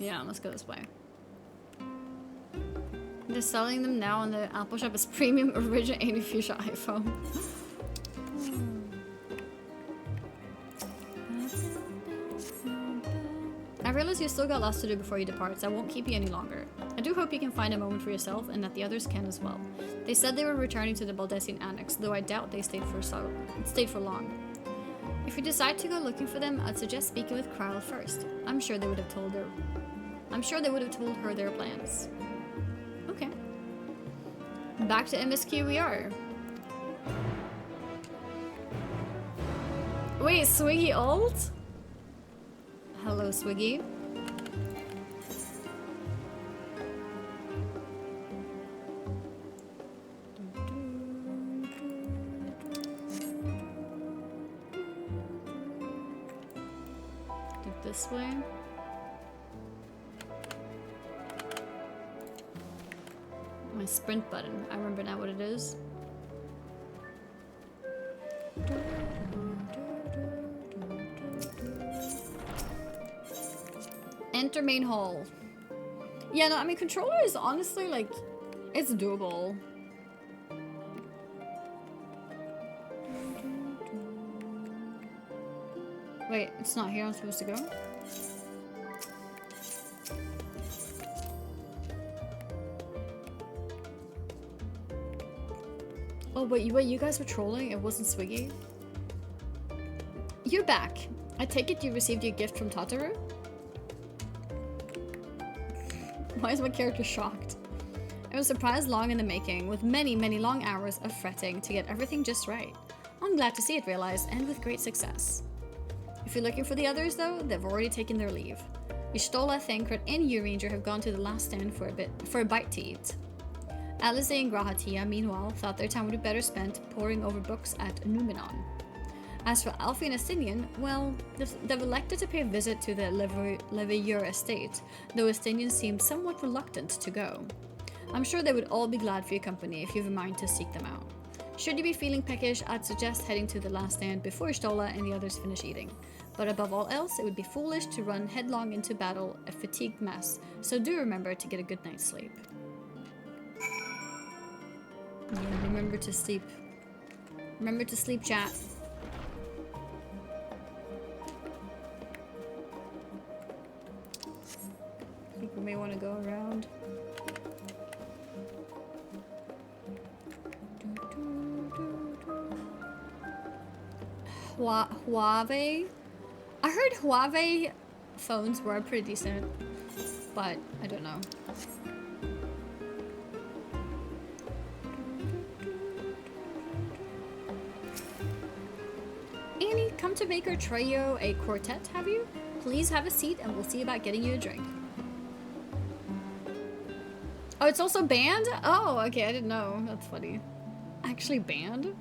Yeah, let's go this way. They're selling them now in the Apple shop as premium original AnnieFuchsia iPhone. I realize you still got lots to do before you depart, so I won't keep you any longer. I do hope you can find a moment for yourself and that the others can as well. They said they were returning to the Baldessian Annex, though I doubt they stayed for long. If you decide to go looking for them, I'd suggest speaking with Kryle first. I'm sure they would have told her their plans. Okay. Back to MSQ we are. Wait, Swiggy ult? Hello, Swiggy. Do it this way. My sprint button. I remember now what it is. Enter main hall. Yeah, no, I mean, controller is honestly, like, it's doable. Wait, it's not here I'm supposed to go? Oh, wait, you guys were trolling? It wasn't Swiggy? You're back. I take it you received your gift from Tataru? Why is my character shocked? It was a surprise long in the making, with many, many long hours of fretting to get everything just right. I'm glad to see it realized, and with great success. If you're looking for the others, though, they've already taken their leave. Ishtola, Thancred, and U-Ranger have gone to the last stand for a bite to eat. Alice and Grahatia, meanwhile, thought their time would be better spent poring over books at Numenon. As for Alfie and Estinian, well, they've elected to pay a visit to the Leveilleur estate, though Estinian seemed somewhat reluctant to go. I'm sure they would all be glad for your company if you have a mind to seek them out. Should you be feeling peckish, I'd suggest heading to the last stand before Stola and the others finish eating. But above all else, it would be foolish to run headlong into battle, a fatigued mess, so do remember to get a good night's sleep. Yeah, remember to sleep. Remember to sleep, chat. I think we may want to go around. Huawei? I heard Huawei phones were pretty decent, but I don't know. Annie, come to Baker Trio a quartet, have you? Please have a seat and we'll see about getting you a drink. Oh, it's also banned? Oh, okay, I didn't know. That's funny. Actually banned?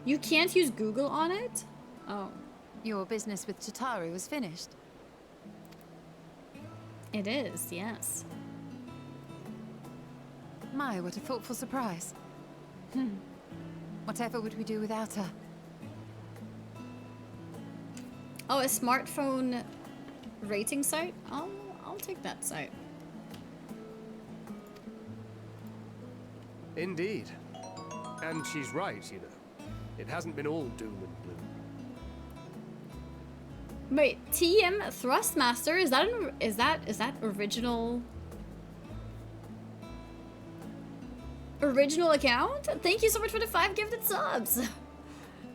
You can't use Google on it? Oh. Your business with Chitauri was finished. It is, yes. My, what a thoughtful surprise. Whatever would we do without her? Oh, a smartphone rating site? I'll take that site. Indeed. And she's right, you know. It hasn't been all doom and gloom. Wait, TM Thrustmaster, is that original account? Thank you so much for the 5 gifted subs.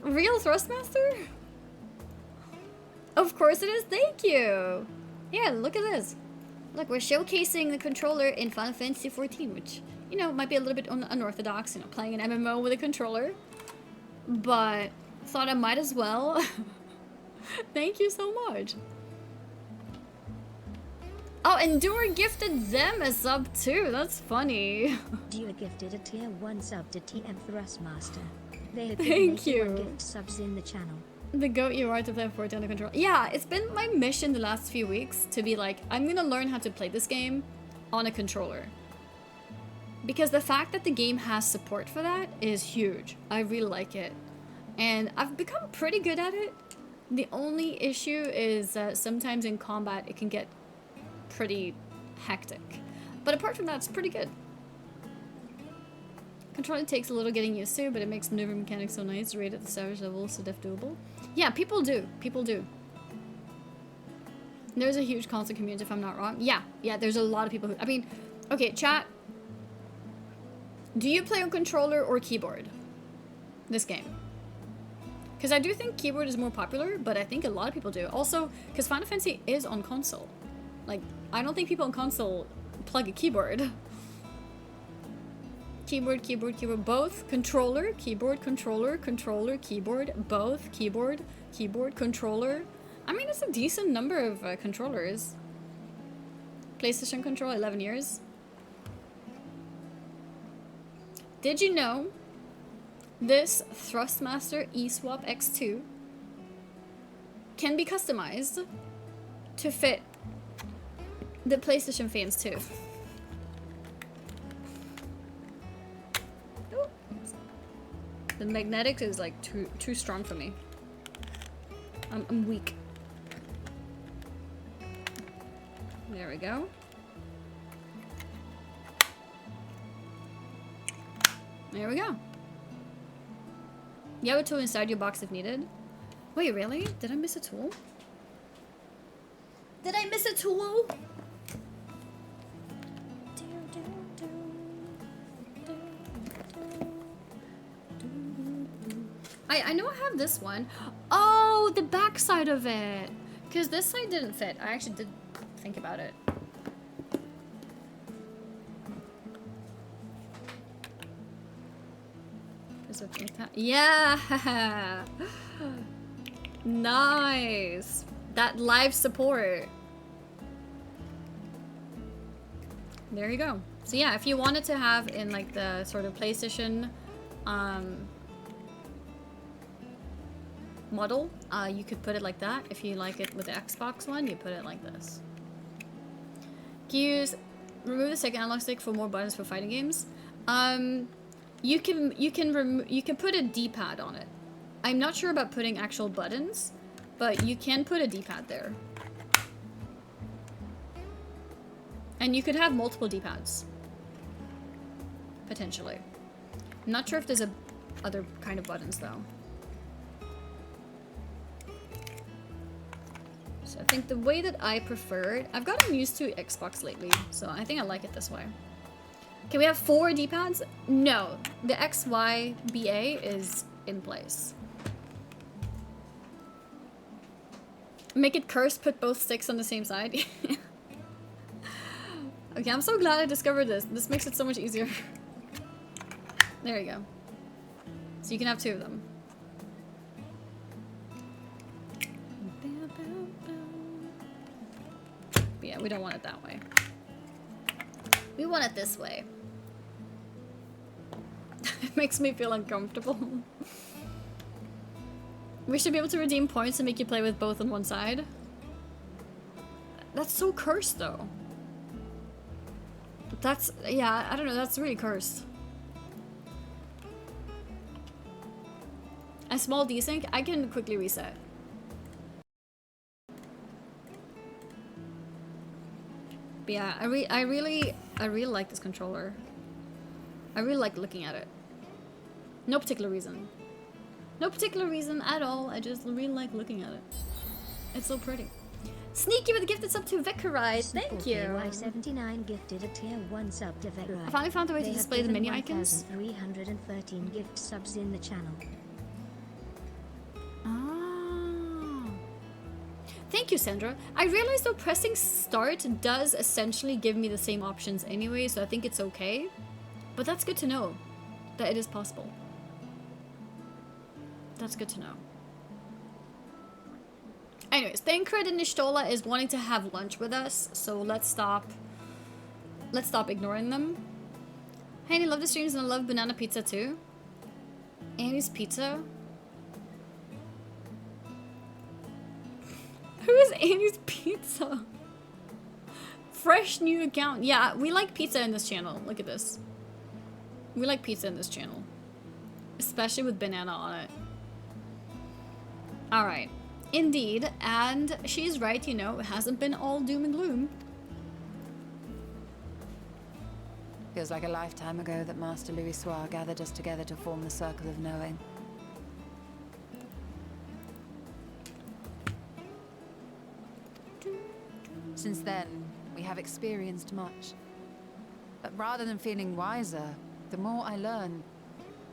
Real Thrustmaster? Of course it is. Thank you. Yeah, look at this. Look, we're showcasing the controller in Final Fantasy XIV, which, you know, might be a little bit unorthodox, you know, playing an MMO with a controller. But thought I might as well. Thank you so much. Oh, and Dura gifted them a sub too. That's funny. Dura gifted a tier 1 sub to TM Thrustmaster. They have Thank given you. gift subs in the channel. The goat you are to play Fortnite on the controller. Yeah, it's been my mission the last few weeks to be like, I'm gonna learn how to play this game on a controller. Because the fact that the game has support for that is huge. I really like it. And I've become pretty good at it. The only issue is that sometimes in combat it can get pretty hectic. But apart from that, it's pretty good. Controller takes a little getting used to, but it makes maneuver mechanics so nice. Rate at the savage level, so def doable. Yeah, people do. People do. There's a huge console community, if I'm not wrong. Yeah, there's a lot of people who... I mean, okay, chat. Do you play on controller or keyboard? This game. Because I do think keyboard is more popular, but I think a lot of people do. Also, because Final Fantasy is on console. Like, I don't think people on console plug a keyboard. Keyboard, keyboard, keyboard, both. Controller, keyboard, controller, controller, keyboard, both. Keyboard, keyboard, controller. I mean, it's a decent number of controllers. PlayStation controller, 11 years. Did you know this Thrustmaster eSwap X2 can be customized to fit the PlayStation fans too? The magnetics is like too strong for me. I'm weak. There we go. There we go. You have a tool inside your box if needed. Wait, really? Did I miss a tool? Did I miss a tool? I know I have this one. Oh, the back side of it. Because this side didn't fit. I actually did think about it. Is it like that? Yeah! Nice! That live support. There you go. So yeah, if you wanted to have in like the sort of PlayStation model, you could put it like that. If you like it with the Xbox one, you put it like this. Remove the second analog stick for more buttons for fighting games. You can put a D-pad on it. I'm not sure about putting actual buttons, but you can put a D-pad there. And you could have multiple D-pads. Potentially. I'm not sure if there's other kind of buttons though. So I think the way that I prefer it, I've gotten used to Xbox lately, so I think I like it this way. Can we have 4 D-pads? No, the XYBA is in place. Make it cursed, put both sticks on the same side. Okay, I'm so glad I discovered this. This makes it so much easier. There you go. So you can have 2 of them. But yeah, we don't want it that way. We want it this way. It makes me feel uncomfortable. We should be able to redeem points and make you play with both on one side. That's so cursed though. That's, yeah, I don't know, that's really cursed. A small desync, I can quickly reset. But yeah, I really like this controller. I really like looking at it. No particular reason. No particular reason at all, I just really like looking at it. It's so pretty. Sneaky with a gifted sub to Vicarize, thank you! Y79 gifted a tier 1 sub to Vicarize. I finally found a way to display the menu icons. 313 gift subs in the channel. Ah. Thank you, Sandra. I realized though pressing start does essentially give me the same options anyway, so I think it's okay. But that's good to know that it is possible. That's good to know. Anyways, Thancred and Nishtola is wanting to have lunch with us, so let's stop ignoring them. Hey, Annie, love the streams and I love banana pizza too. Annie's Pizza? Who is Annie's Pizza? Fresh new account. Yeah, we like pizza in this channel. Look at this. We like pizza in this channel. Especially with banana on it. Alright. Indeed, and she's right, you know, it hasn't been all doom and gloom. Feels like a lifetime ago that Master Louis Soir gathered us together to form the Circle of Knowing. Since then, we have experienced much. But rather than feeling wiser, the more I learn,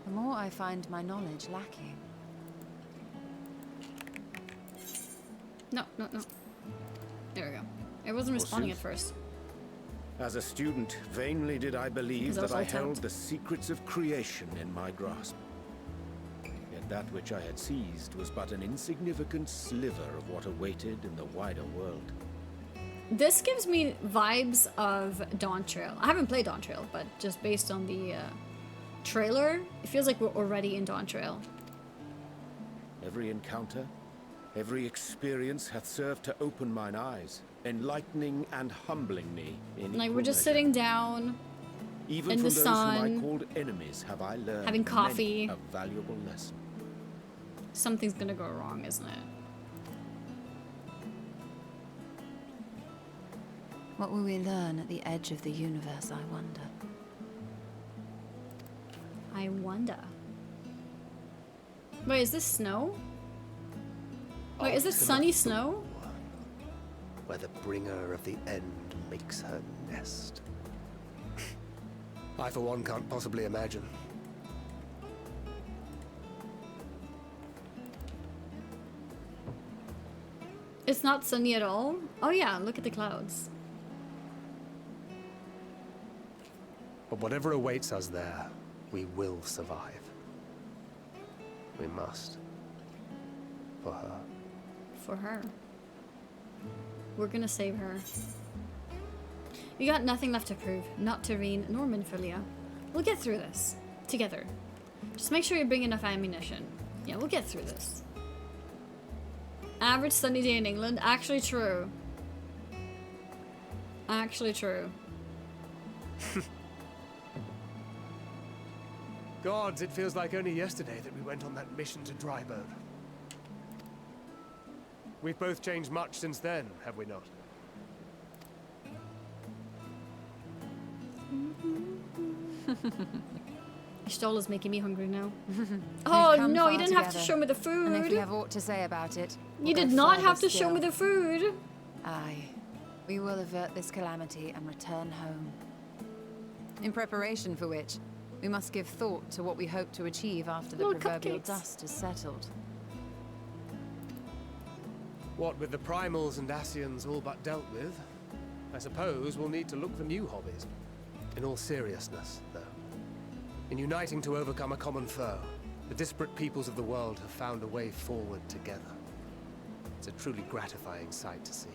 the more I find my knowledge lacking. No. There we go. It wasn't responding at first. As a student, vainly did I believe Because that I was all held tapped. the secrets of creation in my grasp. Yet that which I had seized was but an insignificant sliver of what awaited in the wider world. This gives me vibes of Dawn Trail. I haven't played Dawn Trail, but just based on the trailer, it feels like we're already in Dawn Trail. Every encounter, every experience hath served to open mine eyes, enlightening and humbling me in Like, equal we're just measure. sitting down, Even in from the those sun, whom I called enemies have I learned having coffee. many a valuable lesson. something's gonna go wrong, isn't it? What will we learn at the edge of the universe, I wonder? I wonder. Wait, is this snow? Wait, is this sunny snow? Where the bringer of the end makes her nest. I, for one, can't possibly imagine. It's not sunny at all? Oh yeah, look at the clouds. But whatever awaits us there, we will survive. We must. For her. For her. We're gonna save her. You got nothing left to prove. Not to Reen nor Minfilia. We'll get through this. Together. Just make sure you bring enough ammunition. Yeah, we'll get through this. Average sunny day in England. Actually true. Actually true. Gods, it feels like only yesterday that we went on that mission to Dryboat. We've both changed much since then, have we not? Stoll is making me hungry now. We've Oh come no, far you didn't have to together, show me the And if food. you have aught to say about it, You we'll did go not further have to show me still. the food. Aye. We will avert this calamity and return home. In preparation for which, we must give thought to what we hope to achieve after the Little proverbial cupcakes. dust is settled. What with the primals and Ascians all but dealt with, I suppose we'll need to look for new hobbies. In all seriousness, though. In uniting to overcome a common foe, the disparate peoples of the world have found a way forward together. It's a truly gratifying sight to see.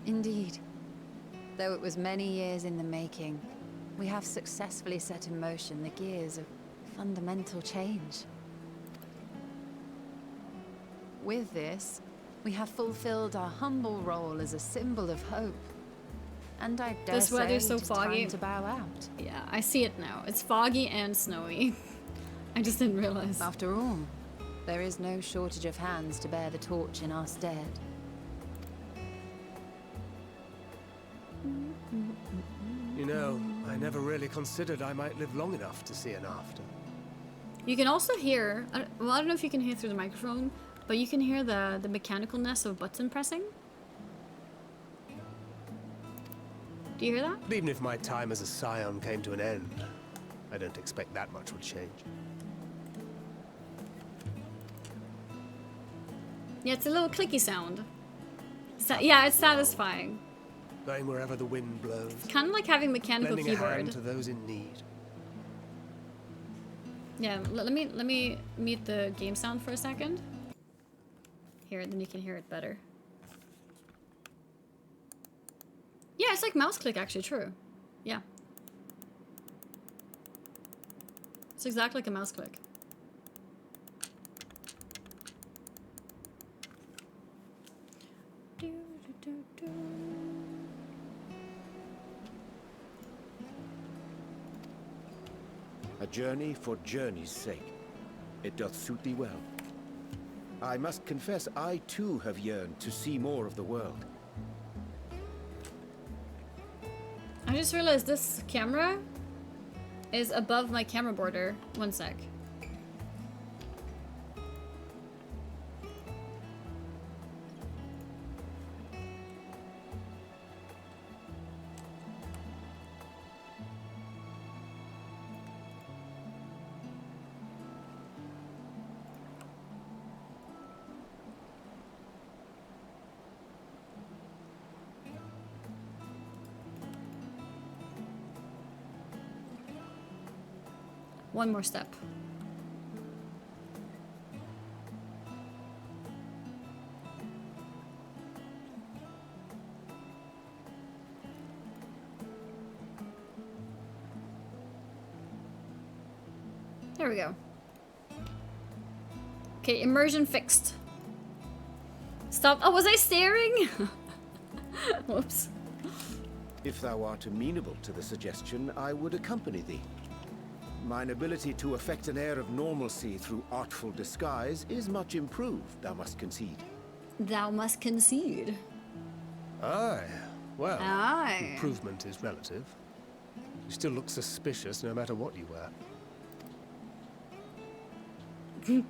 Indeed. Though it was many years in the making, we have successfully set in motion the gears of fundamental change. With this, we have fulfilled our humble role as a symbol of hope. And I dare This say weather's so it is foggy. time to bow out. Yeah, I see it now. It's foggy and snowy. I just didn't realize. After all, there is no shortage of hands to bear the torch in our stead. You know, I never really considered I might live long enough to see an after. You can also hear, well, I don't know if you can hear through the microphone, but you can hear the mechanicalness of button pressing. Do you hear that? But even if my time as a scion came to an end, I don't expect that much would change. Yeah, it's a little clicky sound. Yeah, it's satisfying. Going wherever the wind blows, Kind of like having mechanical lending a hand keyboard. to those in need. Yeah, let me mute the game sound for a second. Here, then you can hear it better. Yeah, it's like mouse click, actually, true. Yeah. It's exactly like a mouse click. A journey for journey's sake. It doth suit thee well. I must confess I too have yearned to see more of the world. I just realized this camera is above my camera border. One sec. One more step. There we go. Okay, immersion fixed. Stop. Oh, was I staring? Whoops. If thou art amenable to the suggestion, I would accompany thee. Mine ability to effect an air of normalcy through artful disguise is much improved, thou must concede. Thou must concede. Aye. Well, Aye. improvement is relative. You still look suspicious no matter what you wear.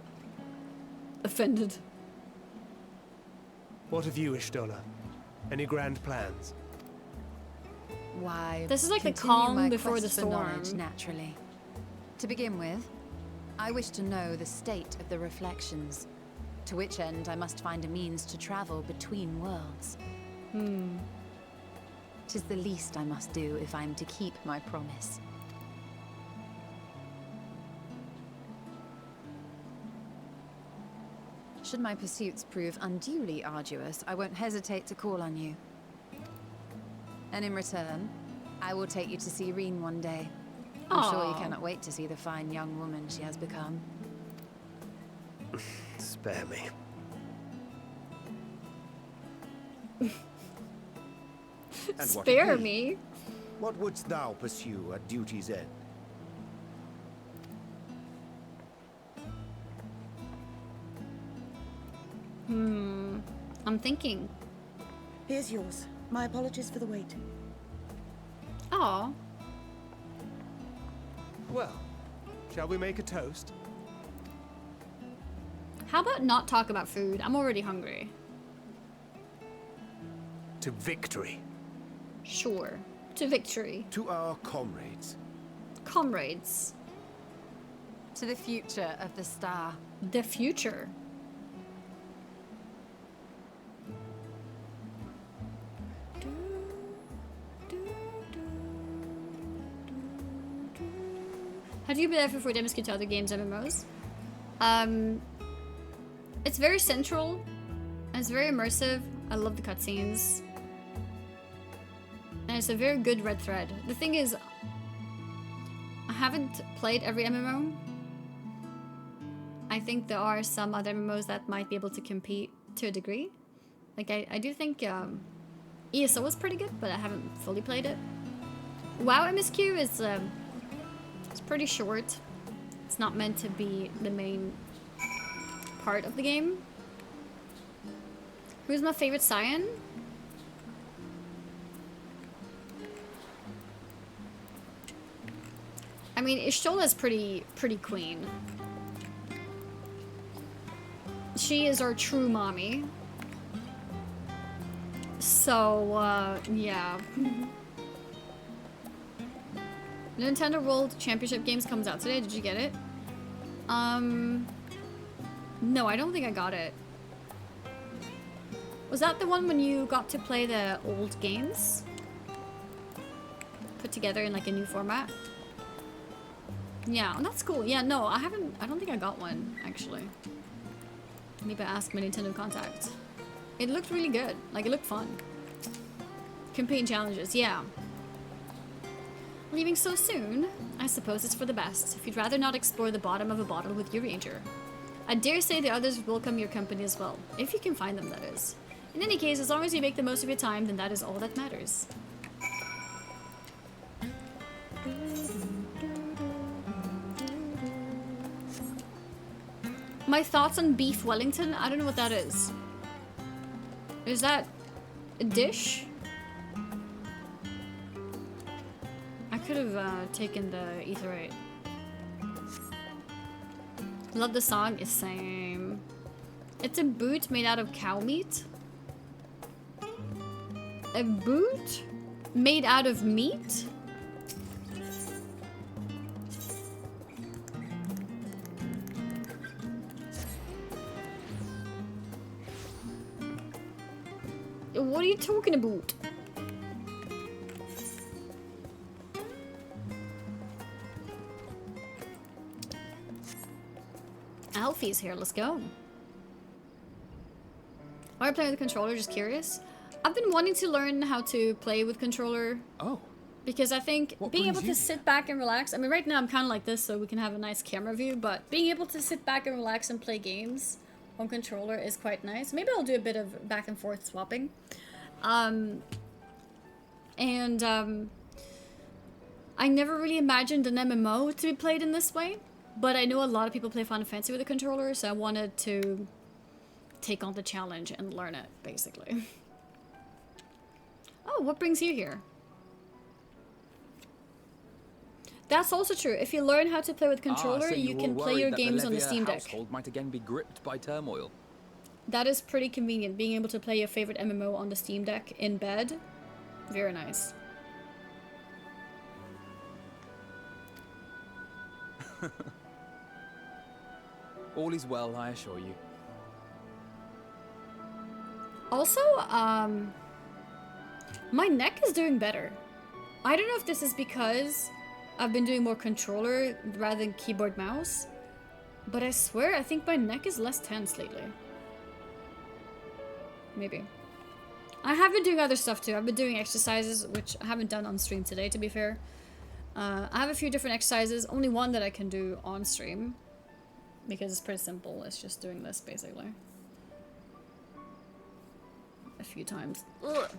Offended. What of you, Ishtola? Any grand plans? Why, This is like the continue calm my before quest the for knowledge, storm. naturally. To begin with, I wish to know the state of the reflections, to which end I must find a means to travel between worlds. 'Tis the least I must do if I am to keep my promise. Should my pursuits prove unduly arduous, I won't hesitate to call on you. And in return, I will take you to see Reen one day. I'm sure you Aw. cannot wait to see the fine young woman she has become. Spare me. And what of Spare thee? me. What wouldst thou pursue at duty's end? I'm thinking. Here's yours. My apologies for the wait. Aw. Well, shall we make a toast? How about not talk about food? I'm already hungry. To victory. Sure. To victory. To our comrades. Comrades. To the future of the star. The future. Have you been FFXIV MSQ to other games MMOs? It's very central. And it's very immersive. I love the cutscenes. And it's a very good red thread. The thing is, I haven't played every MMO. I think there are some other MMOs that might be able to compete to a degree. Like, I do think ESO was pretty good, but I haven't fully played it. WoW MSQ is it's pretty short. It's not meant to be the main part of the game. Who's my favorite Scion? I mean, Ishtola's pretty queen. She is our true mommy. So, yeah. Nintendo World Championship Games comes out today. Did you get it? No, I don't think I got it. Was that the one when you got to play the old games? Put together in like a new format? Yeah, that's cool. Yeah, no, I don't think I got one, actually. Maybe ask my Nintendo contact. It looked really good. Like, it looked fun. Campaign challenges, yeah. Leaving so soon? I suppose it's for the best, if you'd rather not explore the bottom of a bottle with your ranger. I dare say the others will welcome your company as well, if you can find them, that is. In any case, as long as you make the most of your time, then that is all that matters. My thoughts on beef Wellington? I don't know what that is. Is that a dish? have taken the etherite. Love the song is same. It's a boot made out of cow meat. A boot made out of meat? What are you talking about? Alfie's here, let's go. Why are you playing with the controller? Just curious. I've been wanting to learn how to play with controller. Oh. Because I think What being brings able you to here? sit back and relax. I mean, right now I'm kind of like this so we can have a nice camera view, but being able to sit back and relax and play games on controller is quite nice. Maybe I'll do a bit of back and forth swapping. I never really imagined an MMO to be played in this way, but I know a lot of people play Final Fantasy with a controller, so I wanted to take on the challenge and learn it, basically. Oh, what brings you here? That's also true. If you learn how to play with controller, so you were can play worried your that games on the Levia Steam Deck. household might again be gripped by turmoil. That is pretty convenient, being able to play your favorite MMO on the Steam Deck in bed. Very nice. All is well, I assure you. Also, my neck is doing better. I don't know if this is because I've been doing more controller rather than keyboard mouse, but I swear I think my neck is less tense lately. Maybe. I have been doing other stuff too. I've been doing exercises, which I haven't done on stream today, to be fair. I have a few different exercises, only one that I can do on stream, because it's pretty simple. It's just doing this, basically. A few times. Ugh.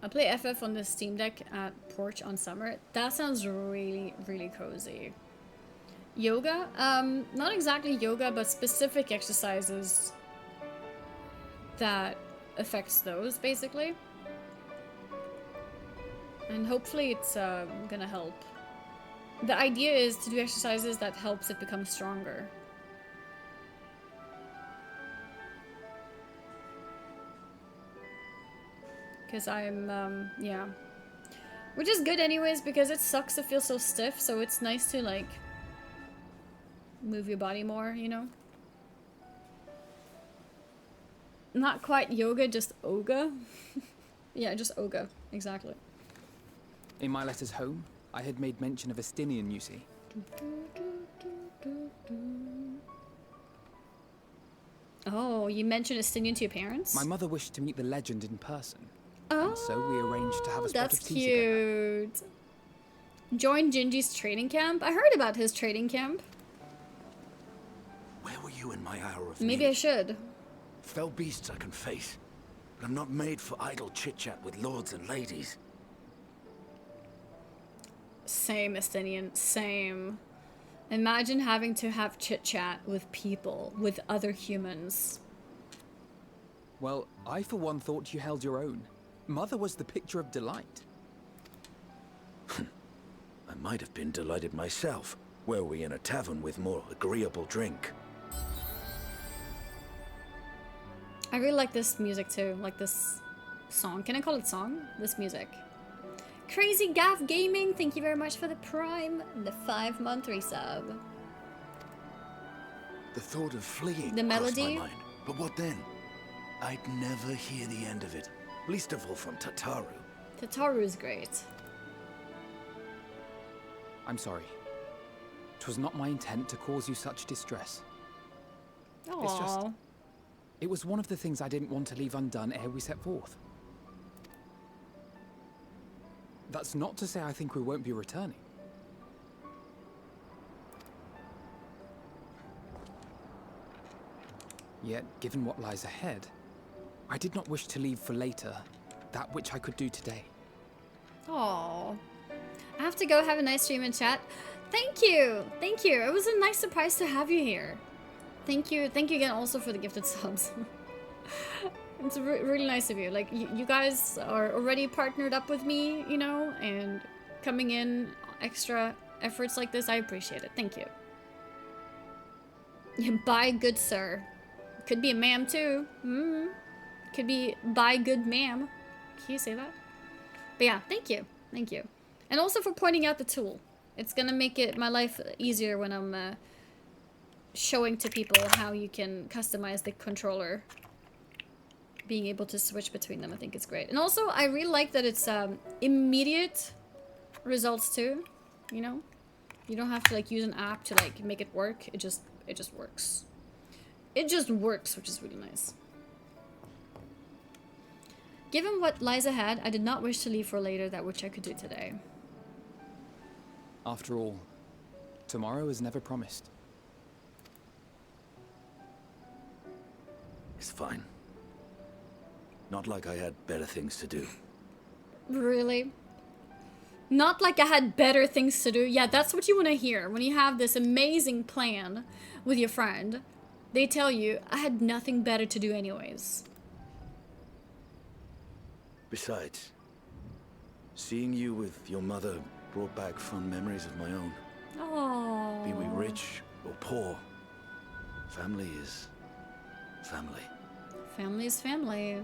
I play FF on the Steam Deck at Porch on summer. That sounds really, really cozy. Yoga? Not exactly yoga, but specific exercises that affects those, basically. And hopefully it's gonna help. The idea is to do exercises that helps it become stronger. Because I'm, yeah. Which is good anyways, because it sucks to feel so stiff, so it's nice to, like, move your body more, you know? Not quite yoga, just oga. Yeah, just oga, exactly. In my letters home, I had made mention of Estinian, you see. Oh, you mentioned Estinian to your parents? My mother wished to meet the legend in person. Oh, And so we arranged to have a spot that's of tea together. cute. Join Gingy's training camp? I heard about his training camp. Where were you in my hour of Maybe need? I should. Fell beasts I can face, but I'm not made for idle chit-chat with lords and ladies. Same, Estinian. Same. Imagine having to have chit-chat with people, with other humans. Well, I for one thought you held your own. Mother was the picture of delight. I might have been delighted myself, were we in a tavern with more agreeable drink. I really like this music too, like this song. Can I call it song? This music. Crazy Gaff Gaming, thank you very much for the Prime, the 5-month resub. The thought of fleeing The crossed my melody? mind. But what then? I'd never hear the end of it, least of all from Tataru. Tataru is great. I'm sorry. 'Twas not my intent to cause you such distress. Aww. It was one of the things I didn't want to leave undone ere we set forth. That's not to say I think we won't be returning. Yet, given what lies ahead, I did not wish to leave for later that which I could do today. Aww. I have to go have a nice stream and chat. Thank you! Thank you! It was a nice surprise to have you here. Thank you again also for the gifted subs. It's really nice of you. Like, you guys are already partnered up with me, you know, and coming in extra efforts like this, I appreciate it. Thank you. Bye, good sir. Could be a ma'am, too. Could be bye, good ma'am. Can you say that? But yeah, thank you. Thank you. And also for pointing out the tool. It's gonna make my life easier when I'm showing to people how you can customize the controller. Being able to switch between them, I think it's great. And also, I really like that it's immediate results too. You know, you don't have to like use an app to like make it work. It just works. It just works, which is really nice. Given what lies ahead, I did not wish to leave for later that which I could do today. After all, tomorrow is never promised. It's fine. Not like I had better things to do. Really? Not like I had better things to do? Yeah, that's what you want to hear. When you have this amazing plan with your friend, they tell you, I had nothing better to do anyways. Besides, seeing you with your mother brought back fond memories of my own. Oh. Be we rich or poor, family is family. Family is family.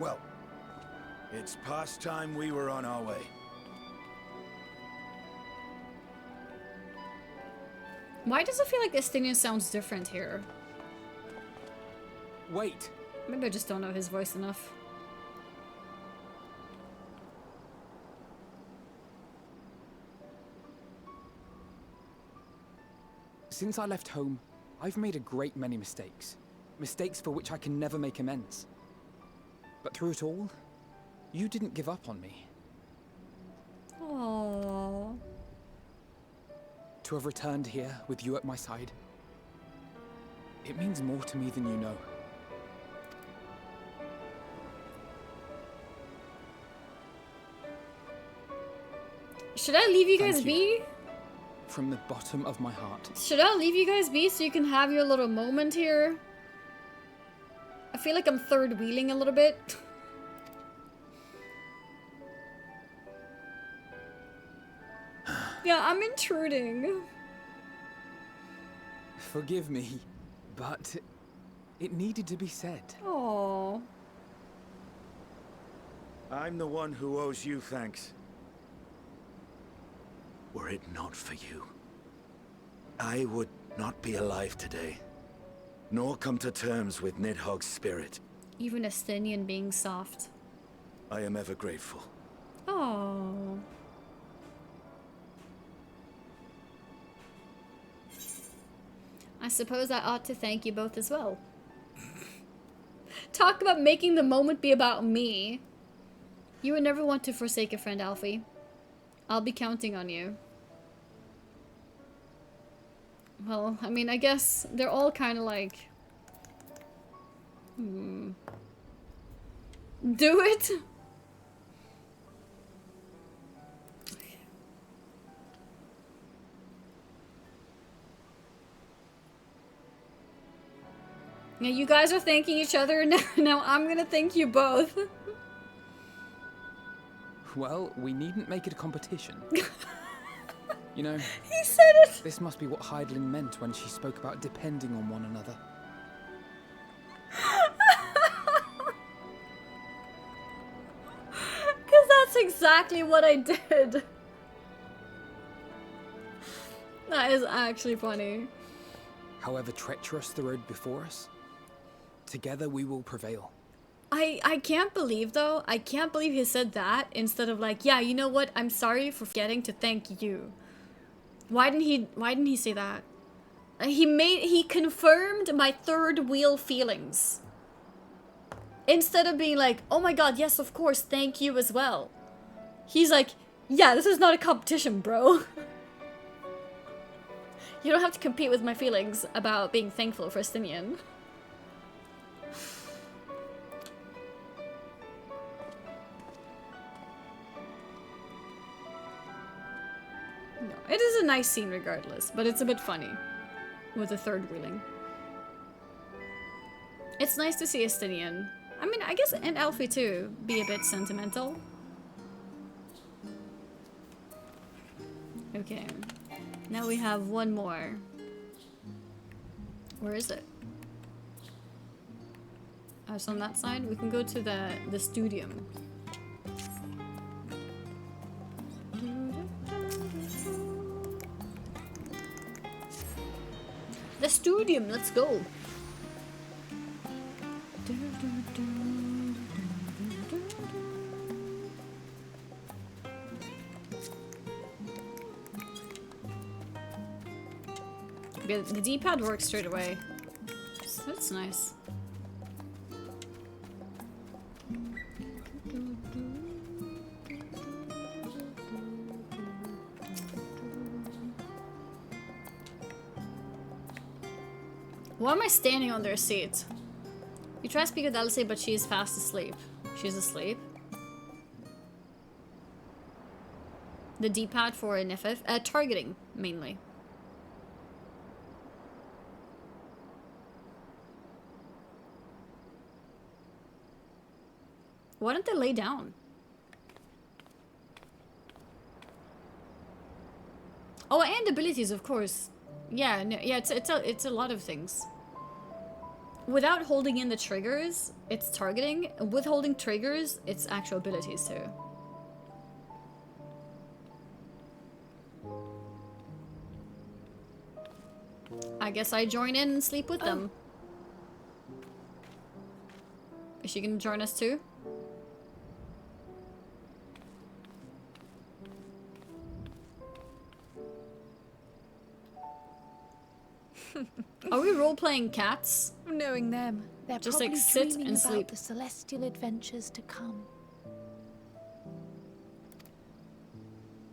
Well, it's past time we were on our way. Why does it feel like Estinian sounds different here? Wait! Maybe I just don't know his voice enough. Since I left home, I've made a great many mistakes. Mistakes for which I can never make amends. But through it all, you didn't give up on me. Aww. To have returned here with you at my side, it means more to me than you know. Should I leave you guys Thank you. be? From the bottom of my heart. Should I leave you guys be so you can have your little moment here? I feel like I'm third wheeling a little bit. Yeah, I'm intruding. Forgive me, but it needed to be said. Aww. I'm the one who owes you thanks. Were it not for you, I would not be alive today, nor come to terms with Nidhogg's spirit. Even Estinian being soft. I am ever grateful. Oh. I suppose I ought to thank you both as well. Talk about making the moment be about me. You would never want to forsake a friend, Alfie. I'll be counting on you. Well, I mean, I guess they're all kind of like... Do it? Yeah, you guys are thanking each other, now I'm gonna thank you both. Well, we needn't make it a competition. You know, He said it! this must be what Heidelin meant when she spoke about depending on one another. Because that's exactly what I did. That is actually funny. However treacherous the road before us, together we will prevail. I can't believe, though, I can't believe he said that instead of like, yeah, you know what, I'm sorry for forgetting to thank you. Why didn't he say that? He confirmed my third wheel feelings. Instead of being like, oh my god, yes, of course, thank you as well. He's like, yeah, this is not a competition, bro. You don't have to compete with my feelings about being thankful for Estinian. No, it is a nice scene regardless, but it's a bit funny with the third wheeling. It's nice to see Estinian. I mean, I guess, and Elfie too, be a bit sentimental. Okay. Now we have one more. Where is it? Oh, it's on that side. We can go to the studium. The studium, let's go. The D-pad works straight away. So that's nice. Why am I standing on their seat? You try to speak with Elsie, but she is fast asleep. She's asleep. The D-pad for an FF, targeting mainly. Why don't they lay down? Oh, and abilities, of course. Yeah, no, yeah, it's a lot of things. Without holding in the triggers, it's targeting. With holding triggers, it's actual abilities too. I guess I join in and sleep with them. Is she gonna join us too? Are we role-playing cats? Knowing them, they're Just probably like sit dreaming and about sleep. the celestial adventures to come.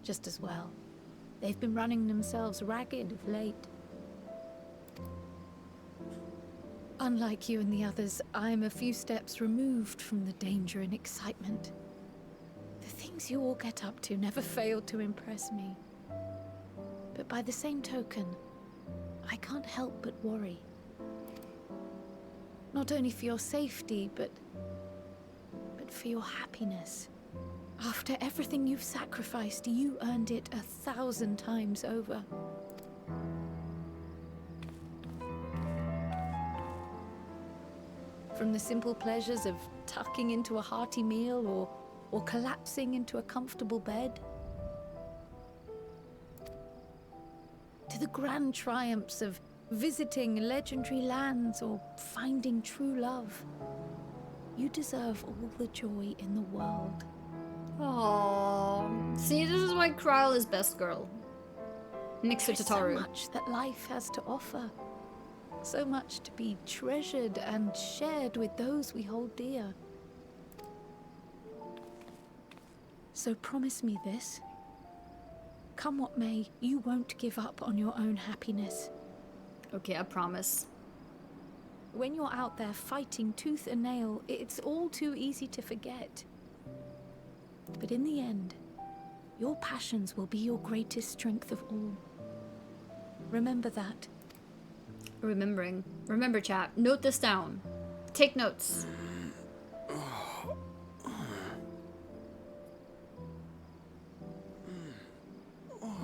Just as well. They've been running themselves ragged of late. Unlike you and the others, I'm a few steps removed from the danger and excitement. The things you all get up to never fail to impress me. But by the same token, I can't help but worry. Not only for your safety, but for your happiness. After everything you've sacrificed, you earned it 1,000 times over. From the simple pleasures of tucking into a hearty meal or collapsing into a comfortable bed, to the grand triumphs of visiting legendary lands or finding true love. You deserve all the joy in the world. Aww. See, this is why Kryle is best girl. Next to There's Tataru. so much that life has to offer. So much to be treasured and shared with those we hold dear. So promise me this. Come what may, you won't give up on your own happiness. Okay, I promise. When you're out there fighting tooth and nail, it's all too easy to forget. But in the end, your passions will be your greatest strength of all. Remember that. Remembering. Remember, chat. Note this down. Take notes.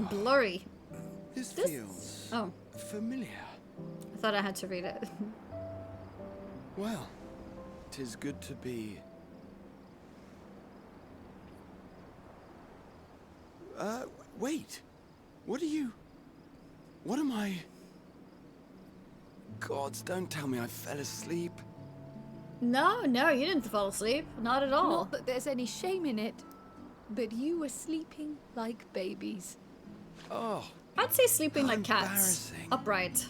Blurry. This feels Oh, familiar. I thought I had to read it. Well, 'tis good to be. Wait. What am I? Gods, don't tell me I fell asleep. No, you didn't fall asleep. Not at all. Not that there's any shame in it, but you were sleeping like babies. Oh, I'd say sleeping how like cats. embarrassing. Upright.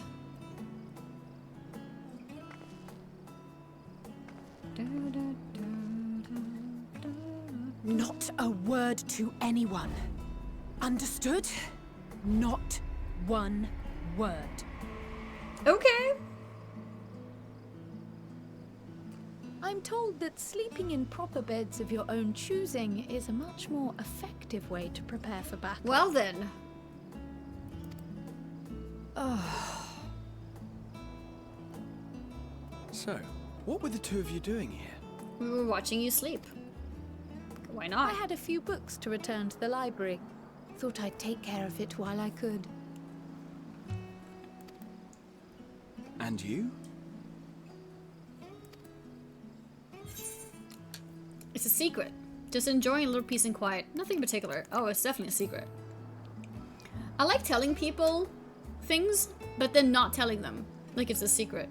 Not a word to anyone. Understood? Not one word. Okay. I'm told that sleeping in proper beds of your own choosing is a much more effective way to prepare for battle. Well then. So, What were the two of you doing here? We were watching you sleep. Why not? I had a few books to return to the library. Thought I'd take care of it while I could. And you? It's a secret. Just enjoying a little peace and quiet. Nothing in particular. Oh, it's definitely a secret. I like telling people things, but then not telling them. Like it's a secret.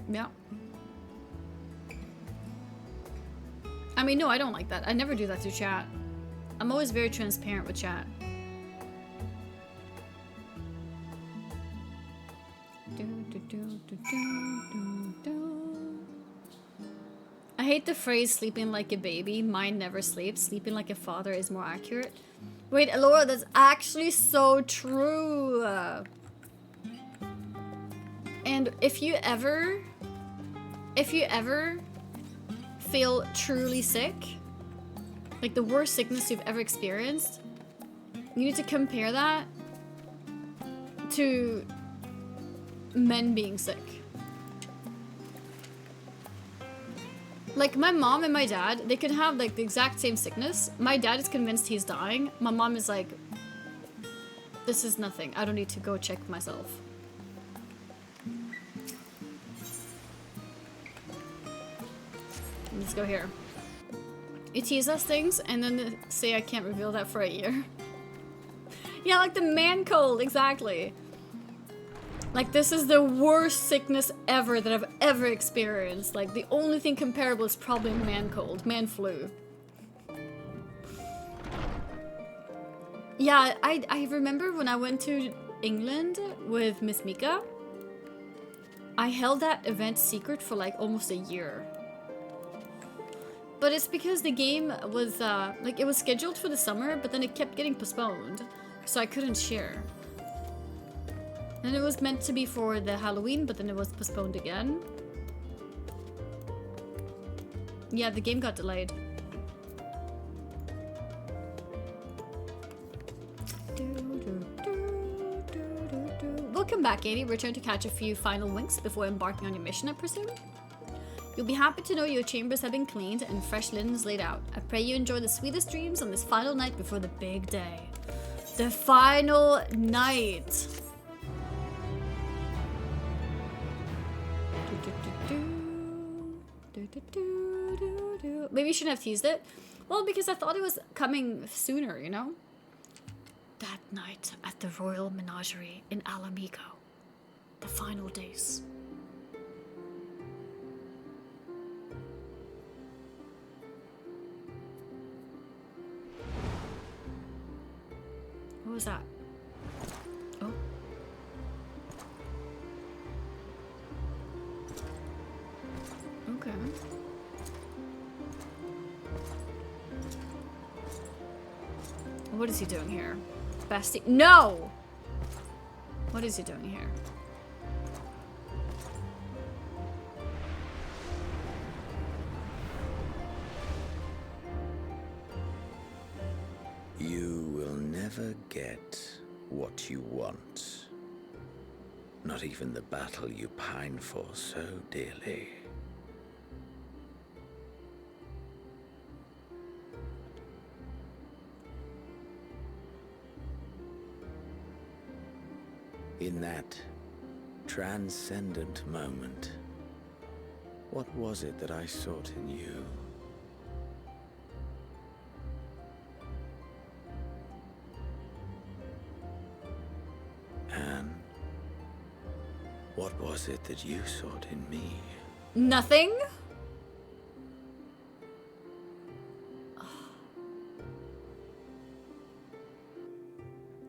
Yeah. I mean, no, I don't like that. I never do that to chat. I'm always very transparent with chat. I hate the phrase sleeping like a baby. Mine never sleeps. Sleeping like a father is more accurate. Wait, Elora, that's actually so true. And if you ever feel truly sick, like the worst sickness you've ever experienced, you need to compare that to men being sick. Like my mom and my dad, they could have like the exact same sickness. My dad is convinced he's dying. My mom is like, this is nothing. I don't need to go check myself. Let's go here. You tease us things and then say I can't reveal that for a year. Yeah, like the man cold, exactly. Like this is the worst sickness ever that I've ever experienced. Like the only thing comparable is probably man cold, man flu. Yeah, I remember when I went to England with Miss Mika, I held that event secret for like almost a year. But it's because the game was, like it was scheduled for the summer, but then it kept getting postponed, so I couldn't share. Then it was meant to be for the Halloween, but then it was postponed again. Yeah, the game got delayed. Welcome back, Annie. Return to catch a few final winks before embarking on your mission, I presume? You'll be happy to know your chambers have been cleaned and fresh linens laid out. I pray you enjoy the sweetest dreams on this final night before the big day. The final night! Maybe you shouldn't have teased it. Well, because I thought it was coming sooner, you know? That night at the Royal Menagerie in Alamigo. The final days. What was that? Oh. Okay. What is he doing here? Basti- No! What is he doing here? You will never get what you want. Not even the battle you pine for so dearly. In that transcendent moment, what was it that I sought in you? Anne, what was it that you sought in me? Nothing?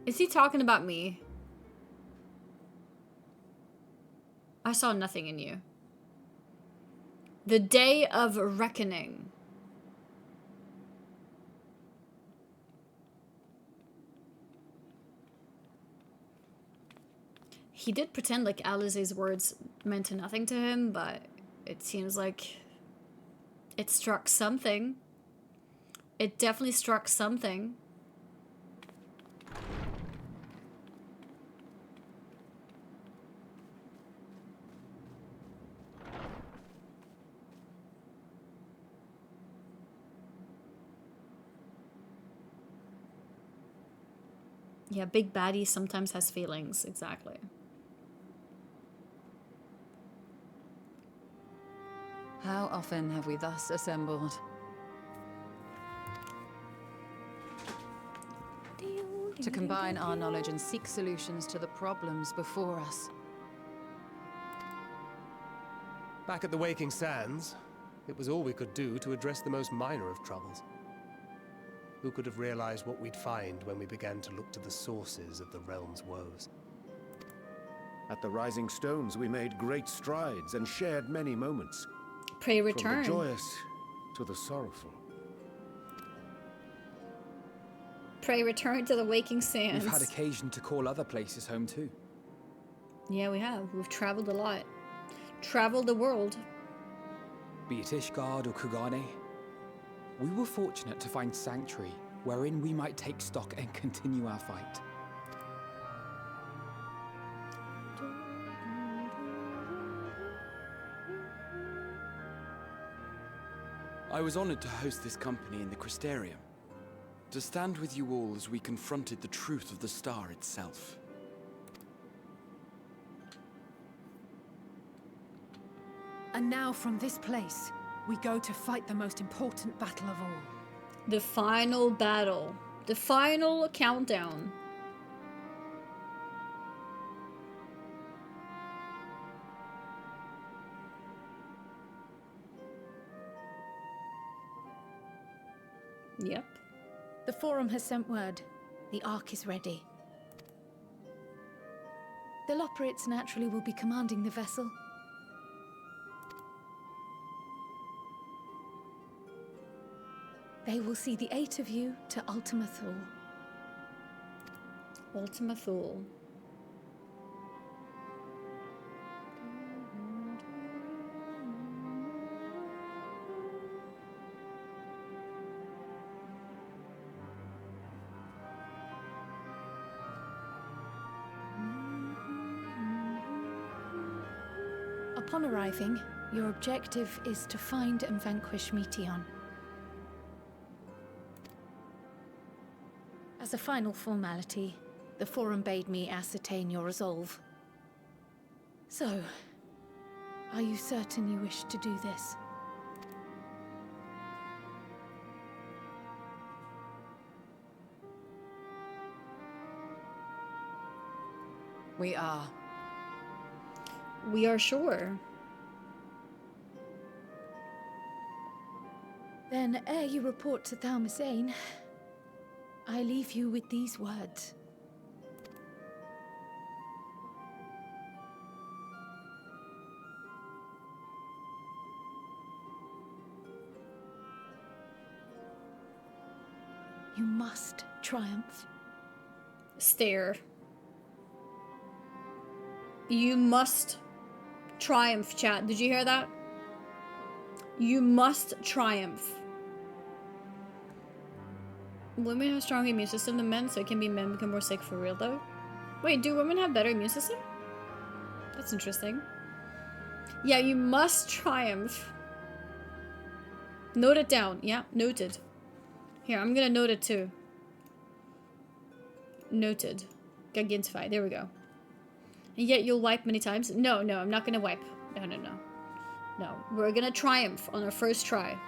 Is he talking about me? I saw nothing in you. The day of reckoning. He did pretend like Alize's words meant nothing to him, but it seems like it struck something. It definitely struck something. Yeah, big baddie sometimes has feelings, exactly. How often have we thus assembled? To combine our knowledge and seek solutions to the problems before us. Back at the Waking Sands, it was all we could do to address the most minor of troubles. Who could have realized what we'd find when we began to look to the sources of the realm's woes? At the Rising Stones, we made great strides and shared many moments. Pray return. From the joyous to the sorrowful. Pray return to the Waking Sands. We've had occasion to call other places home too. Yeah, we have. We've traveled a lot. Traveled the world. Be it Ishgard or Kugane, we were fortunate to find sanctuary wherein we might take stock and continue our fight. I was honored to host this company in the Crystarium. To stand with you all as we confronted the truth of the star itself. And now from this place, we go to fight the most important battle of all. The final battle. The final countdown. Yep. The Forum has sent word. The Ark is ready. The Loporrits naturally will be commanding the vessel. They will see the 8 of you to Ultima Thule. Ultima Thule. Upon arriving, your objective is to find and vanquish Meteon. As a final formality, the Forum bade me ascertain your resolve. So, are you certain you wish to do this? We are. We are sure. Then, ere you report to Thalmasane, I leave you with these words. You must triumph. Stare. You must triumph, chat. Did you hear that? You must triumph. Women have a stronger immune system than men, so it can be men become more sick for real, though. Wait, do women have better immune system? That's interesting. Yeah, you must triumph. Note it down. Yeah, noted. Here, I'm gonna note it too. Noted. Gigantify. There we go. And yet you'll wipe many times? No, I'm not gonna wipe. No. No, we're gonna triumph on our first try.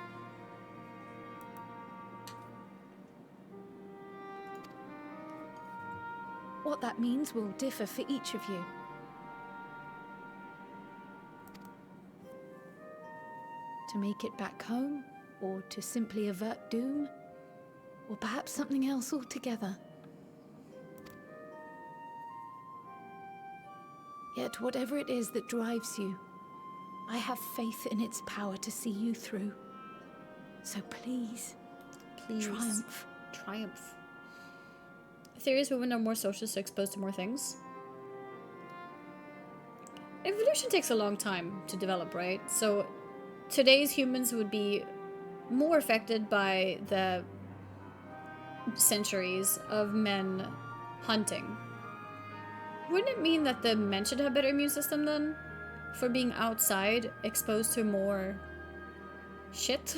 What that means will differ for each of you. To make it back home, or to simply avert doom, or perhaps something else altogether. Yet whatever it is that drives you, I have faith in its power to see you through. So please, triumph. Triumph. Theories women are more social, so exposed to more things. Evolution takes a long time to develop, right? So today's humans would be more affected by the centuries of men hunting. Wouldn't it mean that the men should have a better immune system then? For being outside, exposed to more shit?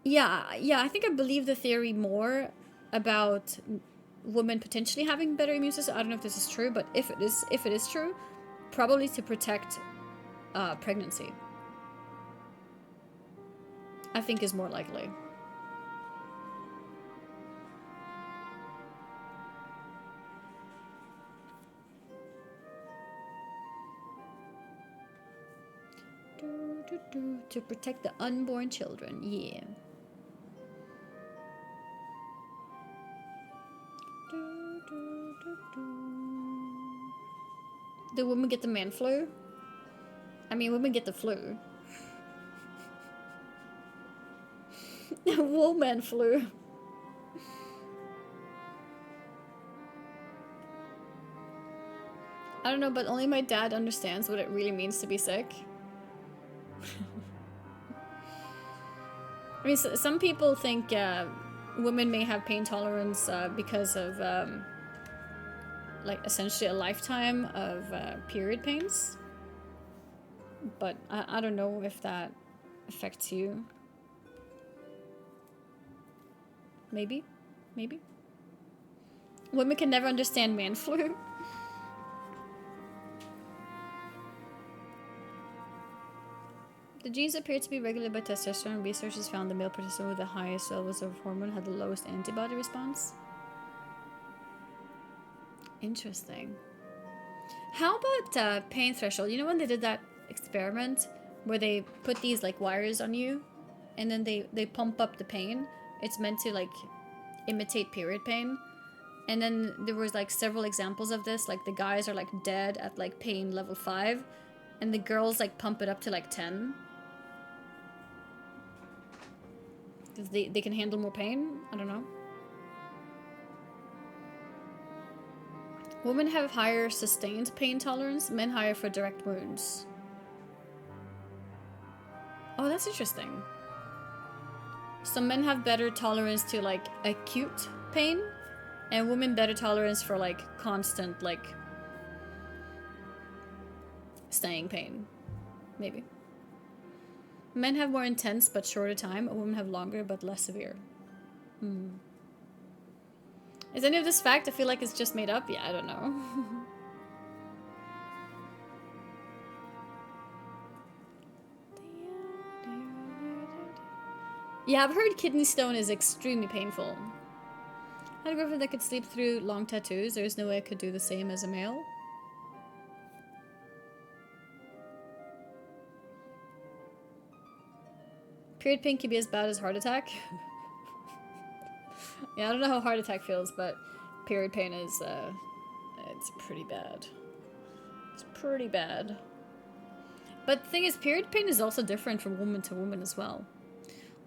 Yeah, I think I believe the theory more about women potentially having better immune system. I don't know if this is true, but if it is true, probably to protect pregnancy. I think is more likely. To protect the unborn children, yeah. Do women get the man flu? I mean, women get the flu. Woman flu. I don't know, but only my dad understands what it really means to be sick. I mean, some people think women may have pain tolerance because of, like, essentially a lifetime of period pains. But I don't know if that affects you. Maybe? Maybe? Women can never understand man flu. The genes appear to be regulated by testosterone. Researchers found the male participant with the highest levels of hormone had the lowest antibody response. Interesting. How about pain threshold? You know when they did that experiment where they put these like wires on you and then they pump up the pain? It's meant to like imitate period pain. And then there was like several examples of this. Like the guys are like dead at like pain level 5 and the girls like pump it up to like 10. Because they can handle more pain? I don't know. Women have higher sustained pain tolerance, men higher for direct wounds. Oh, that's interesting. So men have better tolerance to like acute pain, and women better tolerance for like constant like staying pain. Maybe. Men have more intense but shorter time, women have longer but less severe. Is any of this fact? I feel like it's just made up. Yeah, I don't know. Yeah, I've heard kidney stone is extremely painful. I had a girlfriend that could sleep through long tattoos. There is no way I could do the same as a male. Period pain can be as bad as heart attack. Yeah, I don't know how heart attack feels, but period pain is, it's pretty bad. It's pretty bad. But the thing is, period pain is also different from woman to woman as well.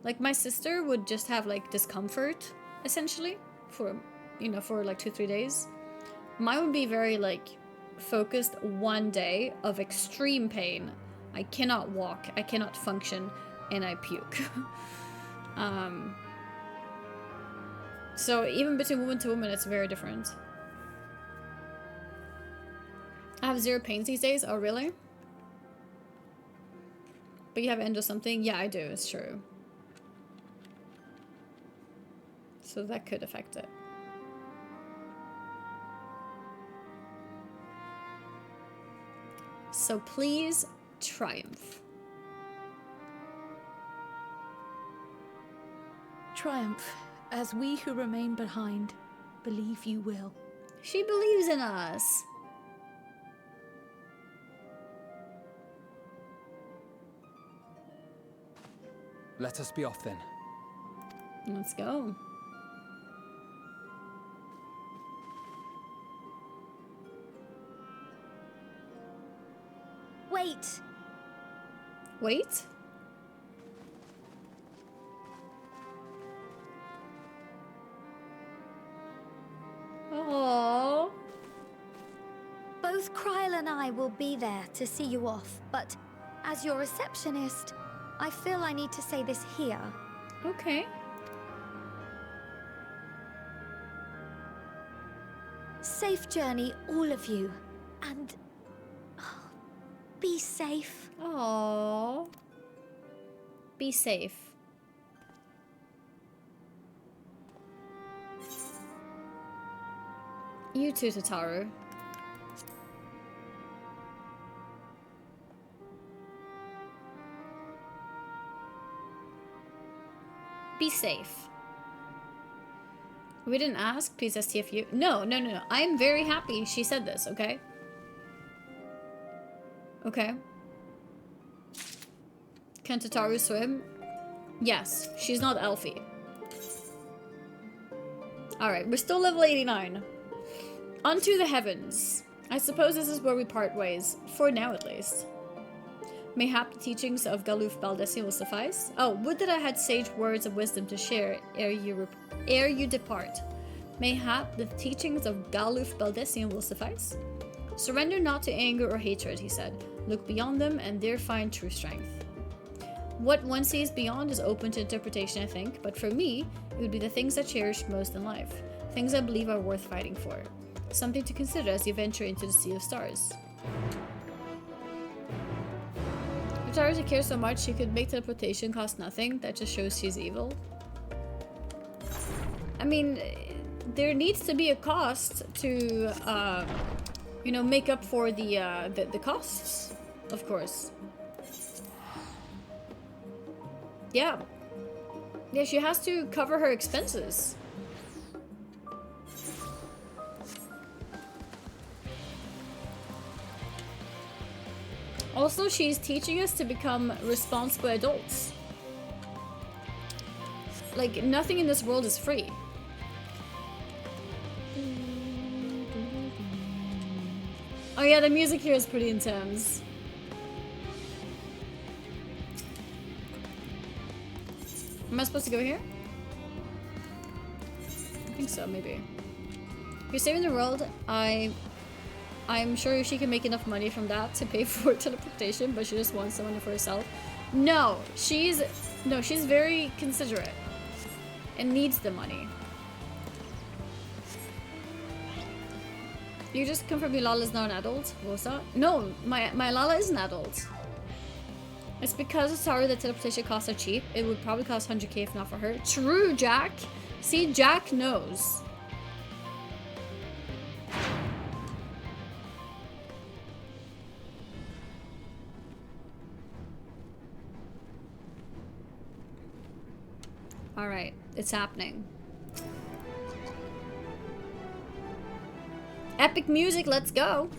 Like, my sister would just have, like, discomfort, essentially, for, you know, for, like, 2-3 days. Mine would be very, like, focused one day of extreme pain. I cannot walk, I cannot function, and I puke. So even between woman to woman, it's very different. I have 0 pains these days. Oh, really? But you have endo something? Yeah, I do. It's true. So that could affect it. So please triumph. Triumph, as we who remain behind believe you will. She believes in us. Let us be off then. Let's go. Wait. Wait? Oh. Both Kryl and I will be there to see you off, but as your receptionist, I feel I need to say this here. Okay. Safe journey, all of you, and be safe. Oh. Be safe. You too, Tataru. Be safe. We didn't ask, please STFU. No. I'm very happy she said this, okay? Okay. Can Tataru swim? Yes, she's not Elfie. Alright, we're still level 89. Unto the heavens. I suppose this is where we part ways. For now, at least. Mayhap the teachings of Galuf Baldessian will suffice. Oh, would that I had sage words of wisdom to share ere you depart. Mayhap the teachings of Galuf Baldessian will suffice. Surrender not to anger or hatred, he said. Look beyond them and there find true strength. What one sees beyond is open to interpretation, I think, but for me, it would be the things I cherish most in life. Things I believe are worth fighting for. Something to consider as you venture into the sea of stars. If Taraji cares so much, she could make teleportation cost nothing. That just shows she's evil. I mean, there needs to be a cost to, you know, make up for the costs, of course. Yeah. Yeah, she has to cover her expenses. Also, she's teaching us to become responsible adults. Like, nothing in this world is free. Oh yeah, the music here is pretty intense. Am I supposed to go here? I think so, maybe. If you're saving the world, I'm sure she can make enough money from that to pay for teleportation, but she just wants some money for herself. No, she's very considerate and needs the money. You just confirmed Lala's not an adult? What was that? No, my Lala is an adult. It's because it's sorry that teleportation costs are cheap. It would probably cost 100k if not for her. True, Jack. See, Jack knows. Alright, it's happening. Epic music, let's go!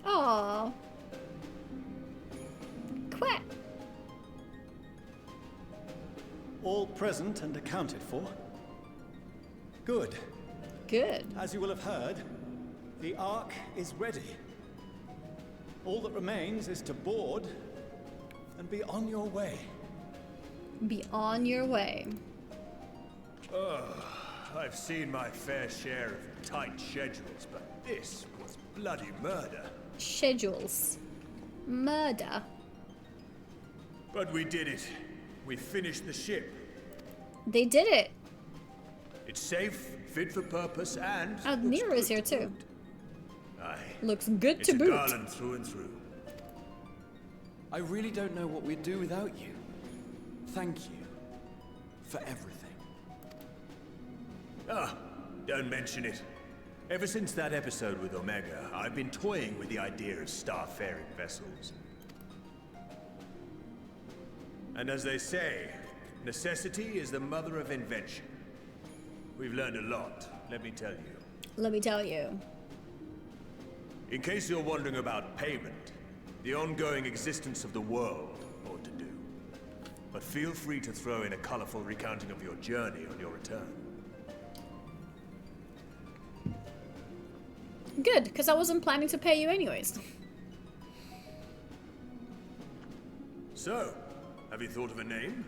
Aww. Quack. All present and accounted for? Good. Good. As you will have heard, the Ark is ready. All that remains is to board and be on your way. Be on your way. I've seen my fair share of tight schedules, but this was bloody murder. Schedules. Murder. But we did it. We finished the ship. They did it. It's safe, fit for purpose, and Nero is here too. Aye. Looks good It's to a boot. garland through and through. I really don't know what we'd do without you. Thank you for everything. Ah, don't mention it. Ever since that episode with Omega, I've been toying with the idea of star-faring vessels. And as they say, necessity is the mother of invention. We've learned a lot, let me tell you. Let me tell you. In case you're wondering about payment, the ongoing existence of the world ought to do. But feel free to throw in a colorful recounting of your journey on your return. Good, because I wasn't planning to pay you anyways. So, have you thought of a name?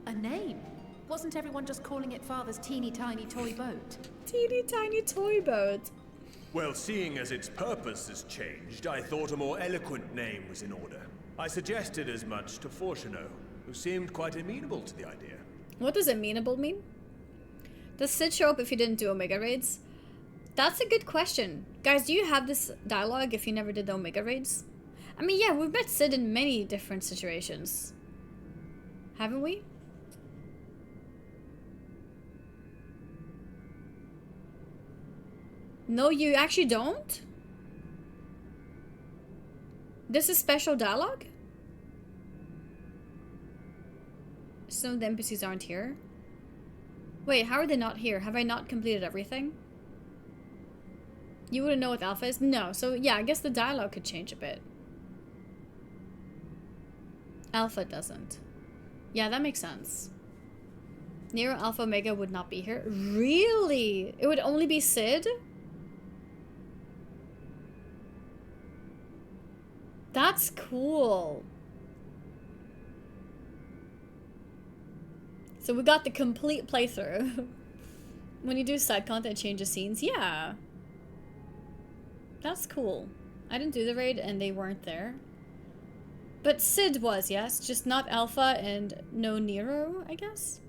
A name? Wasn't everyone just calling it Father's teeny tiny toy boat? Teeny tiny toy boat. Well, seeing as its purpose has changed, I thought a more eloquent name was in order. I suggested as much to Fortuno, who seemed quite amenable to the idea. What does amenable mean? Does Sid show up if you didn't do Omega raids? That's a good question. Guys, do you have this dialogue if you never did the Omega raids? I mean, yeah, we've met Sid in many different situations. Haven't we? No, you actually don't? This is special dialogue? Some of the NPCs aren't here. Wait, how are they not here? Have I not completed everything? You wouldn't know what Alpha is? No, so yeah, I guess the dialogue could change a bit. Alpha doesn't. Yeah, that makes sense. Nero, Alpha, Omega would not be here. Really? It would only be Sid? That's cool. So we got the complete playthrough. When you do side content, changes scenes. Yeah. That's cool. I didn't do the raid and they weren't there. But Sid was, yes. Just not Alpha and no Nero, I guess.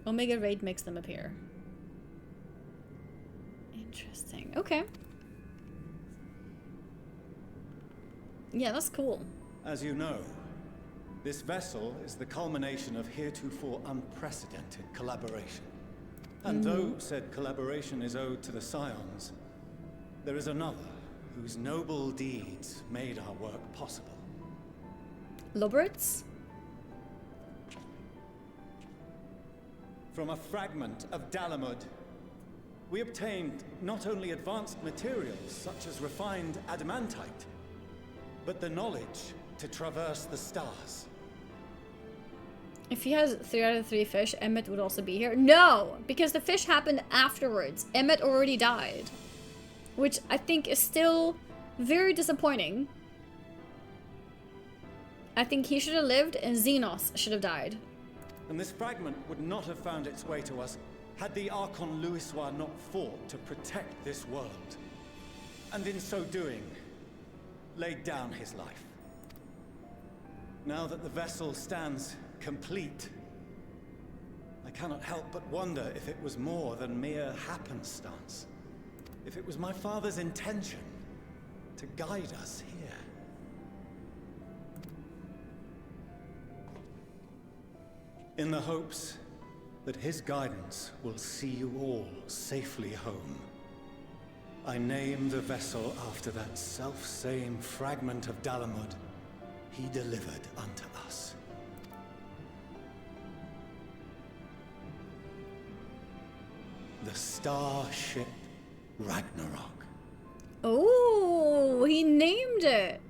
Omega raid makes them appear. Interesting. Okay. Yeah, that's cool. As you know, this vessel is the culmination of heretofore unprecedented collaboration. And though said collaboration is owed to the Scions, there is another whose noble deeds made our work possible. Loberts? From a fragment of Dalamud, we obtained not only advanced materials such as refined adamantite, but the knowledge to traverse the stars. If he has 3 out of 3 fish, Emmett would also be here. No! Because the fish happened afterwards. Emmett already died. Which I think is still very disappointing. I think he should have lived and Xenos should have died. And this fragment would not have found its way to us had the Archon Louisois not fought to protect this world. And in so doing, laid down his life. Now that the vessel stands complete, I cannot help but wonder if it was more than mere happenstance. If it was my father's intention to guide us here. In the hopes that his guidance will see you all safely home, I name the vessel after that self-same fragment of Dalamud he delivered unto us. The starship Ragnarok. Oh, he named it.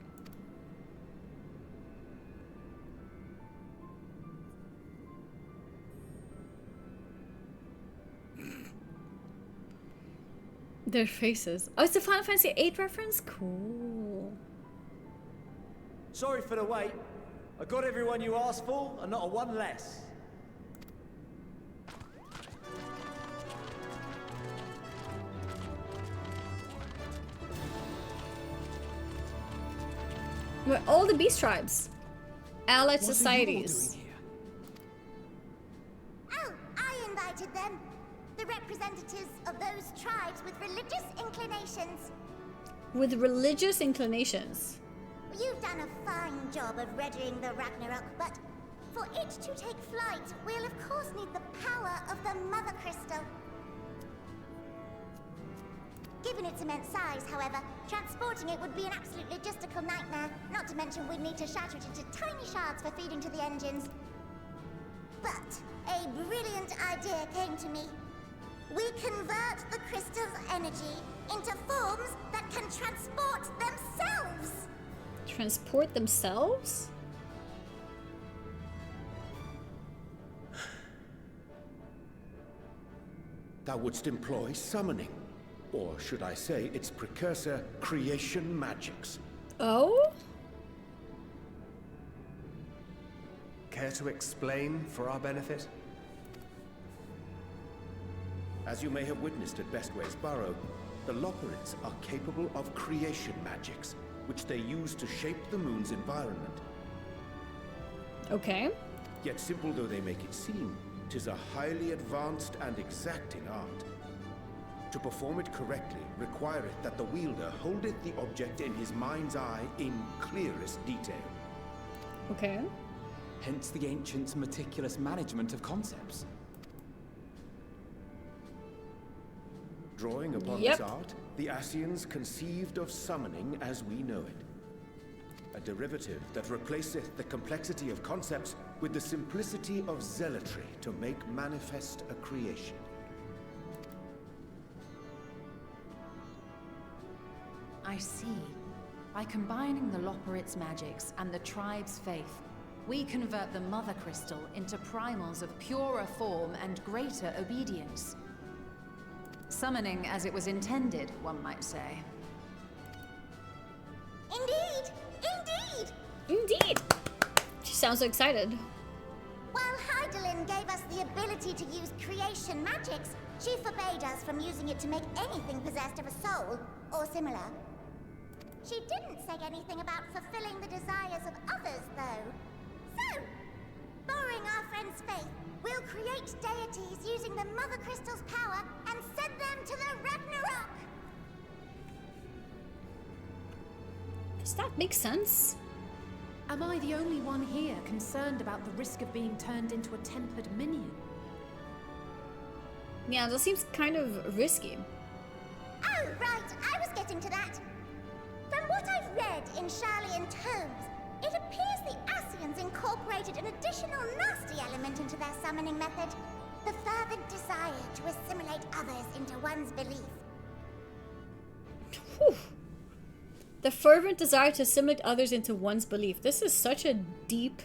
Their faces. Oh, it's a Final Fantasy VIII reference? Cool. Sorry for the wait. I got everyone you asked for, and not a one less. We're all the beast tribes. Allied societies. Oh, I invited them. The representatives of those tribes with religious inclinations. With religious inclinations. You've done a fine job of readying the Ragnarok, but for it to take flight, we'll of course need the power of the Mother Crystal. Given its immense size, however, transporting it would be an absolute logistical nightmare, not to mention we'd need to shatter it into tiny shards for feeding to the engines. But a brilliant idea came to me. We convert the crystal's energy into forms that can transport themselves! Transport themselves? Thou wouldst employ summoning. Or should I say, its precursor, creation magics. Oh? Care to explain for our benefit? As you may have witnessed at Bestway's Burrow, the Loporrits are capable of creation magics, which they use to shape the moon's environment. Okay. Yet simple though they make it seem, 'Tis a highly advanced and exacting art. To perform it correctly requireth that the wielder holdeth the object in his mind's eye in clearest detail. Okay. Hence the ancients' meticulous management of concepts. Drawing upon this art, the Ascians conceived of summoning as we know it. A derivative that replaceth the complexity of concepts with the simplicity of zealotry to make manifest a creation. I see. By combining the Loporrit's magics and the tribe's faith, we convert the Mother Crystal into primals of purer form and greater obedience. Summoning as it was intended, one might say. Indeed! Indeed! Indeed! She sounds so excited. While Heidelin gave us the ability to use creation magics, she forbade us from using it to make anything possessed of a soul, or similar. She didn't say anything about fulfilling the desires of others, though. So, borrowing our friend's faith, we'll create deities using the Mother Crystal's power and send them to the Ragnarok! Does that make sense? Am I the only one here concerned about the risk of being turned into a tempered minion? Yeah, that seems kind of risky. Oh, right, I was getting to that. From what I've read in Sharlayan tomes, it appears the Ascians incorporated an additional nasty element into their summoning method. The fervent desire to assimilate others into one's belief. Whew. The fervent desire to assimilate others into one's belief. This is such a deep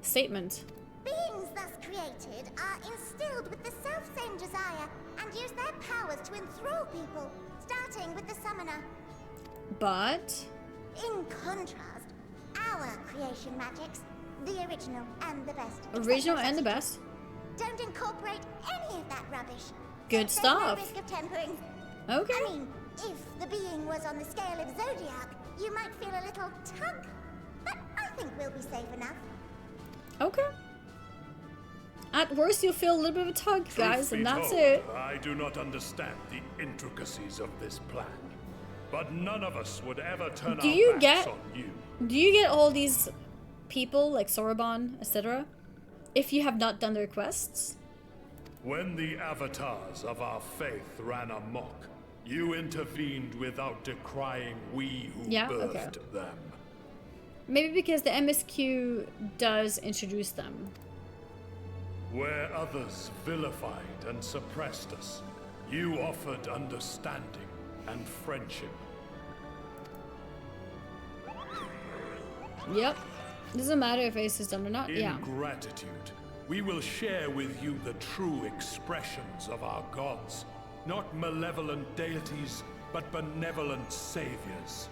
statement. Beings thus created are instilled with the self-same desire and use their powers to enthrall people, starting with the summoner. But... in contrast, our creation magics, the original and the best. Original and the best. Don't incorporate any of that rubbish. Good so stuff. There's no risk of tempering. Okay. I mean, if the being was on the scale of Zodiac, you might feel a little tug. But I think we'll be safe enough. Okay. At worst, you'll feel a little bit of a tug, guys, Truth and be that's told, it. I do not understand the intricacies of this plan. But none of us would ever turn our backs on you. Do you get all these people, like Soroban, etc., if you have not done their quests? When the avatars of our faith ran amok, you intervened without decrying we who birthed them. Maybe because the MSQ does introduce them. Where others vilified and suppressed us, you offered understanding and friendship. Yep. Doesn't matter if Ace is done or not. In gratitude, we will share with you the true expressions of our gods. Not malevolent deities, but benevolent saviors.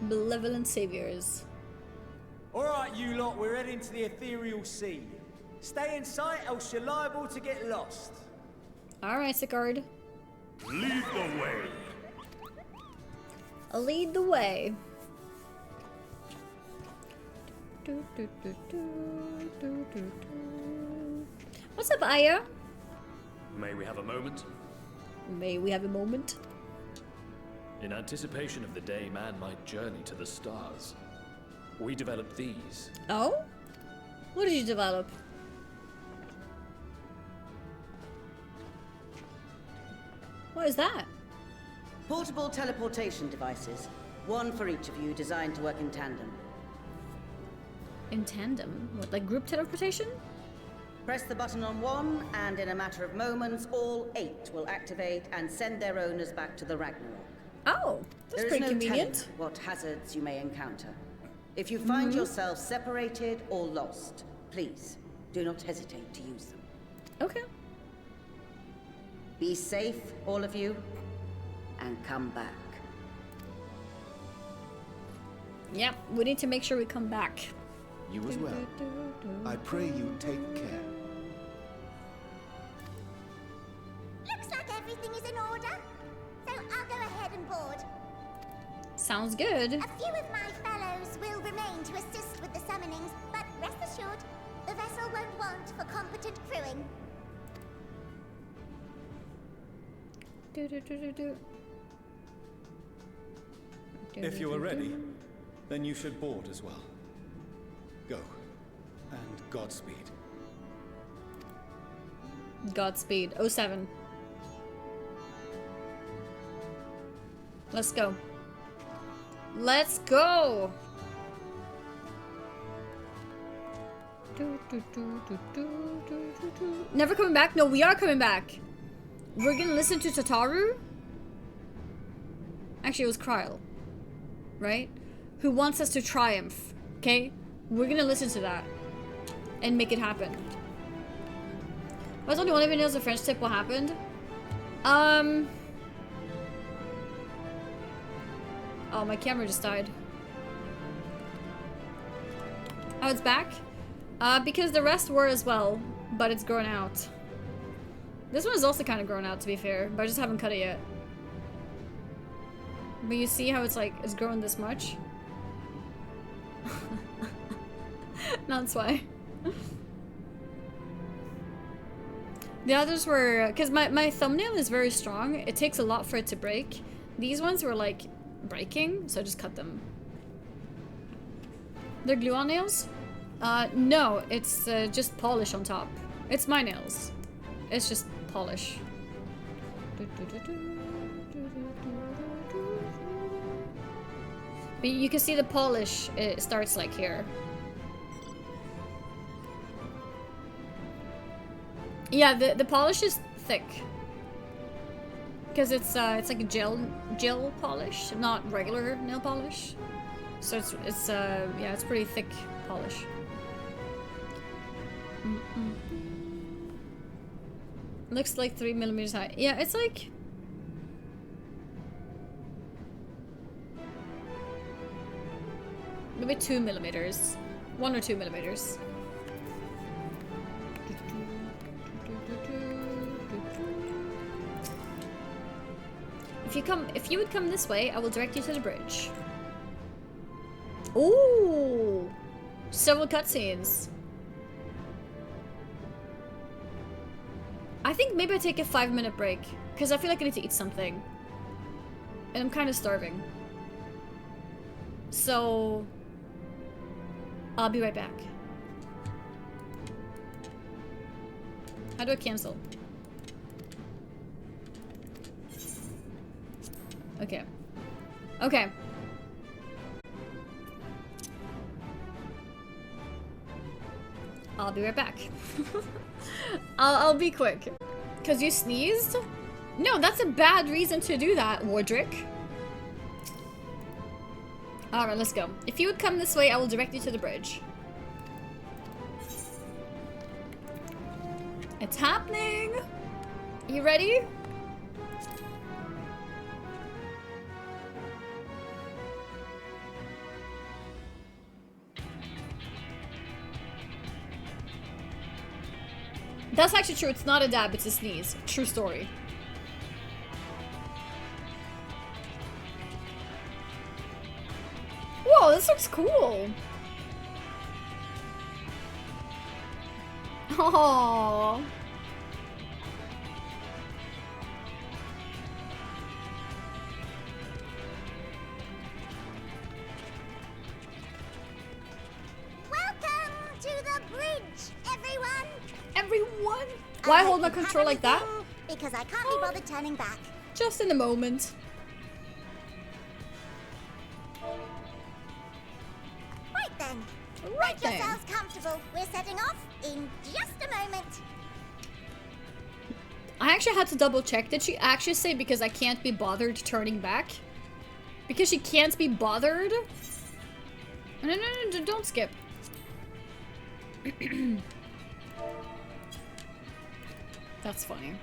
Malevolent saviors. Alright, you lot, we're heading to the ethereal sea. Stay in sight, else you're liable to get lost. Alright, Sicard. Lead the way. Lead the way. What's up, Aya? May we have a moment? May we have a moment? In anticipation of the day man might journey to the stars, we developed these. Oh? What did you develop? What is that? Portable teleportation devices. One for each of you, designed to work in tandem. In tandem? What, like group teleportation? Press the button on one, and in a matter of moments, all 8 will activate and send their owners back to the Ragnarok. Oh, that's There is pretty no convenient. telling what hazards you may encounter. If you find yourself separated or lost, please do not hesitate to use them. Okay. Be safe, all of you, and come back. Yeah, we need to make sure we come back. You as well. I pray you take care. Looks like everything is in order. So I'll go ahead and board. Sounds good. A few of my fellows will remain to assist with the summonings, but rest assured, the a vessel won't want for competent crewing. If you are ready, then you should board as well. Go. And Godspeed. Godspeed. 07. Let's go. Let's go! Never coming back? No, we are coming back. We're gonna listen to Tataru? Actually, it was Kryle. Right? Who wants us to triumph. Okay? We're gonna listen to that. And make it happen. I was only one of you knows the French tip what happened. Oh, my camera just died. Oh, it's back? Because the rest were as well, but it's grown out. This one is also kind of grown out, to be fair, but I just haven't cut it yet. But you see how it's like, it's grown this much? That's why. The others were, because my thumbnail is very strong. It takes a lot for it to break. These ones were like breaking, so I just cut them. They're glue-on nails? No, it's just polish on top. It's my nails. It's just polish. But you can see the polish, it starts like here. Yeah, the polish is thick. Because it's like a gel polish, not regular nail polish. So it's yeah, it's pretty thick polish. Looks like 3 millimeters high. Yeah, it's like maybe 2 millimeters, 1 or 2 millimeters. If you would come this way, I will direct you to the bridge. Ooh, several cutscenes. I think maybe I take a 5-minute break because I feel like I need to eat something, and I'm kind of starving. So I'll be right back. How do I cancel? Okay. Okay. I'll be right back. I'll be quick. Cause you sneezed? No, that's a bad reason to do that, Wardrick. Alright, let's go. If you would come this way, I will direct you to the bridge. It's happening! You ready? That's actually true. It's not a dab, it's a sneeze. True story. Whoa, this looks cool. Oh. Welcome to the bridge, everyone. Everyone? Why hold my control like that? Because I can't be bothered turning back. Just in the moment. Right then. Right Make then. yourselves comfortable. We're setting off in just a moment. I actually had to double check. Did she actually say because I can't be bothered turning back? Because she can't be bothered? No, don't skip. That's funny.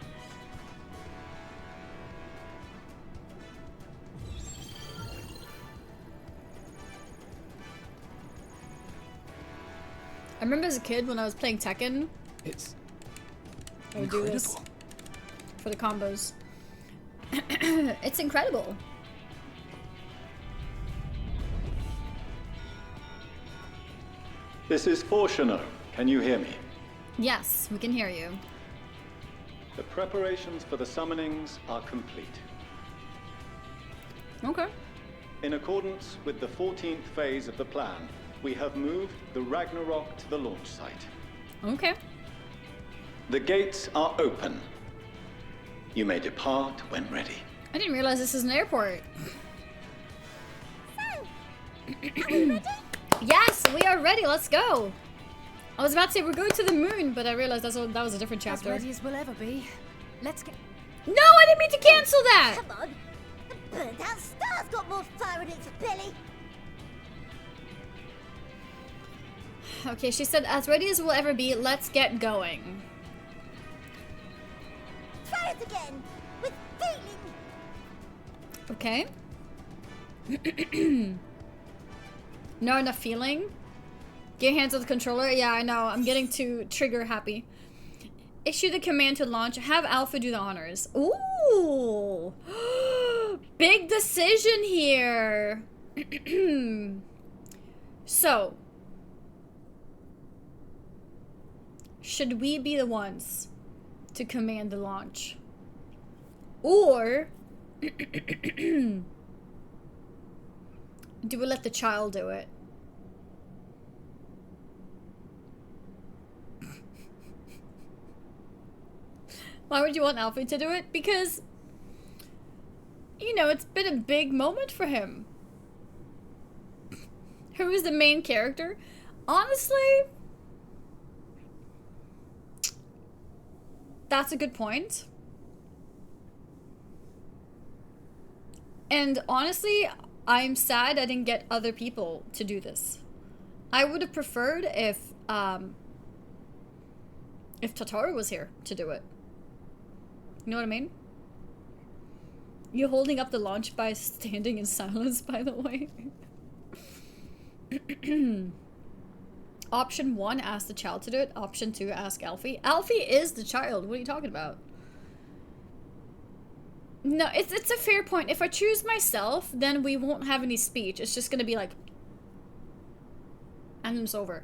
I remember as a kid when I was playing Tekken. It's I would do this for the combos. It's incredible. This is Fortuner. Can you hear me? Yes, we can hear you. The preparations for the summonings are complete. Okay. In accordance with the 14th phase of the plan, we have moved the Ragnarok to the launch site. Okay. The gates are open. You may depart when ready. I didn't realize this is an airport. Yes, we are ready. Let's go. I was about to say we're going to the moon, but I realized that was a different chapter. As ready as we'll ever be. Let's get... No, I didn't mean to cancel that! Come on. The burnt-out star's got more fire in its belly. Okay, she said, as ready as we'll ever be, let's get going. Try it again. With feeling. Okay. Not enough feeling? Get hands on the controller? Yeah, I know. I'm getting too trigger happy. Issue the command to launch. Have Alpha do the honors. Ooh! Big decision here! So, should we be the ones to command the launch? Or do we let the child do it? Why would you want Alfie to do it? Because, you know, it's been a big moment for him. Who is the main character? Honestly, that's a good point. And honestly, I'm sad I didn't get other people to do this. I would have preferred if Tataru was here to do it. You know what I mean? You holding up the launch by standing in silence, by the way. Option 1, ask the child to do it. Option 2, ask Alfie. Alfie is the child. What are you talking about? No, it's a fair point. If I choose myself, then we won't have any speech. It's just gonna be like... and it's over.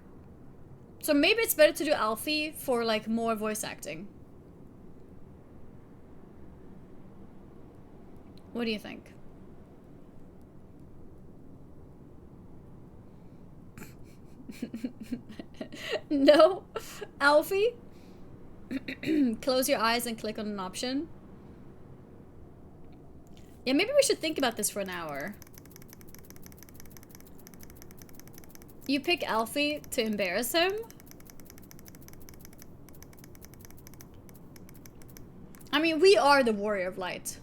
So maybe it's better to do Alfie for, like, more voice acting. What do you think? No? Alfie? Close your eyes and click on an option. Yeah, maybe we should think about this for an hour. You pick Alfie to embarrass him? I mean, we are the Warrior of Light.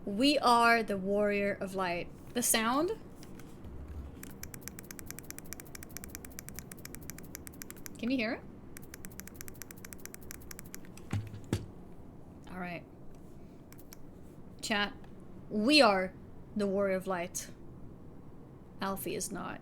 We are the Warrior of Light. The sound? Can you hear it? Alright. Chat. We are the Warrior of Light. Alfie is not.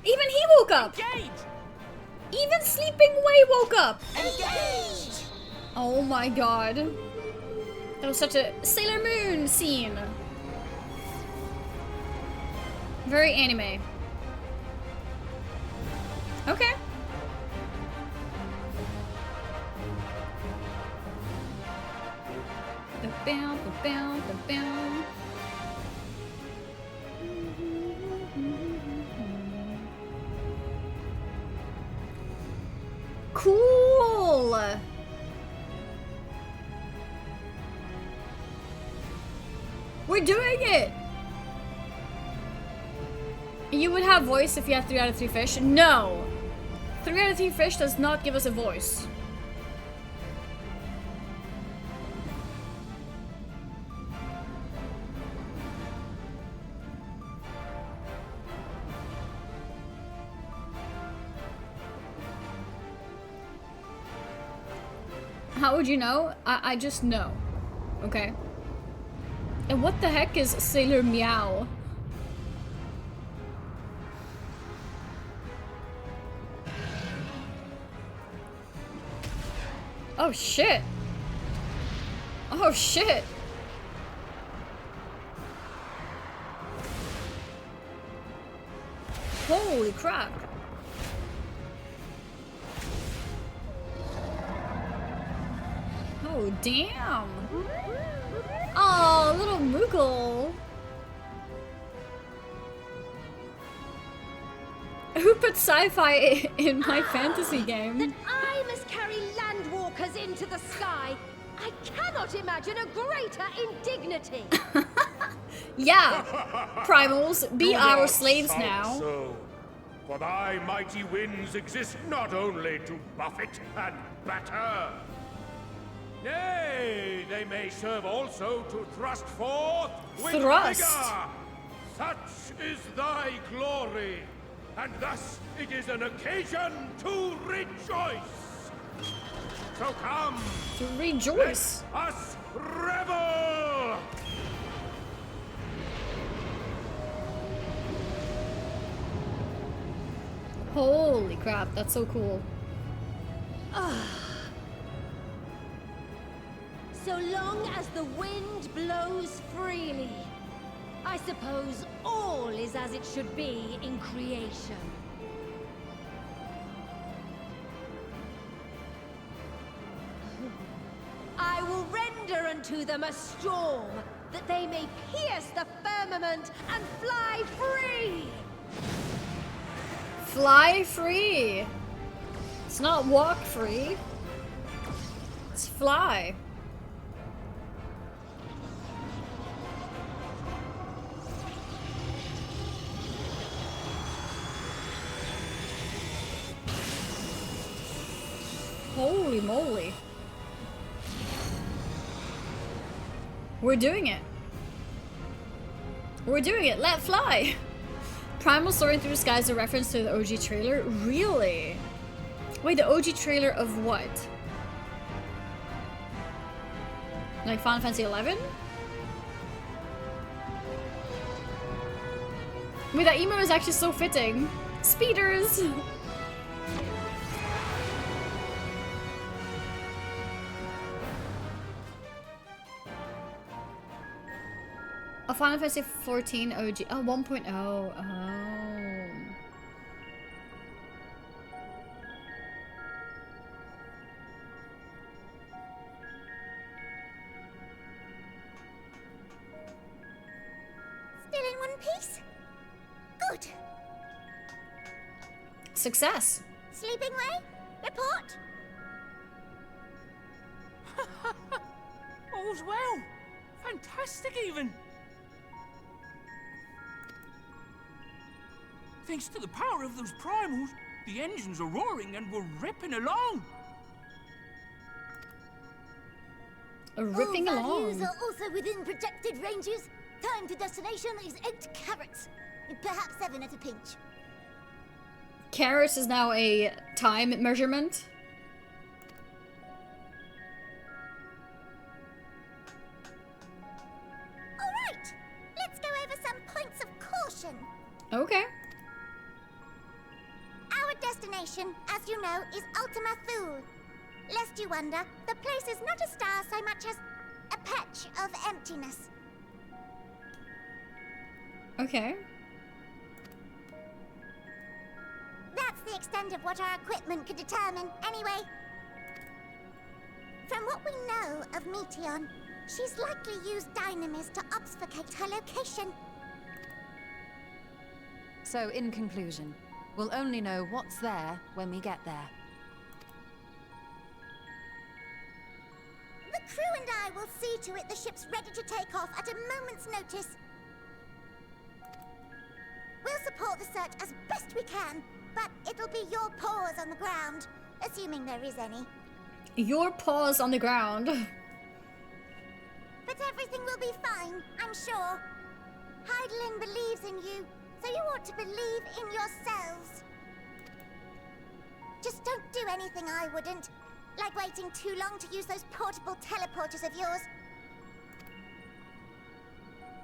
Even he woke up! Engage! Even Sleeping Way woke up! Engage! Oh my god. That was such a Sailor Moon scene. Very anime. Okay. Ba-bam, ba-bam, ba-bam. Cool! We're doing it! You would have voice if you had 3 out of 3 fish? No! 3 out of 3 fish does not give us a voice. How would you know? I just know. Okay? And what the heck is Sailor Meow? Oh shit! Oh shit! Holy crap! Oh damn! Oh, little Moogle! Who put sci-fi in my fantasy game? That I must carry landwalkers into the sky. I cannot imagine a greater indignity. Yeah, primals, be Do our not slaves shout now. So, for thy mighty winds exist not only to buffet and batter. Nay, they may serve also to thrust forth with Thrust. vigor. Such is thy glory, and thus it is an occasion to rejoice. So come, To rejoice. let us revel! Holy crap, that's so cool. So long as the wind blows freely, I suppose all is as it should be in creation. I will render unto them a storm, that they may pierce the firmament and fly free! Fly free. It's not walk free. It's fly. Holy moly. We're doing it. We're doing it. Let fly. Primal Soaring Through the Sky is a reference to the OG trailer? Really? Wait, the OG trailer of what? Like Final Fantasy XI? Wait, that emo is actually so fitting. Speeders! A Final Fantasy XIV OG. Oh, 1.0. Oh. Still in one piece? Good. Success. Sleeping way? Report? All's well. Fantastic, even. Thanks to the power of those primals, the engines are roaring and we're ripping along. Ripping All along. values are also within projected ranges. Time to destination is 8 carats. Perhaps 7 at a pinch. Carats is now a time measurement. Alright, let's go over some points of caution. Okay. Our destination, as you know, is Ultima Thule. Lest you wonder, the place is not a star so much as a patch of emptiness. Okay. That's the extent of what our equipment could determine, anyway. From what we know of Meteon, she's likely used dynamis to obfuscate her location. So, in conclusion, we'll only know what's there when we get there. The crew and I will see to it the ship's ready to take off at a moment's notice. We'll support the search as best we can, but it'll be your paws on the ground, assuming there is any. Your paws on the ground. But everything will be fine, I'm sure. Heidelin believes in you, so you ought to believe in yourselves. Just don't do anything I wouldn't, like waiting too long to use those portable teleporters of yours.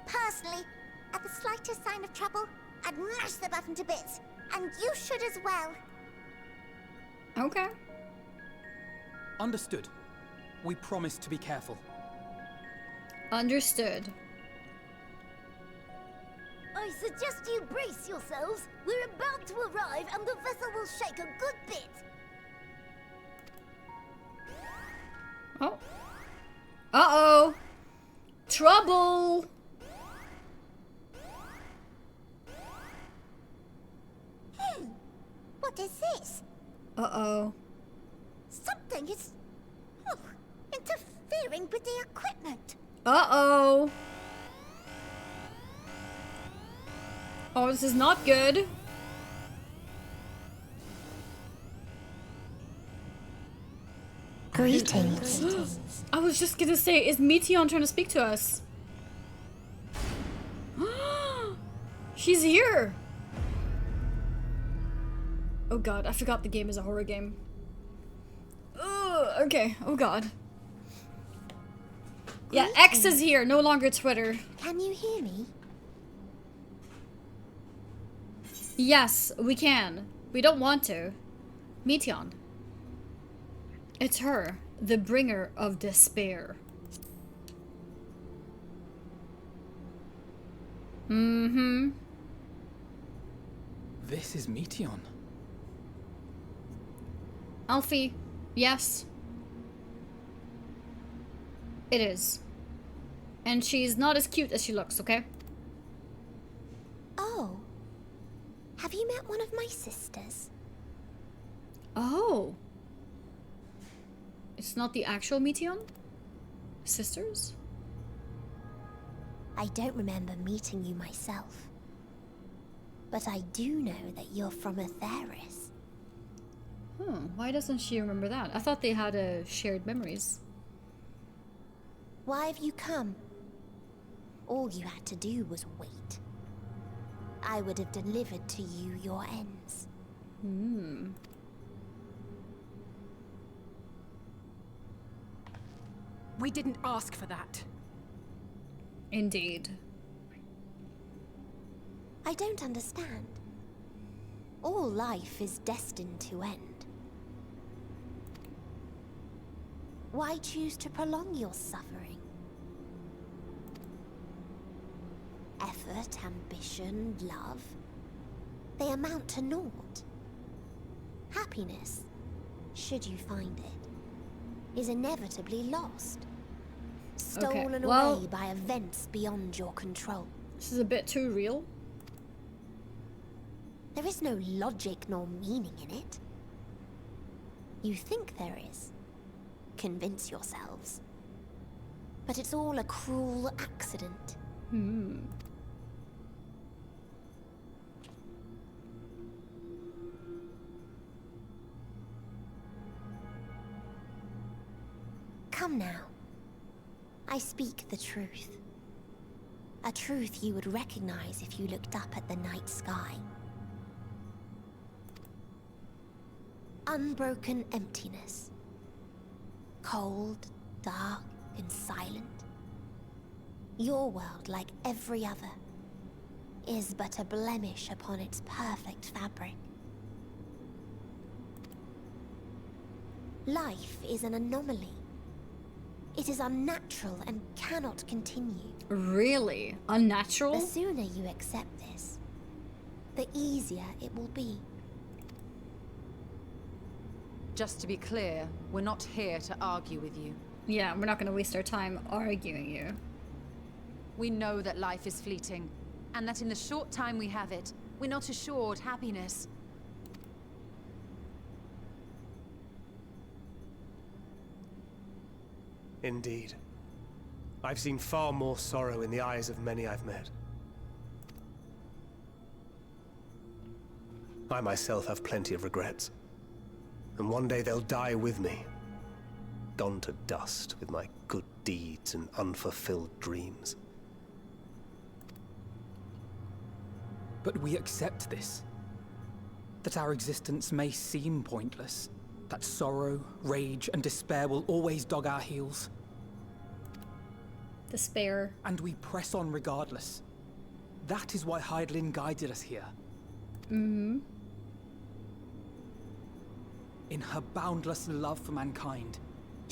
Personally, at the slightest sign of trouble, I'd mash the button to bits, and you should as well. Okay. Understood. We promise to be careful. Understood. I suggest you brace yourselves. We're about to arrive and the vessel will shake a good bit. Oh. Uh-oh. Trouble. What is this? Uh-oh. Something is interfering with the equipment. Uh-oh. Oh, this is not good. Greetings. I was just gonna say, is Meteion trying to speak to us? She's here. Oh god, I forgot the game is a horror game. Ugh, okay, oh god. Yeah, X is here, no longer Twitter. Can you hear me? Yes, we can. We don't want to. Meteion. It's her, the bringer of despair. Mm-hmm. This is Meteion. Alfie, yes. It is. And she's not as cute as she looks, okay? Oh. Have you met one of my sisters? Oh. It's not the actual Meteion? Sisters? I don't remember meeting you myself. But I do know that you're from Atheris. Why doesn't she remember that? I thought they had shared memories. Why have you come? All you had to do was wait. I would have delivered to you your ends. We didn't ask for that. Indeed. I don't understand. All life is destined to end. Why choose to prolong your suffering? Effort, ambition, love, they amount to naught. Happiness, should you find it, is inevitably lost. Stolen away by events beyond your control. This is a bit too real. There is no logic nor meaning in it. You think there is. Convince yourselves. But it's all a cruel accident. Come now. I speak the truth. A truth you would recognize if you looked up at the night sky. Unbroken emptiness. Cold, dark, and silent. Your world, like every other, is but a blemish upon its perfect fabric. Life is an anomaly. It is unnatural and cannot continue. Really? Unnatural? The sooner you accept this, the easier it will be. Just to be clear, we're not here to argue with you. Yeah, we're not going to waste our time arguing you. We know that life is fleeting, and that in the short time we have it, we're not assured happiness. Indeed. I've seen far more sorrow in the eyes of many I've met. I myself have plenty of regrets. And one day they'll die with me. Gone to dust with my good deeds and unfulfilled dreams. But we accept this. That our existence may seem pointless. That sorrow, rage, and despair will always dog our heels. Despair. And we press on regardless. That is why Hydaelyn guided us here. In her boundless love for mankind,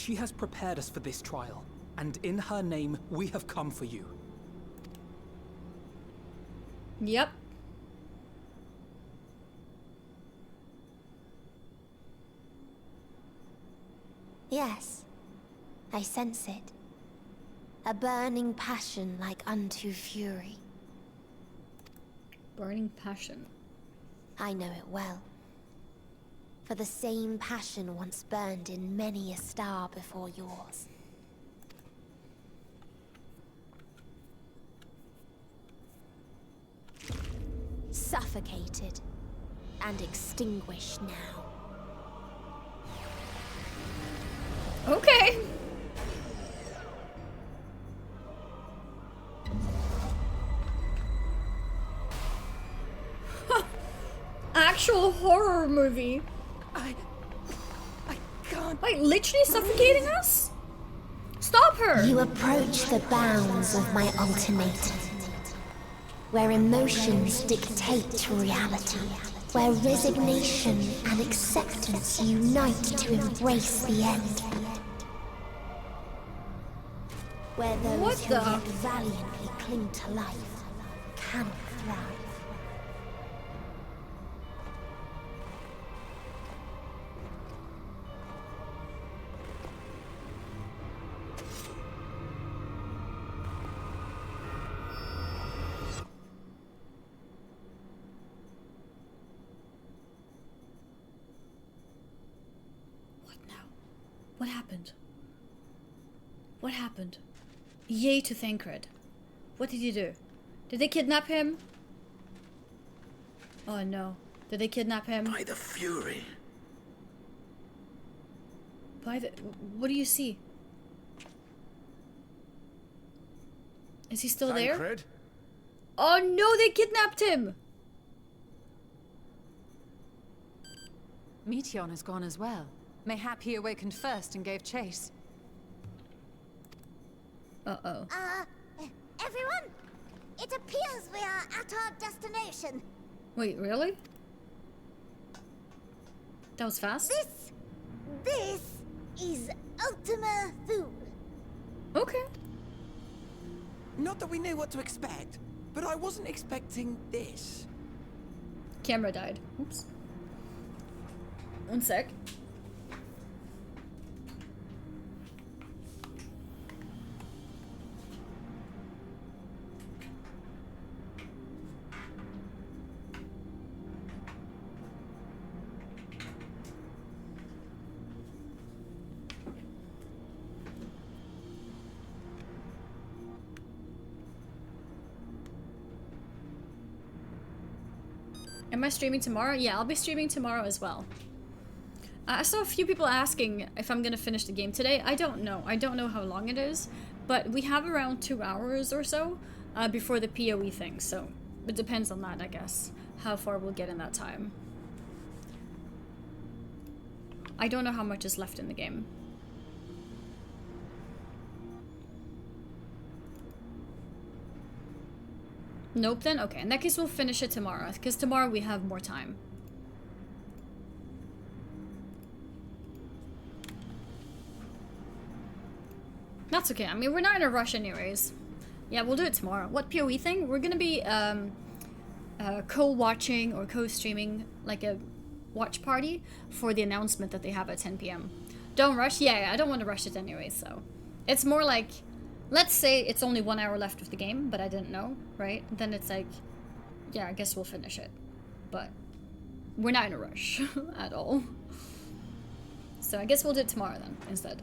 She has prepared us for this trial, and in her name, we have come for you. Yep. Yes, I sense it. A burning passion like unto fury. Burning passion. I know it well. For the same passion once burned in many a star before yours. Suffocated and extinguished now. Okay. Actual horror movie. I can't. Wait, literally suffocating us? Stop her! You approach the bounds of my ultimatum, where emotions dictate reality, where resignation and acceptance unite to embrace the end. Where those who yet valiantly cling to life cannot thrive. What happened? What happened? Yay to Thancred. What did he do? Did they kidnap him? Oh no. Did they kidnap him? By the Fury. By the... What do you see? Is he still there? Thancred? Oh no, they kidnapped him! Meteon has gone as well. Mayhap he awakened first and gave chase. Uh-oh. Everyone? It appears we are at our destination. Wait, really? That was fast? This is Ultima Thule. Okay. Not that we knew what to expect, but I wasn't expecting this. Camera died. Oops. One sec. Am I streaming tomorrow? Yeah, I'll be streaming tomorrow as well. I saw a few people asking if I'm gonna finish the game today. I don't know. I don't know how long it is, but we have around 2 hours or so before the PoE thing, so it depends on that, I guess, how far we'll get in that time. I don't know how much is left in the game. Nope then? Okay, in that case we'll finish it tomorrow, because tomorrow we have more time. That's okay, I mean, we're not in a rush anyways. Yeah, we'll do it tomorrow. What PoE thing? We're gonna be co-watching or co-streaming like a watch party for the announcement that they have at 10 PM. Don't rush? Yeah, I don't want to rush it anyway, so. It's more like, let's say it's only 1 hour left of the game, but I didn't know, right? Then it's like, yeah, I guess we'll finish it. But we're not in a rush at all. So I guess we'll do it tomorrow then, instead.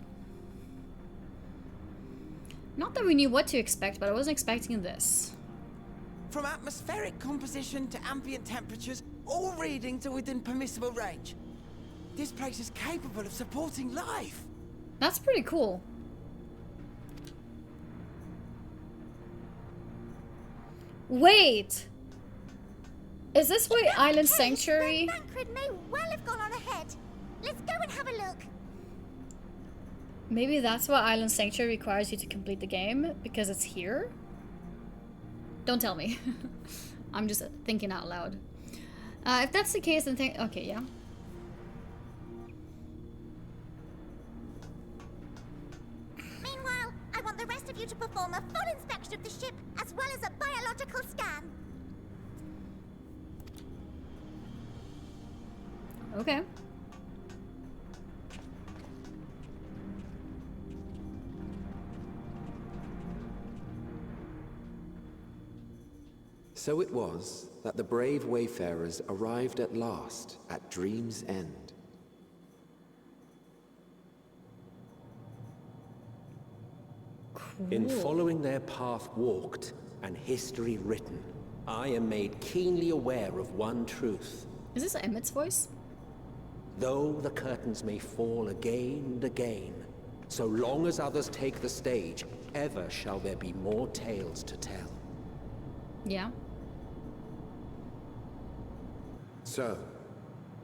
Not that we knew what to expect, but I wasn't expecting this. From atmospheric composition to ambient temperatures, all reading to within permissible range. This place is capable of supporting life. That's pretty cool. Wait! Is this why Island Sanctuary... Thancred may well have gone on ahead. Let's go and have a look. Maybe that's why Island Sanctuary requires you to complete the game, because it's here? Don't tell me. I'm just thinking out loud. If that's the case, then okay, yeah. perform a full inspection of the ship as well as a biological scan. Okay. So it was that the brave wayfarers arrived at last at Dream's End. In following their path walked and history written, I am made keenly aware of one truth. Is this Emmett's voice? Though the curtains may fall again and again, so long as others take the stage, ever shall there be more tales to tell. Yeah. So,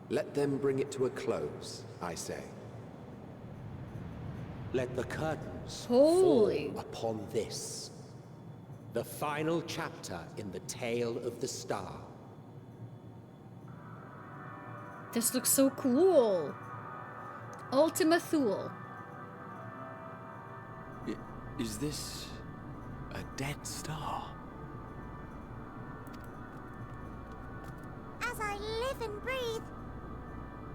let them bring it to a close, I say. Let the curtains fall upon this, the final chapter in the tale of the star. This looks so cool. Ultima Thule. Is this a dead star? As I live and breathe,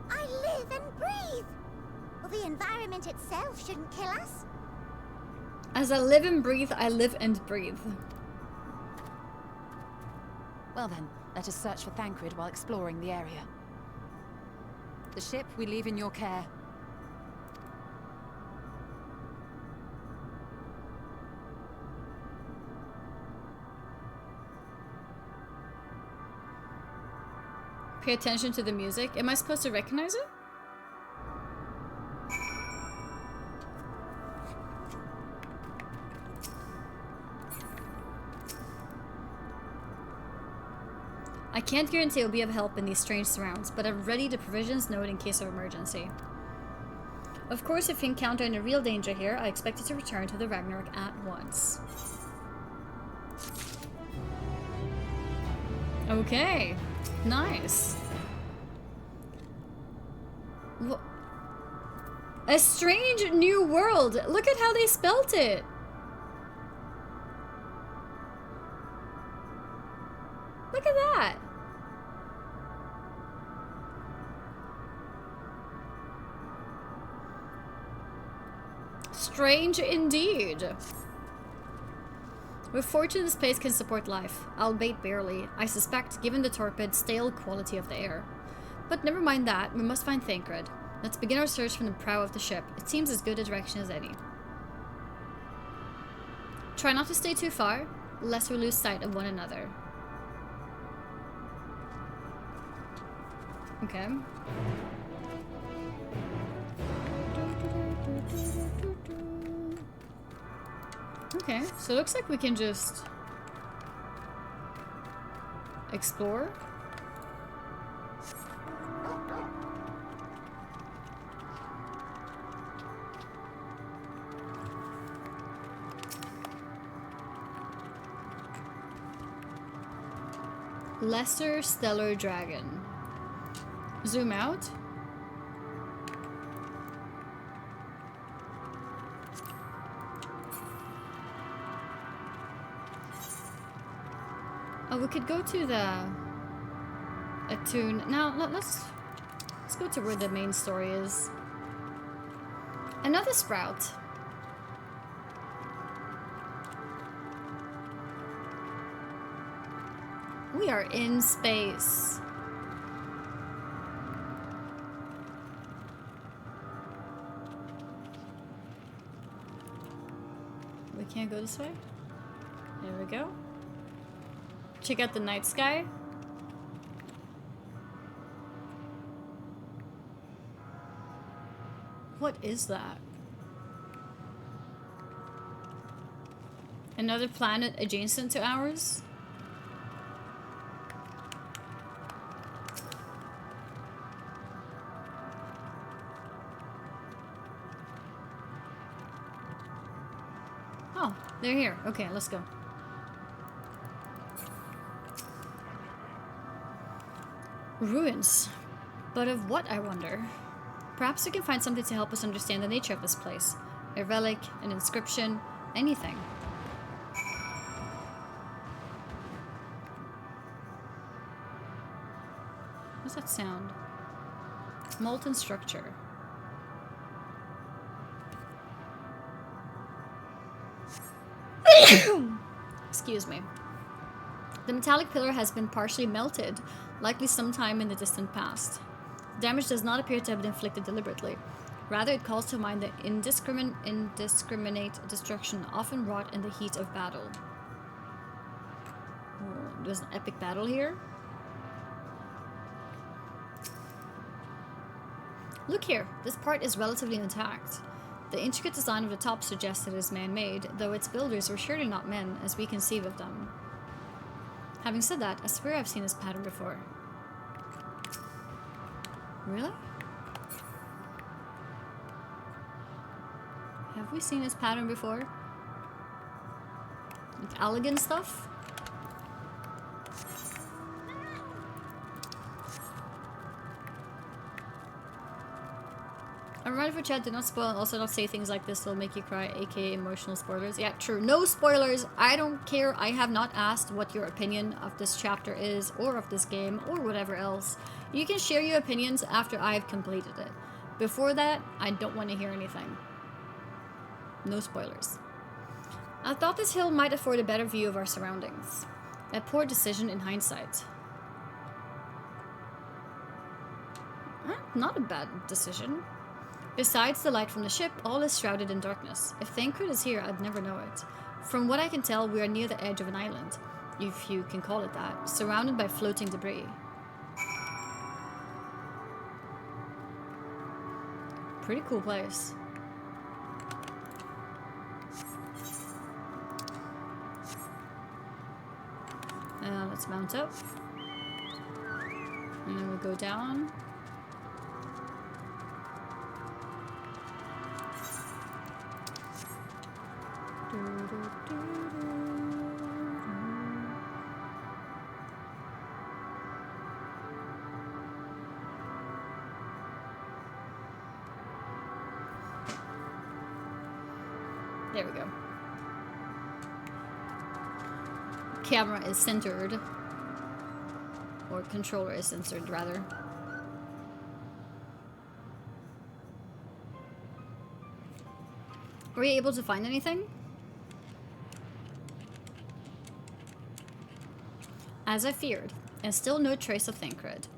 I live and breathe. Well, the environment itself shouldn't kill us. As I live and breathe, I live and breathe. Well then, let us search for Thancred while exploring the area. The ship we leave in your care. Pay attention to the music. Am I supposed to recognize it? I can't guarantee it'll be of help in these strange surrounds, but I've readied a provisions note in case of emergency. Of course, if you encounter any real danger here, I expect you to return to the Ragnarok at once. Okay, nice. A strange new world. Look at how they spelt it. Look at that. Strange indeed. With fortune, this place can support life, albeit barely, I suspect, given the torpid, stale quality of the air. But never mind that, we must find Thancred. Let's begin our search from the prow of the ship. It seems as good a direction as any. Try not to stay too far, lest we lose sight of one another. Okay. Okay, so it looks like we can just explore. Lesser Stellar Dragon. Zoom out. Oh, we could go to the Attune. Now, let's go to where the main story is. Another sprout. We are in space. We can't go this way. There we go. Check out the night sky. What is that? Another planet adjacent to ours? Oh, they're here. Okay, let's go. Ruins. But of what, I wonder? Perhaps we can find something to help us understand the nature of this place. A relic, an inscription, anything. What's that sound? Molten structure. Excuse me. The metallic pillar has been partially melted, likely sometime in the distant past. The damage does not appear to have been inflicted deliberately. Rather, it calls to mind the indiscriminate destruction often wrought in the heat of battle. Oh, there's an epic battle here. Look here, this part is relatively intact. The intricate design of the top suggests it is man-made, though its builders were surely not men as we conceive of them. Having said that, I swear I've seen this pattern before. Really? Have we seen this pattern before? Like elegant stuff? A reminder for chat, do not spoil and also not say things like this, will make you cry, aka emotional spoilers. Yeah, true. No spoilers. I don't care. I have not asked what your opinion of this chapter is, or of this game, or whatever else. You can share your opinions after I've completed it. Before that, I don't want to hear anything. No spoilers. I thought this hill might afford a better view of our surroundings. A poor decision in hindsight. Not a bad decision. Besides the light from the ship, all is shrouded in darkness. If Thancred is here, I'd never know it. From what I can tell, we are near the edge of an island, if you can call it that, surrounded by floating debris. Pretty cool place. Let's mount up. And then we'll go down. There we go. Camera is centered. Or controller is centered, rather. Were you able to find anything? As I feared, and still no trace of Thancred.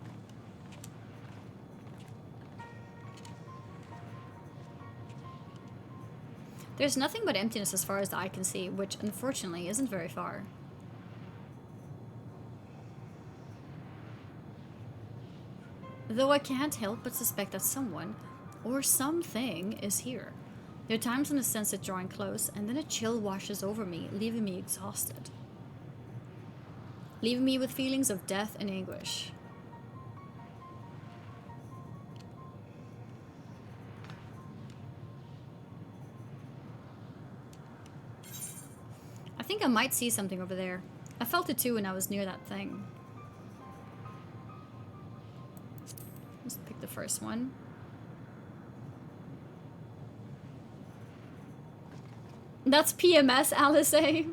There's nothing but emptiness as far as the eye can see, which unfortunately isn't very far. Though I can't help but suspect that someone, or something, is here. There are times when I sense it drawing close, and then a chill washes over me, leaving me exhausted. Leaving me with feelings of death and anguish. I think I might see something over there. I felt it too when I was near that thing. Let's pick the first one. That's PMS, Alice A.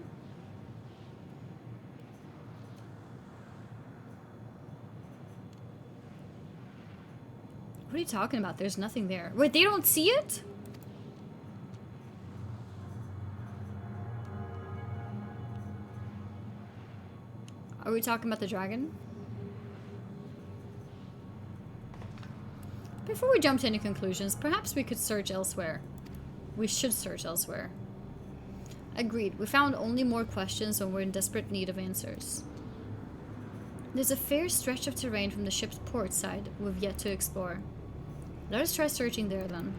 What are you talking about? There's nothing there. Wait, they don't see it? Are we talking about the dragon? Before we jump to any conclusions, perhaps we could search elsewhere. We should search elsewhere. Agreed. We found only more questions when we're in desperate need of answers. There's a fair stretch of terrain from the ship's port side we've yet to explore. Let us try searching there then.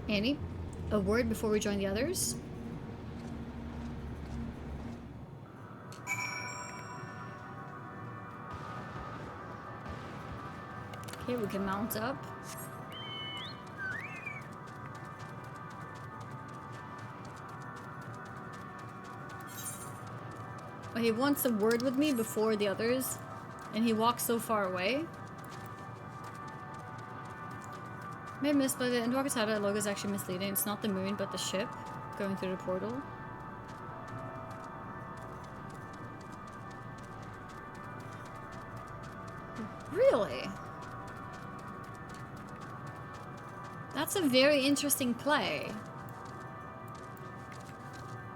Annie, a word before we join the others? Okay, we can mount up. Oh, he wants a word with me before the others, and he walks so far away. May have missed, but the Endwalker logo is actually misleading. It's not the moon, but the ship going through the portal. Really? That's a very interesting play.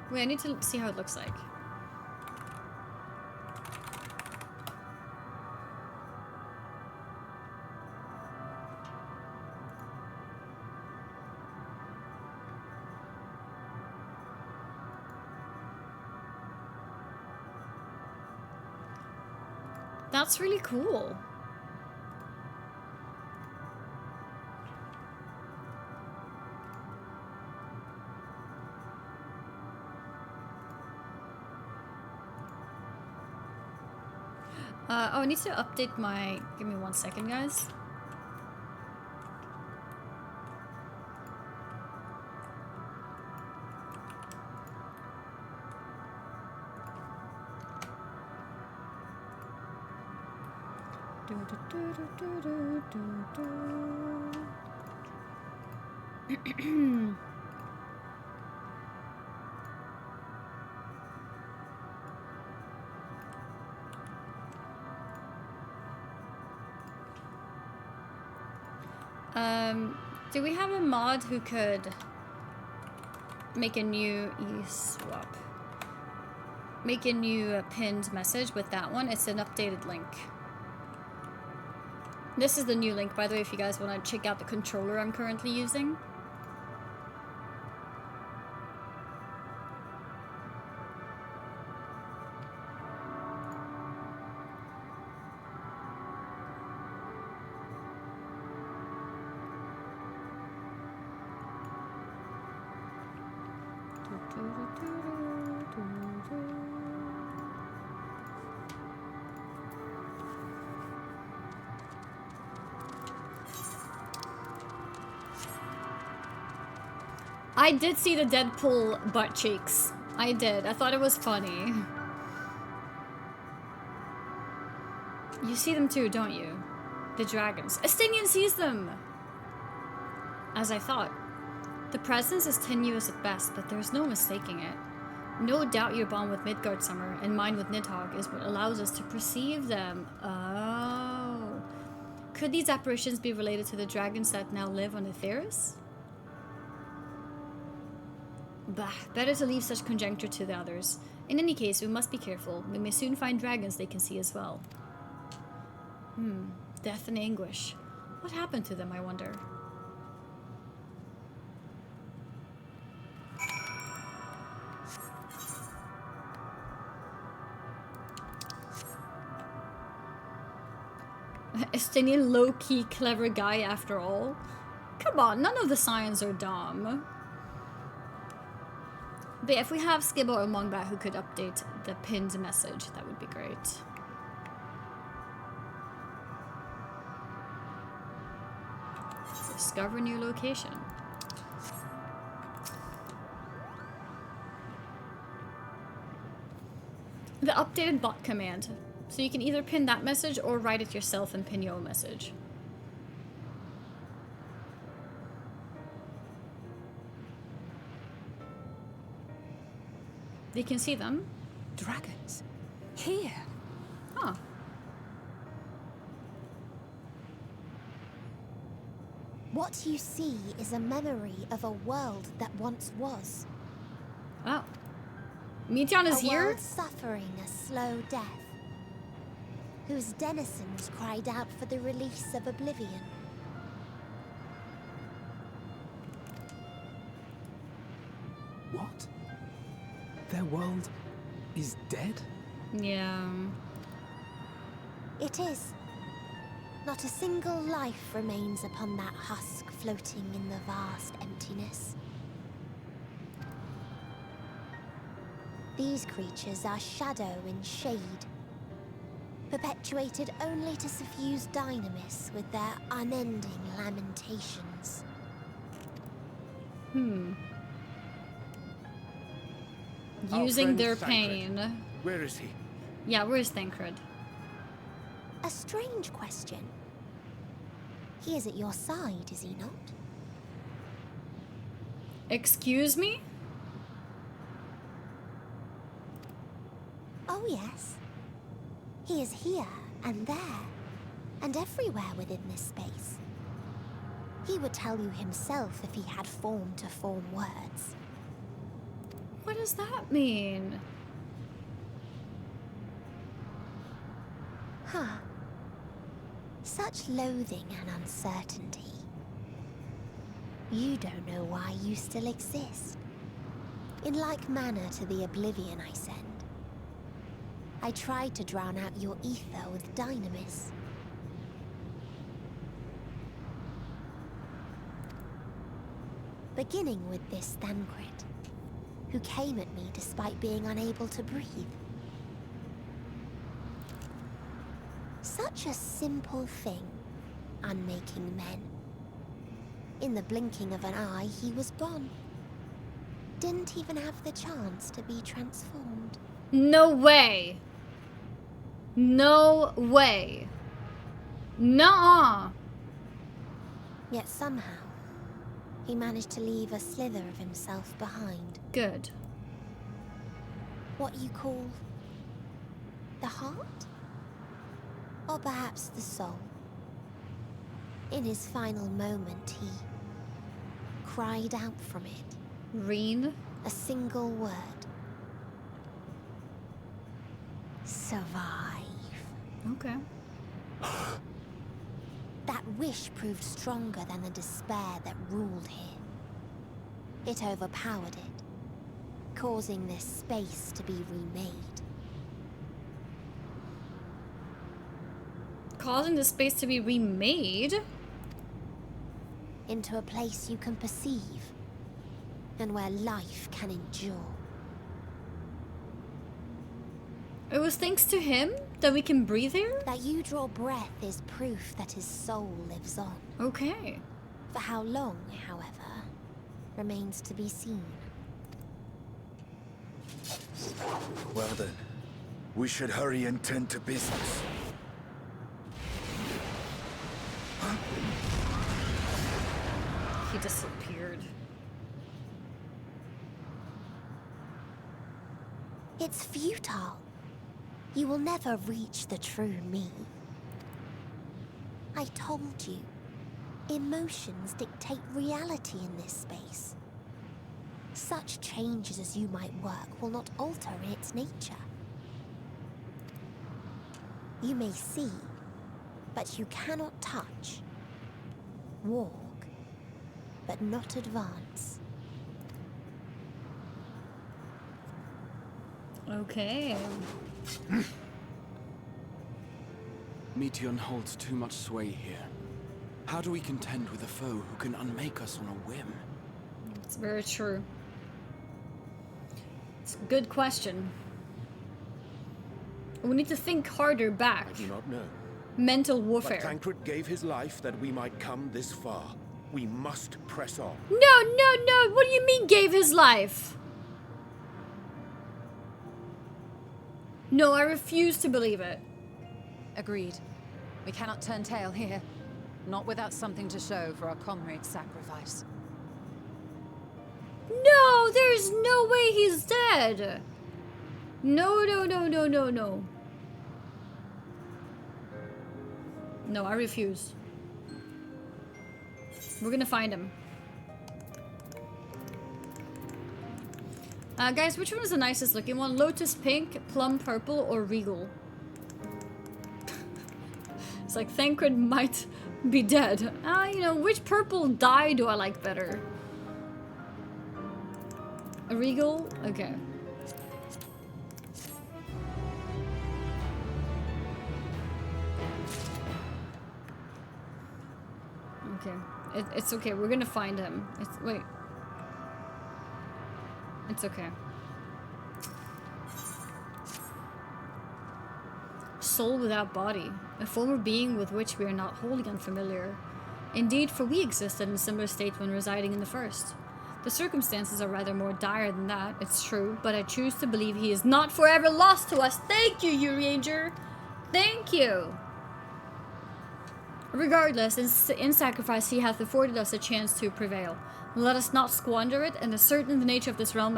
Wait, I need to see how it looks like. That's really cool. Oh, I need to update my... Give me 1 second, guys. Do we have a mod who could make a new swap? Make a new pinned message with that one. It's an updated link. This is the new link, by the way, if you guys want to check out the controller I'm currently using. I did see the Deadpool butt cheeks. I did. I thought it was funny. You see them too, don't you? The dragons. Estinian sees them! As I thought. The presence is tenuous at best, but there's no mistaking it. No doubt your bond with Midgard Summer and mine with Nidhogg is what allows us to perceive them. Oh. Could these apparitions be related to the dragons that now live on Aetheris? Bah, better to leave such conjecture to the others. In any case, we must be careful. We may soon find dragons they can see as well. Death and anguish. What happened to them, I wonder? Estinian low-key clever guy after all. Come on, none of the Scions are dumb. But yeah, if we have Skibbo or Mongbat who could update the pinned message, that would be great. Discover new location. The updated bot command. So you can either pin that message or write it yourself and pin your own message. You can see them. Dragons? Here? Huh. What you see is a memory of a world that once was. Oh. Meteon is here? A world suffering a slow death, whose denizens cried out for the release of oblivion. What? Their world is dead? Yeah. It is. Not a single life remains upon that husk floating in the vast emptiness. These creatures are shadow and shade, perpetuated only to suffuse dynamis with their unending lamentations. Using their pain. Where is he? Yeah, where's Thancred? A strange question. He is at your side, is he not? Excuse me? Oh, yes. He is here and there, and everywhere within this space. He would tell you himself if he had form to form words. What does that mean? Huh. Such loathing and uncertainty. You don't know why you still exist. In like manner to the oblivion I send. I tried to drown out your ether with dynamis. Beginning with this Thancred, who came at me despite being unable to breathe. Such a simple thing, unmaking men. In the blinking of an eye, he was gone. Didn't even have the chance to be transformed. No way. No way. Nuh-uh. Yet somehow, he managed to leave a slither of himself behind. Good. What you call the heart? Or perhaps the soul. In his final moment, he cried out from it. Reen? A single word. Survive. Okay. That wish proved stronger than the despair that ruled here. It overpowered it, causing this space to be remade. Causing the space to be remade? Into a place you can perceive, and where life can endure. It was thanks to him that we can breathe here? That you draw breath is proof that his soul lives on. Okay. For how long, however, remains to be seen. Well then, we should hurry and tend to business. He disappeared. It's futile. You will never reach the true me. I told you, emotions dictate reality in this space. Such changes as you might work will not alter its nature. You may see, but you cannot touch. Walk, but not advance. Okay. Meteon holds too much sway here. How do we contend with a foe who can unmake us on a whim? It's very true. It's a good question. We need to think harder back. I do not know. Mental warfare. But Thancred gave his life that we might come this far. We must press on. No, no, no! What do you mean gave his life? No, I refuse to believe it. Agreed. We cannot turn tail here. Not without something to show for our comrade's sacrifice. No, there's no way he's dead. No, no, no, no, no, no. No, I refuse. We're gonna find him. Guys, which one is the nicest looking one? Lotus Pink, Plum Purple, or Regal? It's like Thancred might be dead. You know, which purple dye do I like better? A Regal? Okay. Okay. It's okay. We're gonna find him. Wait. It's okay. Soul without body. A former being with which we are not wholly unfamiliar. Indeed, for we existed in a similar state when residing in the first. The circumstances are rather more dire than that, it's true, but I choose to believe he is not forever lost to us. Thank you, Uranger! Thank you! Regardless, in sacrifice he hath afforded us a chance to prevail. Let us not squander it and ascertain the nature of this realm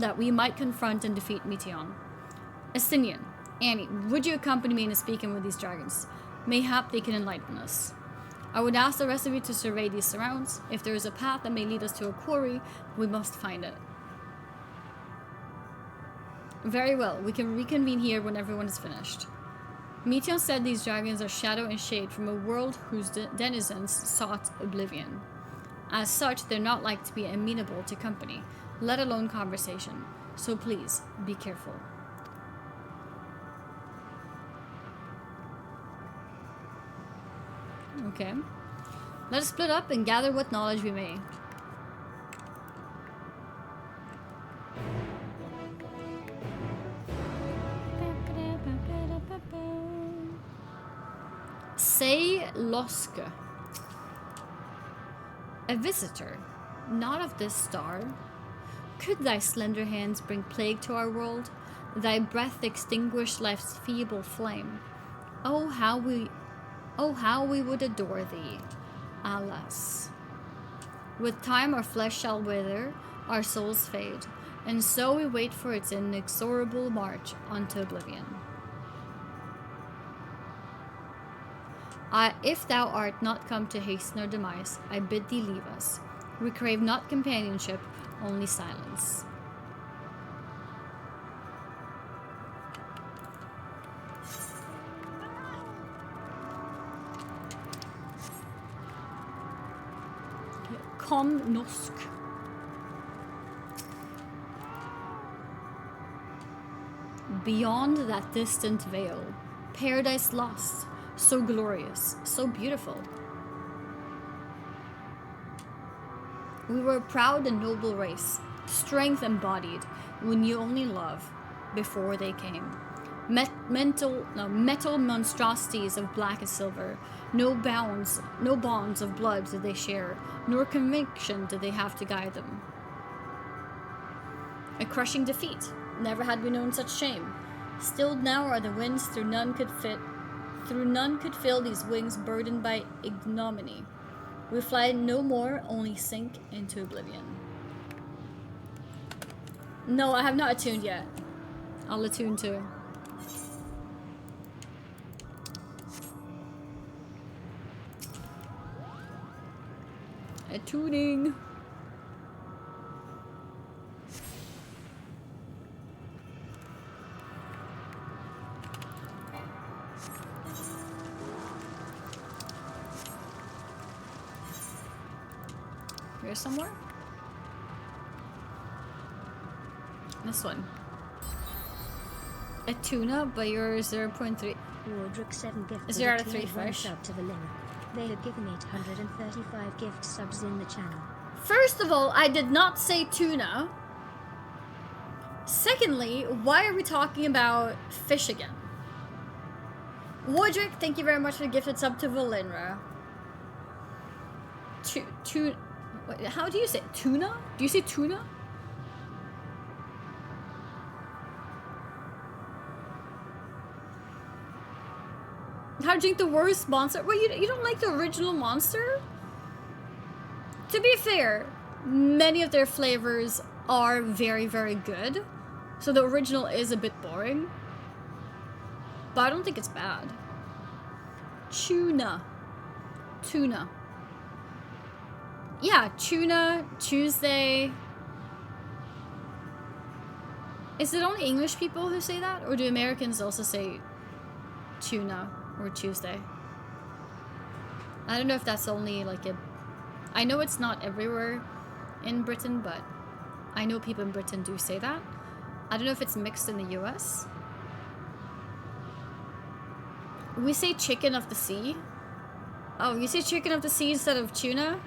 that we might confront and defeat Meteion. Estinian, Annie, would you accompany me in speaking with these dragons? Mayhap they can enlighten us. I would ask the rest of you to survey these surrounds. If there is a path that may lead us to a quarry, we must find it. Very well, we can reconvene here when everyone is finished. Meteion said these dragons are shadow and shade from a world whose denizens sought oblivion. As such, they're not like to be amenable to company, let alone conversation. So please, be careful. Okay. Let us split up and gather what knowledge we may. Say Loske. A visitor, not of this star. Could thy slender hands bring plague to our world? Thy breath extinguish life's feeble flame. Oh, how we would adore thee. Alas. With time our flesh shall wither, our souls fade, and so we wait for its inexorable march unto oblivion. If thou art not come to hasten our demise, I bid thee leave us. We crave not companionship, only silence. Kom Nosk. Beyond that distant veil, paradise lost, so glorious, so beautiful. We were a proud and noble race, strength embodied, we knew only love before they came. Metal monstrosities of black and silver, no bonds of blood did they share, nor conviction did they have to guide them. A crushing defeat, never had we known such shame. Stilled now are the winds, through none could fill these wings burdened by ignominy. We fly no more, only sink into oblivion. No, I have not attuned yet. I'll attune too. Attuning. Here somewhere? This one. A tuna, but you're 0.3. Wardrick 7 gift. 0 out of 3 fish. Sub to Valera. They have given 835 gift subs in the channel. First of all, I did not say tuna. Secondly, why are we talking about fish again? Wardrick, thank you very much for the gifted sub to Valinra. How do you say it? Tuna? Do you say tuna? How do you think the worst monster? Well, you don't like the original monster? To be fair, many of their flavors are very, very good. So the original is a bit boring. But I don't think it's bad. Tuna. Tuna. Yeah, tuna, Tuesday. Is it only English people who say that? Or do Americans also say tuna or Tuesday? I don't know if that's only like a... I know it's not everywhere in Britain, but I know people in Britain do say that. I don't know if it's mixed in the US. We say chicken of the sea. Oh, you say chicken of the sea instead of tuna?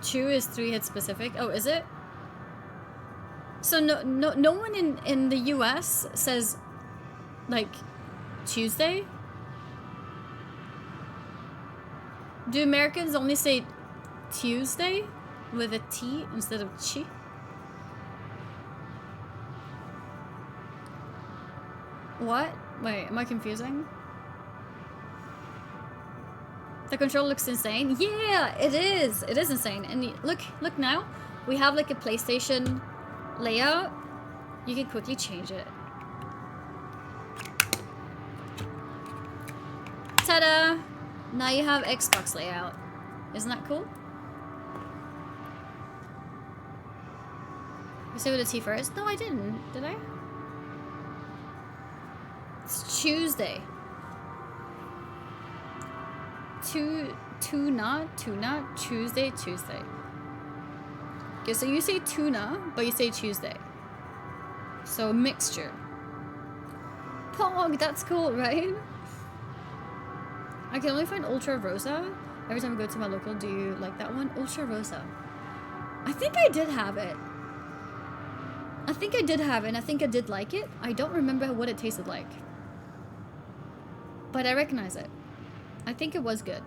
Chew is 3 hit specific. Oh, is it? So no one in the US says like Tuesday? Do Americans only say Tuesday with a T instead of chi? What? Wait, am I confusing? The control looks insane. Yeah, it is. It is insane. And look now. We have like a PlayStation layout. You can quickly change it. Ta-da! Now you have Xbox layout. Isn't that cool? You say with a T first? No, I didn't. Did I? It's Tuesday. Tuna, Tuesday. Okay, so you say tuna, but you say Tuesday. So mixture. Pog, that's cool, right? I can only find Ultra Rosa. Every time I go to my local, do you like that one? Ultra Rosa. I think I did have it. I think I did have it, and I think I did like it. I don't remember what it tasted like. But I recognize it. I think it was good.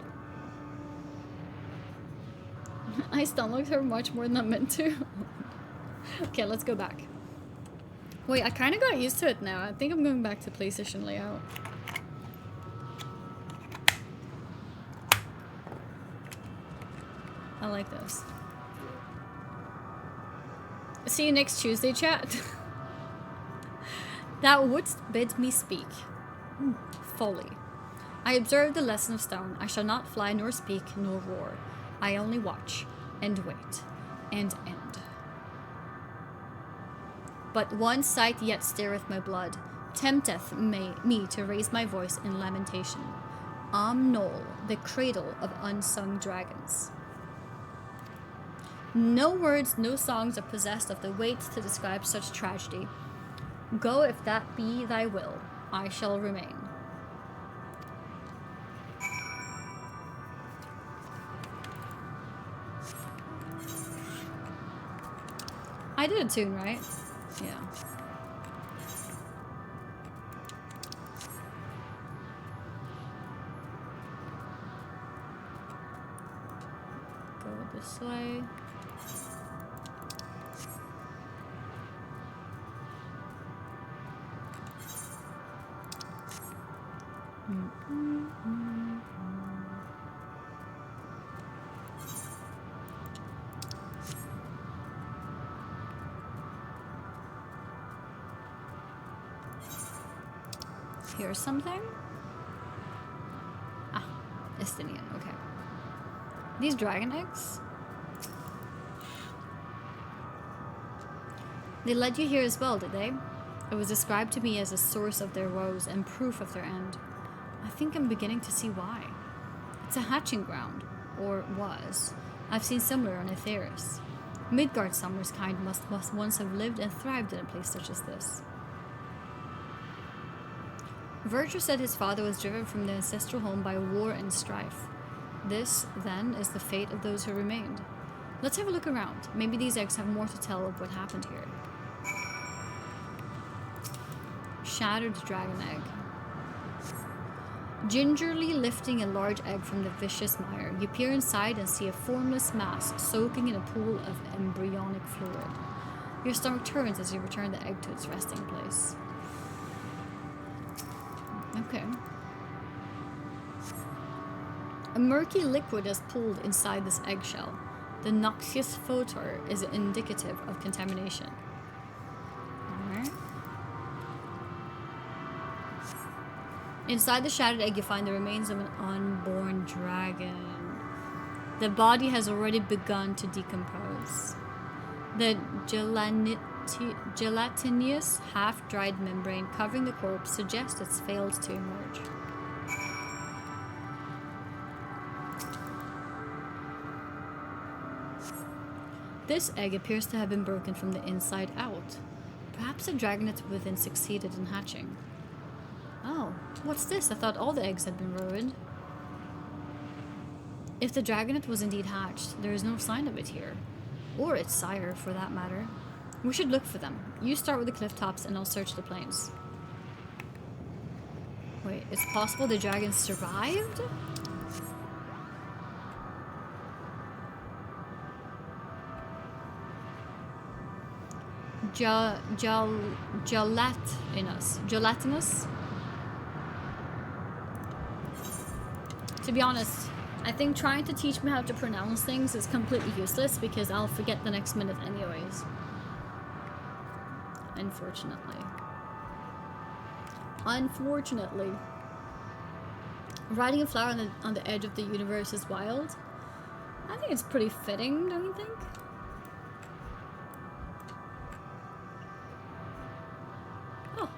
I stomached her much more than I meant to. Okay, let's go back. Wait, I kind of got used to it now. I think I'm going back to PlayStation layout. I like this. See you next Tuesday, chat. Thou wouldst bid me speak. Folly. I observe the lesson of stone. I shall not fly, nor speak, nor roar. I only watch, and wait, and end. But one sight yet stirreth my blood, tempteth me to raise my voice in lamentation. Knoll, the cradle of unsung dragons. No words, no songs are possessed of the weight to describe such tragedy. Go if that be thy will, I shall remain. I did a tune, right? Yeah. Go this way. Here's something. Ah, Estinian, okay. These dragon eggs? They led you here as well, did they? It was described to me as a source of their woes and proof of their end. I think I'm beginning to see why. It's a hatching ground, or was. I've seen similar on Aetheris. Midgard Summer's kind must once have lived and thrived in a place such as this. Virgil said his father was driven from the ancestral home by war and strife. This, then, is the fate of those who remained. Let's have a look around. Maybe these eggs have more to tell of what happened here. Shattered dragon egg. Gingerly lifting a large egg from the vicious mire, you peer inside and see a formless mass soaking in a pool of embryonic fluid. Your stomach turns as you return the egg to its resting place. Okay. A murky liquid is pooled inside this eggshell. The noxious photor is indicative of contamination. Alright. Inside the shattered egg, you find the remains of an unborn dragon. The body has already begun to decompose. The gelatinous, half-dried membrane covering the corpse suggests it's failed to emerge. This egg appears to have been broken from the inside out. Perhaps the dragonet within succeeded in hatching. Oh, what's this? I thought all the eggs had been ruined. If the dragonet was indeed hatched, there is no sign of it here. Or its sire, for that matter. We should look for them. You start with the cliff tops and I'll search the plains. Wait, it's possible the dragon survived? Gelatinous? To be honest, I think trying to teach me how to pronounce things is completely useless because I'll forget the next minute anyways. Unfortunately. Unfortunately. Riding a flower on the edge of the universe is wild. I think it's pretty fitting, don't you think? Oh.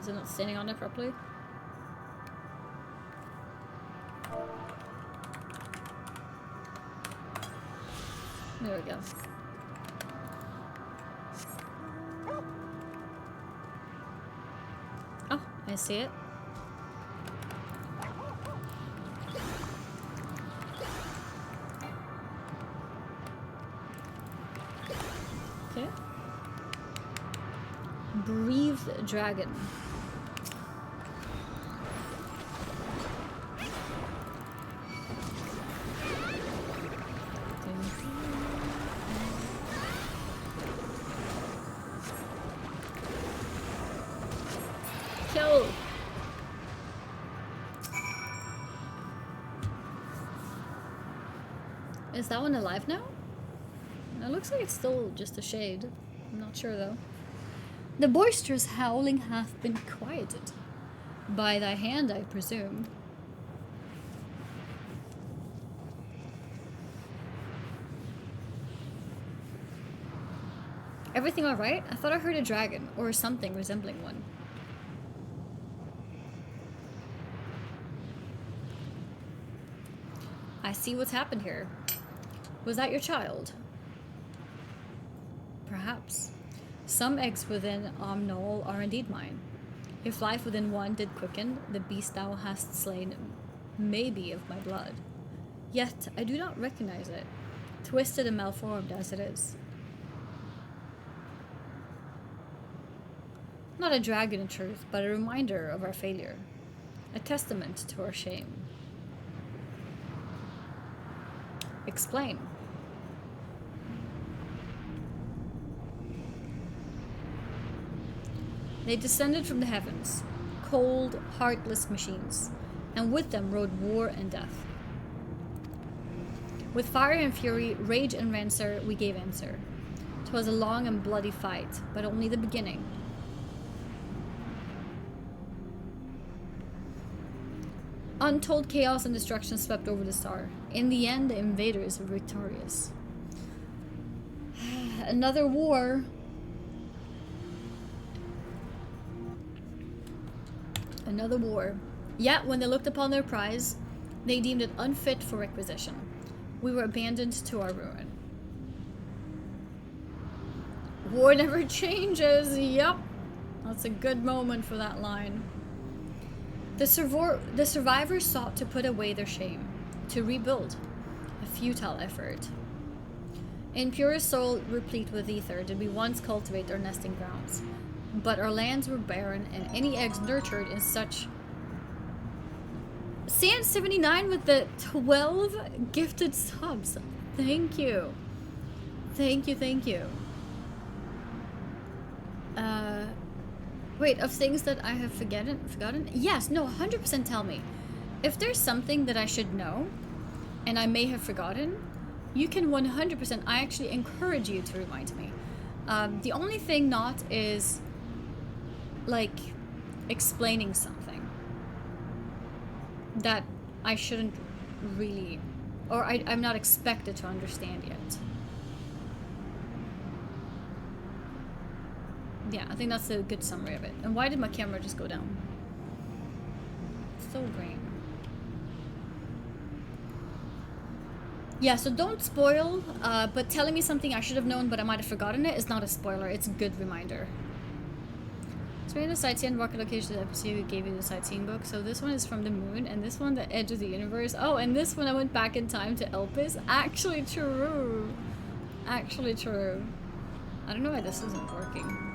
Is it not standing on it properly? There we go. Oh, I see it. Okay. Breathed dragon. Kill. Is that one alive now? It looks like it's still just a shade. I'm not sure though. The boisterous howling hath been quieted. By thy hand, I presume. Everything alright? I thought I heard a dragon, or something resembling one. I see what's happened here. Was that your child? Perhaps. Some eggs within Knoll are indeed mine. If life within one did quicken, the beast thou hast slain may be of my blood. Yet I do not recognize it, twisted and malformed as it is. Not a dragon in truth, but a reminder of our failure. A testament to our shame. Explain. They descended from the heavens, cold, heartless machines, and with them rode war and death. With fire and fury, rage and rancor, we gave answer. 'Twas a long and bloody fight, but only the beginning. Untold chaos and destruction swept over the star. In the end, the invaders were victorious. Another war. Another war. Yet, when they looked upon their prize, they deemed it unfit for requisition. We were abandoned to our ruin. War never changes. Yup. That's a good moment for that line. The survivors sought to put away their shame, to rebuild. A futile effort. In purest soul, replete with ether, did we once cultivate our nesting grounds. But our lands were barren, and any eggs nurtured in such... Sand79 with the 12 gifted subs. Thank you. Thank you, thank you. Wait, of things that I have forgotten? Yes, no, 100% tell me. If there's something that I should know, and I may have forgotten, you can 100%, I actually encourage you to remind me. The only thing not is, like, explaining something that I shouldn't really, or I'm not expected to understand yet. Yeah, I think that's a good summary of it. And why did my camera just go down? So green. Yeah, so don't spoil, but telling me something I should have known but I might have forgotten it is not a spoiler, it's a good reminder. So we're in the sightseeing Endwalker location of the episode we gave you the sightseeing book. So this one is from the moon, and this one the edge of the universe. Oh, and this one I went back in time to Elpis. Actually true. Actually true. I don't know why this isn't working.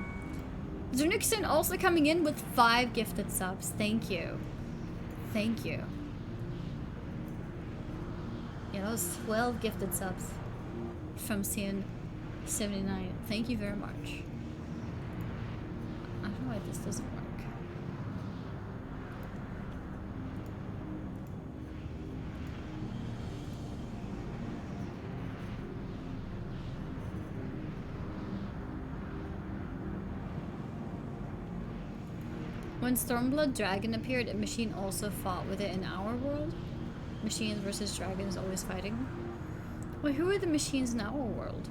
Zunixon also coming in with 5 gifted subs. Thank you. Thank you. Yeah, that was 12 gifted subs from Sin 79. Thank you very much. I don't know why this doesn't work. When Stormblood Dragon appeared, a machine also fought with it in our world. Machines versus dragons always fighting. Wait, who are the machines in our world?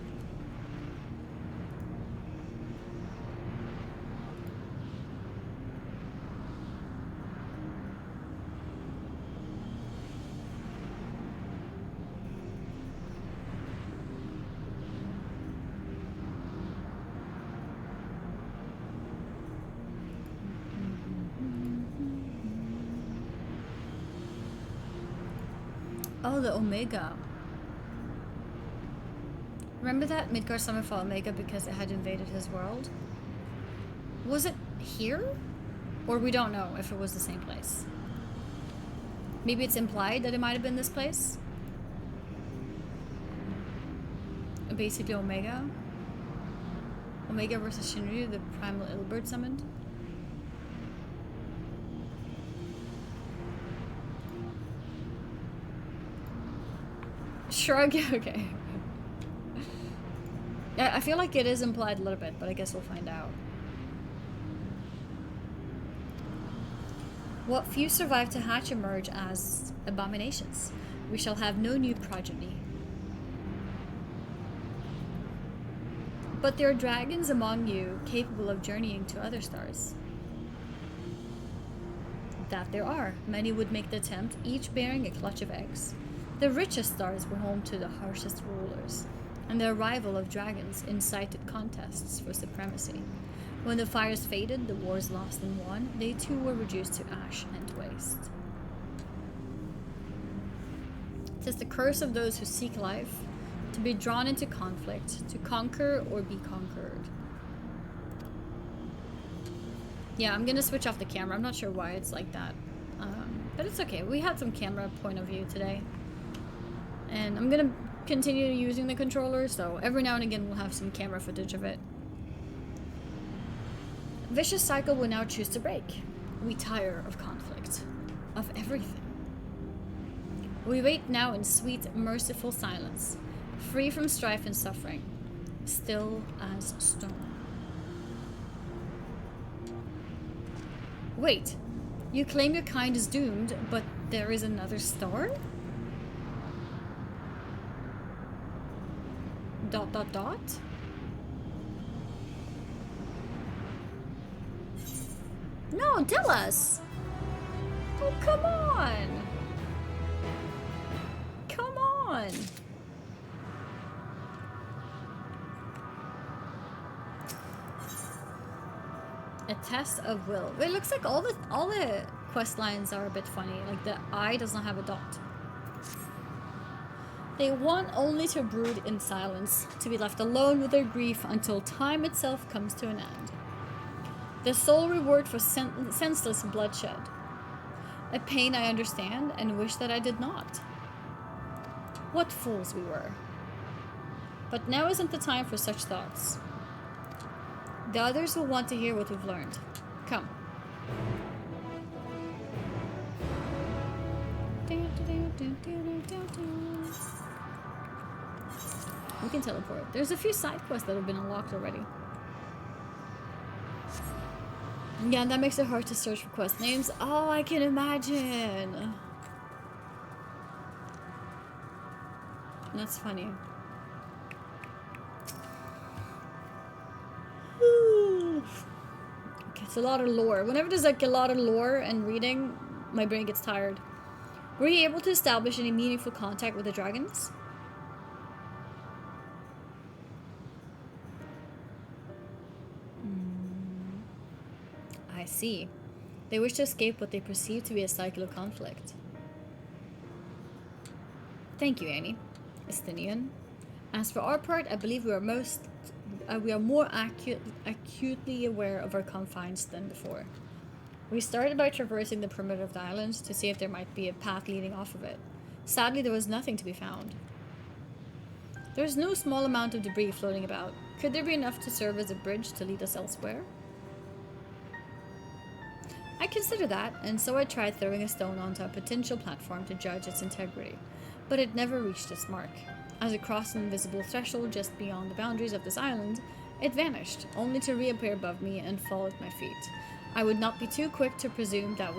Oh, the Omega. Remember that Midgard summoned for Omega because it had invaded his world? Was it here? Or we don't know if it was the same place. Maybe it's implied that it might have been this place? Basically Omega. Omega versus Shinryu, the primal Illbird summoned. Shrug, okay. Yeah, I feel like it is implied a little bit, but I guess we'll find out. What few survive to hatch emerge as abominations. We shall have no new progeny. But there are dragons among you capable of journeying to other stars. That there are. Many would make the attempt, each bearing a clutch of eggs. The richest stars were home to the harshest rulers, and the arrival of dragons incited contests for supremacy. When the fires faded, the wars lost and won, they too were reduced to ash and waste. It is the curse of those who seek life, to be drawn into conflict, to conquer or be conquered. Yeah, I'm gonna switch off the camera. I'm not sure why it's like that, but it's okay. We had some camera point of view today. And I'm gonna continue using the controller, so every now and again we'll have some camera footage of it. Vicious cycle will now choose to break. We tire of conflict. Of everything. We wait now in sweet, merciful silence, free from strife and suffering, still as stone. Wait, you claim your kind is doomed, but there is another star? ... No, tell us! Oh, come on! Come on! A test of will. It looks like all the quest lines are a bit funny. Like the I does not have a dot. They want only to brood in silence, to be left alone with their grief until time itself comes to an end. The sole reward for senseless bloodshed. A pain I understand and wish that I did not. What fools we were. But now isn't the time for such thoughts. The others will want to hear what we've learned. Come. We can teleport. There's a few side quests that have been unlocked already. Yeah, that makes it hard to search for quest names. Oh, I can imagine. That's funny. Okay, it's a lot of lore. Whenever there's like a lot of lore and reading, my brain gets tired. Were you able to establish any meaningful contact with the dragons? I see. They wish to escape what they perceive to be a cycle of conflict. Thank you, Annie. Estinian. As for our part, I believe we are more acutely aware of our confines than before. We started by traversing the perimeter of the island to see if there might be a path leading off of it. Sadly, there was nothing to be found. There's no small amount of debris floating about. Could there be enough to serve as a bridge to lead us elsewhere? I considered that, and so I tried throwing a stone onto a potential platform to judge its integrity, but it never reached its mark. As it crossed an invisible threshold just beyond the boundaries of this island, it vanished, only to reappear above me and fall at my feet. I would not be too quick to presume that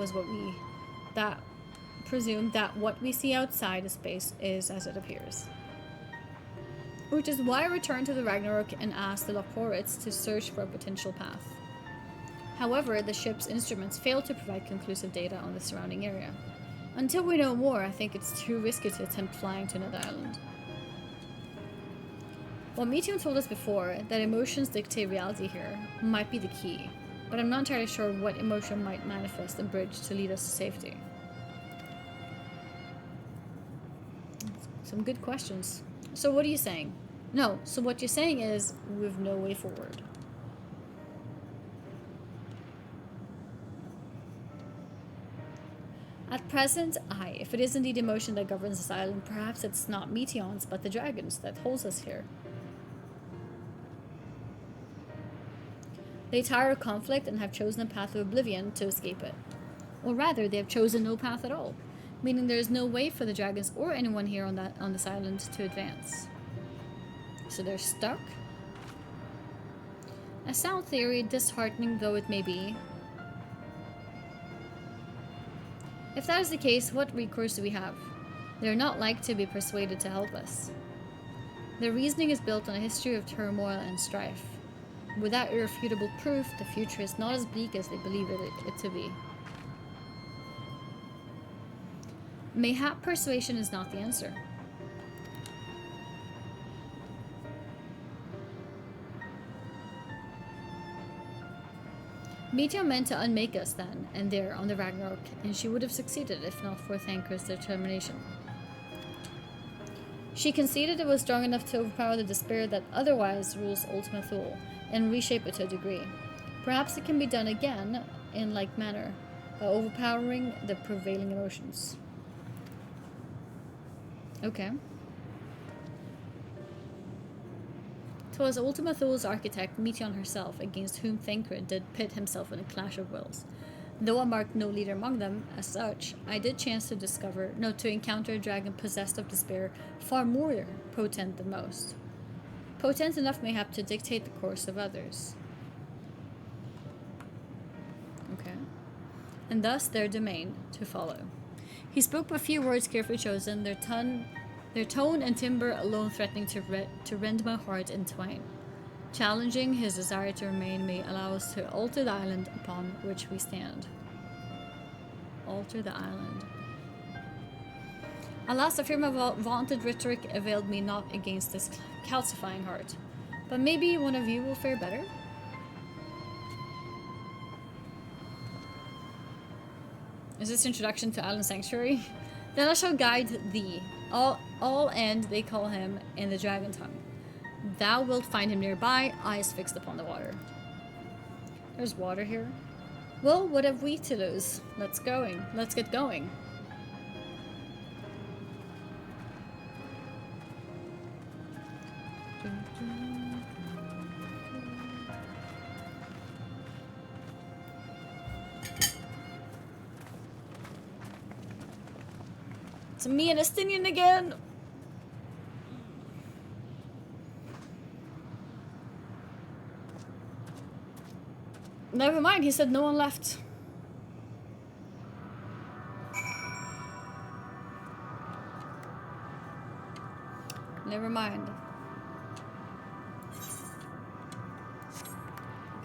what we see outside of space is as it appears. Which is why I returned to the Ragnarok and asked the Loporits to search for a potential path. However, the ship's instruments failed to provide conclusive data on the surrounding area. Until we know more, I think it's too risky to attempt flying to another island. Well, Meteo told us before that emotions dictate reality here might be the key, but I'm not entirely sure what emotion might manifest a bridge to lead us to safety. Some good questions. So what are you saying? No, so what you're saying is we've no way forward. At present, aye, if it is indeed emotion that governs this island, perhaps it's not Meteons, but the dragons that holds us here. They tire of conflict and have chosen a path of oblivion to escape it. Or rather, they have chosen no path at all, meaning there is no way for the dragons or anyone here on this island to advance. So they're stuck? A sound theory, disheartening though it may be. If that is the case, what recourse do we have? They're not like to be persuaded to help us. Their reasoning is built on a history of turmoil and strife. Without irrefutable proof, the future is not as bleak as they believe it to be. Mayhap persuasion is not the answer. Meteo meant to unmake us then and there on the Ragnarok, and she would have succeeded if not for Thanker's determination. She conceded it was strong enough to overpower the despair that otherwise rules Ultima Thule, and reshape it to a degree. Perhaps it can be done again in like manner, by overpowering the prevailing emotions. Okay. 'Twas Ultima Thule's architect, Meteon herself, against whom Thancred did pit himself in a clash of wills. Though I marked no leader among them, as such, I did chance to encounter a dragon possessed of despair far more potent than most. Potent enough mayhap to dictate the course of others. Okay. And thus their domain to follow. He spoke but few words carefully chosen, their tone and timbre alone threatening to rend my heart in twain. Challenging his desire to remain may allow us to alter the island upon which we stand. Alter the island. Alas, I fear my vaunted rhetoric availed me not against this calcifying heart. But maybe one of you will fare better? Is this introduction to Island Sanctuary? Then I shall guide thee. All end they call him in the dragon tongue. Thou wilt find him nearby, eyes fixed upon the water. There's water here. Well, what have we to lose? Let's get going. It's me and Estinian again! Never mind, he said no one left. Never mind.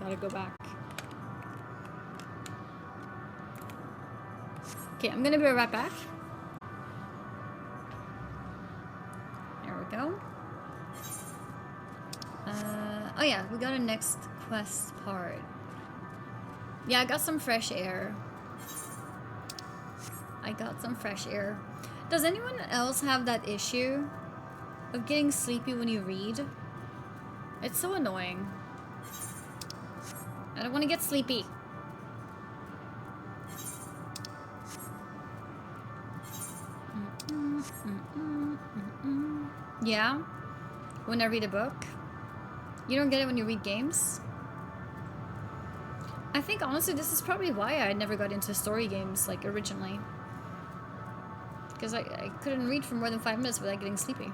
Gotta go back. Okay, I'm gonna be right back. There we go. Oh yeah, we got a next quest part. Yeah, I got some fresh air. Does anyone else have that issue of getting sleepy when you read? It's so annoying. I don't want to get sleepy. Yeah? when I read a book. You don't get it when you read games. I think honestly this is probably why I never got into story games like originally. Because I couldn't read for more than 5 minutes without getting sleepy.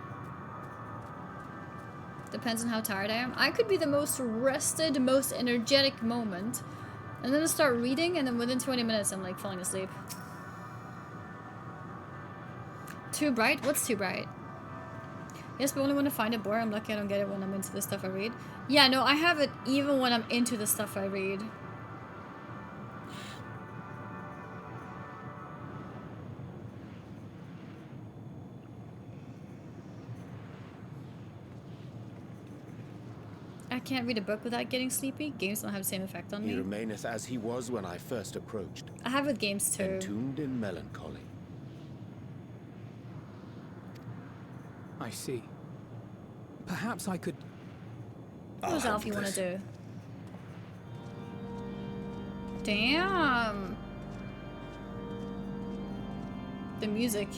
Depends on how tired I am. I could be the most rested, most energetic moment, and then I start reading, and then within 20 minutes I'm like falling asleep. Too bright? What's too bright? Yes, but only when I find it boring. I'm lucky I don't get it when I'm into the stuff I read. Yeah, no, I have it even when I'm into the stuff I read. I can't read a book without getting sleepy. Games don't have the same effect on me. He remaineth as he was when I first approached. I have with games too. Entombed in melancholy. I see. Perhaps I could... What does Alfie want to do? Damn. The music.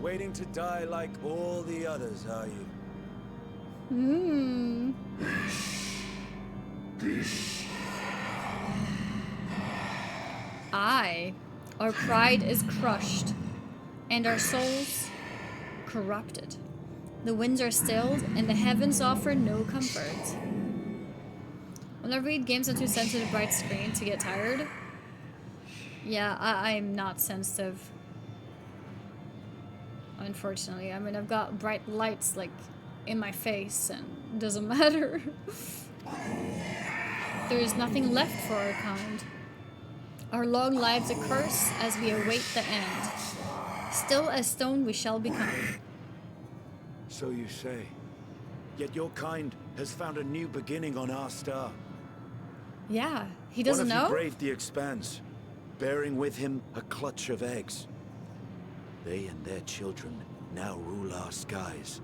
Waiting to die like all the others, are you? Hmm. Our pride is crushed, and our souls corrupted. The winds are stilled, and the heavens offer no comfort. When I read games on too sensitive bright screen to get tired, yeah, I'm not sensitive. Unfortunately, I mean, I've got bright lights like in my face, and it doesn't matter. There is nothing left for our kind. Our long lives a curse as we await the end. Still as stone we shall become. So you say. Yet your kind has found a new beginning on our star. Yeah, he doesn't know? One of you braved the expanse, bearing with him a clutch of eggs. They and their children now rule our skies,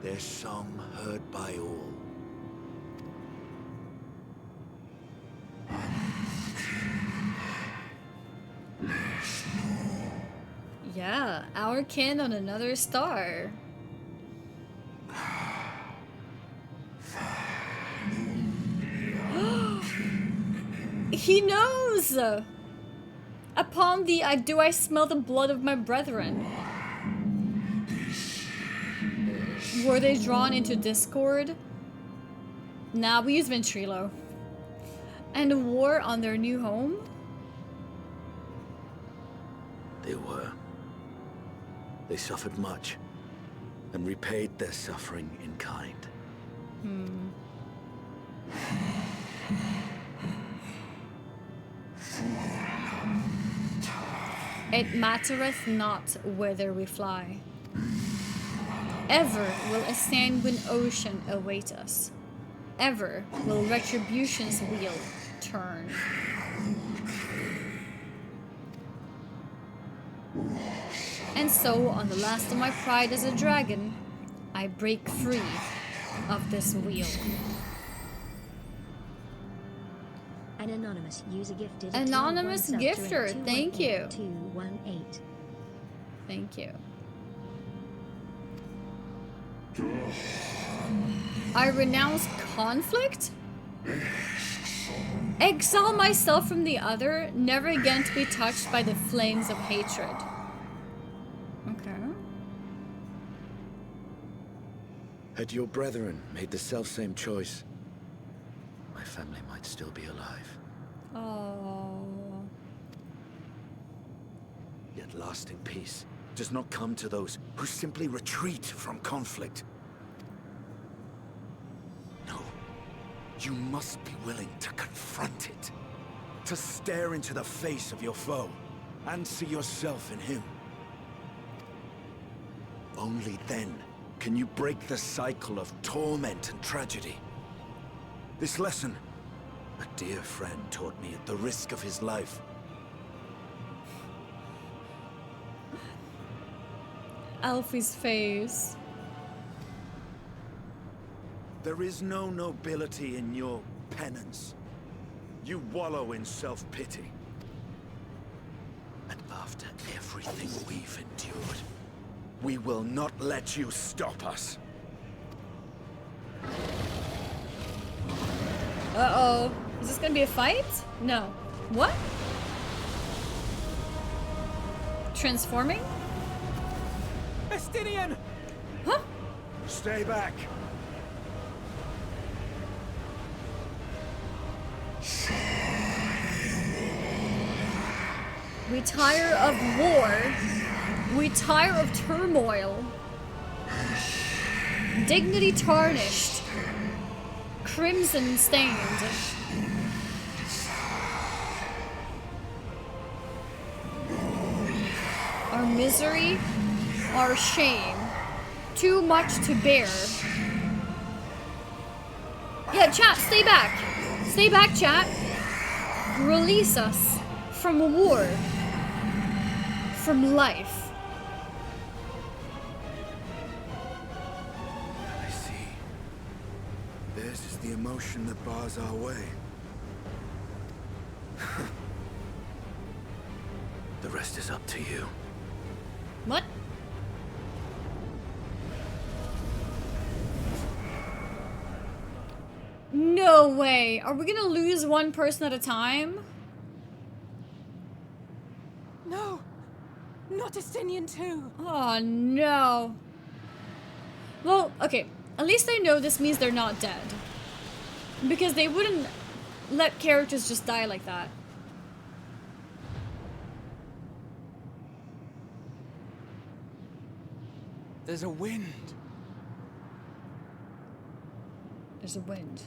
their song heard by all. Yeah, our kin on another star. He knows! Upon thee do I smell the blood of my brethren. Were they drawn into discord? Nah, we use Ventrilo. And war on their new home? They were. They suffered much, and repaid their suffering in kind. It mattereth not whither we fly. Ever will a sanguine ocean await us. Ever will retribution's wheel turn. And so, on the last of my pride as a dragon, I break free of this wheel. An anonymous user gifted. Anonymous gifter, thank you. 218. Thank you. I renounce conflict? Exile myself from the other, never again to be touched by the flames of hatred. Okay. Had your brethren made the selfsame choice, my family might still be alive. Oh. Yet lasting peace does not come to those who simply retreat from conflict. No. You must be willing to confront it. To stare into the face of your foe, and see yourself in him. Only then can you break the cycle of torment and tragedy. This lesson, a dear friend taught me at the risk of his life. Alfie's face. There is no nobility in your penance. You wallow in self-pity. And after everything we've endured, We will not let you stop us. Uh-oh. Is this gonna be a fight? No. What? Transforming? Estinian! Huh? Stay back. We tire of war. We tire of turmoil. Dignity tarnished. Crimson stained. Our misery, our shame. Too much to bear. Yeah, chat, stay back. Stay back, chat. Release us from war. From life. I see. Theirs is the emotion that bars our way. The rest is up to you. What? No way. Are we gonna lose one person at a time? No! Not Estinian too! Oh no. Well, okay. At least I know this means they're not dead. Because they wouldn't let characters just die like that. There's a wind. There's a wind.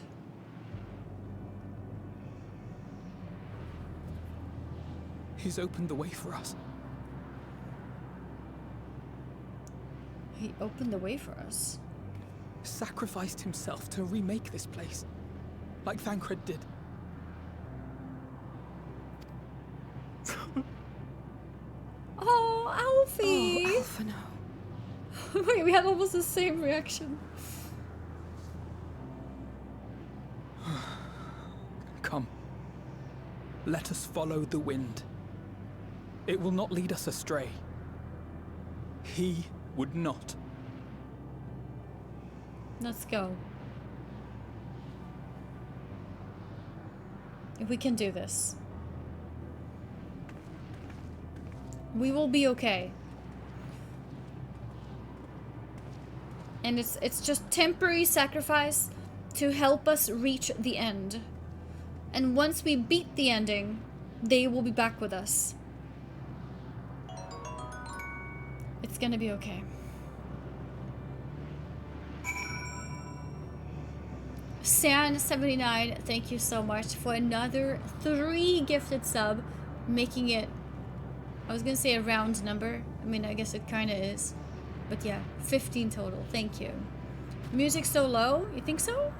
He's opened the way for us. He opened the way for us. Sacrificed himself to remake this place. Like Thancred did. Oh, Alfie! Oh, Alpha, no. Wait, we had almost the same reaction. Come. Let us follow the wind. It will not lead us astray. He would not. Let's go. If we can do this. We will be okay. And it's just temporary sacrifice to help us reach the end. And once we beat the ending, they will be back with us. It's gonna be okay. San79, thank you so much for another 3 gifted sub, making it, I was gonna say a round number. I mean, I guess it kinda is. But yeah, 15 total. Thank you. Music so low? You think so?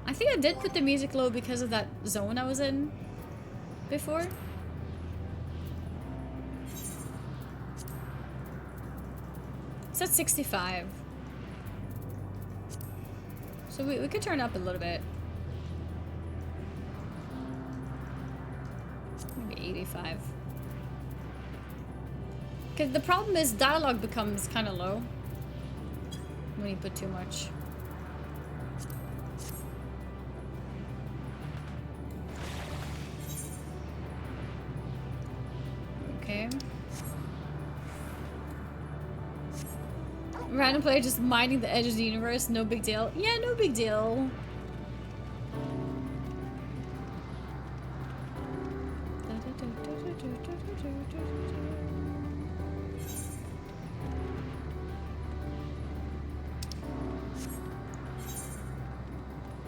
I think I did put the music low because of that zone I was in before. It's at 65. So we could turn up a little bit. Maybe 85. Because the problem is dialogue becomes kind of low when you put too much. Okay. Random player just minding the edge of the universe, no big deal. Yeah, no big deal.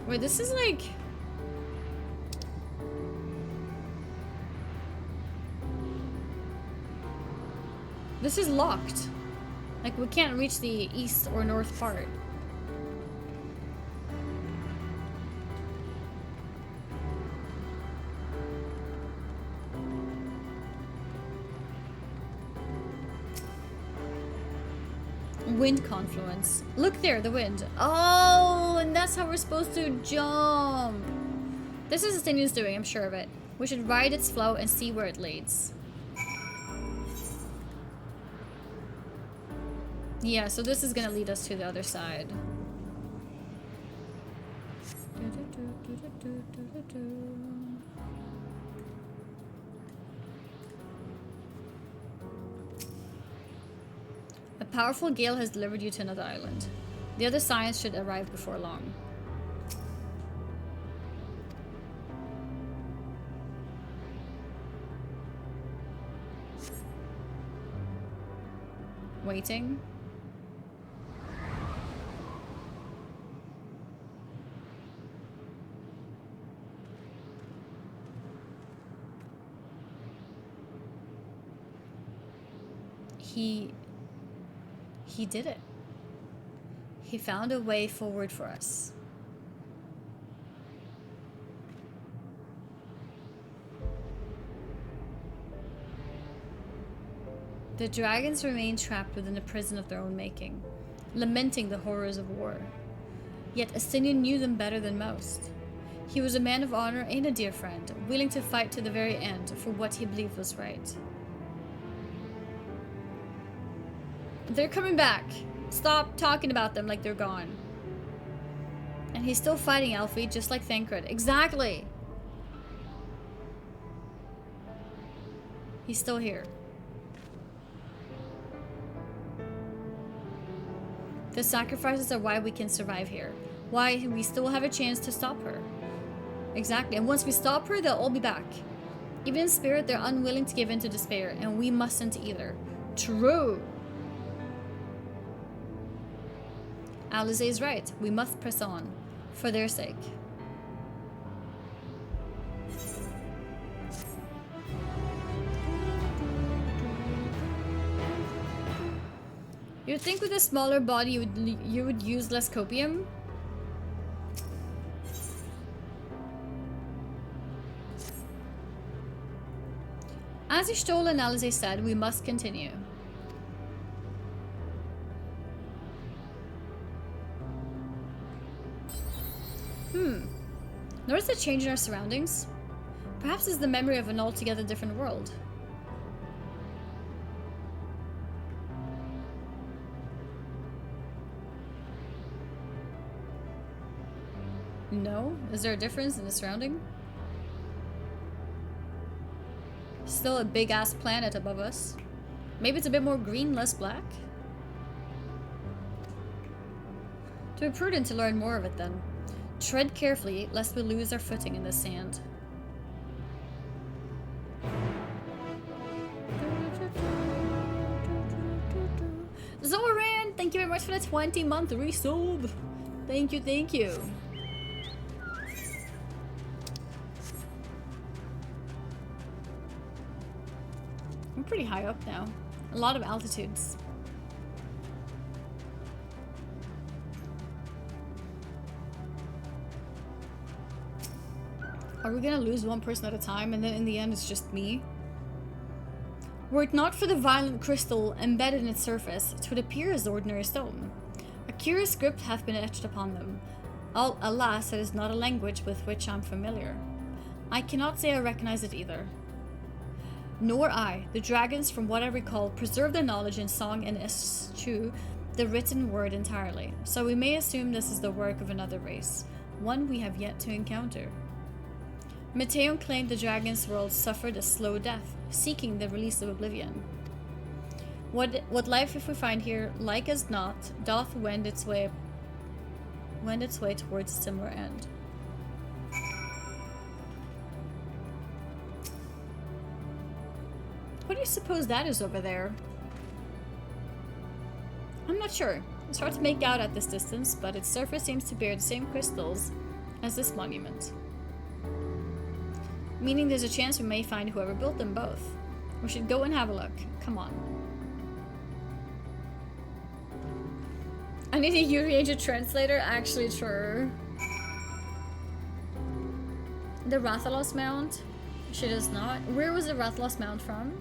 Wait, this is like... This is locked. Like, we can't reach the east or north part. Wind confluence. Look there, the wind. Oh, and that's how we're supposed to jump. This is the thing he's doing, I'm sure of it. We should ride its flow and see where it leads. Yeah, so this is gonna lead us to the other side. A powerful gale has delivered you to another island. The other science should arrive before long. Waiting. He did it. He found a way forward for us. The dragons remain trapped within a prison of their own making, lamenting the horrors of war. Yet Astinian knew them better than most. He was a man of honor and a dear friend, willing to fight to the very end for what he believed was right. They're coming back. Stop talking about them like they're gone. And he's still fighting Alfie, just like Thancred. Exactly! He's still here. The sacrifices are why we can survive here. Why we still have a chance to stop her. Exactly. And once we stop her, they'll all be back. Even in spirit, they're unwilling to give in to despair, and we mustn't either. True! Alize is right. We must press on. For their sake. You'd think with a smaller body you would use less copium? As Ishtola and Alize said, we must continue. Notice a change in our surroundings? Perhaps it's the memory of an altogether different world. No? Is there a difference in the surrounding? Still a big-ass planet above us. Maybe it's a bit more green, less black? To be prudent to learn more of it then. Tread carefully, lest we lose our footing in the sand. Zoran, thank you very much for the 20-month resub. Thank you, thank you. I'm pretty high up now. A lot of altitudes. Are we gonna lose one person at a time and then in the end it's just me? Were it not for the violent crystal embedded in its surface, it would appear as ordinary stone. A curious script hath been etched upon them. Alas, it is not a language with which I am familiar. I cannot say I recognize it either. Nor I. The dragons, from what I recall, preserve their knowledge in song and eschew the written word entirely, so we may assume this is the work of another race, one we have yet to encounter. Mateo claimed the dragon's world suffered a slow death, seeking the release of oblivion. What life if we find here, like as not, doth wend its way towards a similar end. What do you suppose that is over there? I'm not sure. It's hard to make out at this distance, but its surface seems to bear the same crystals as this monument. Meaning there's a chance we may find whoever built them both. We should go and have a look. Come on. I need a Urianger translator? Actually, true. The Rathalos Mount? She does not. Where was the Rathalos Mount from?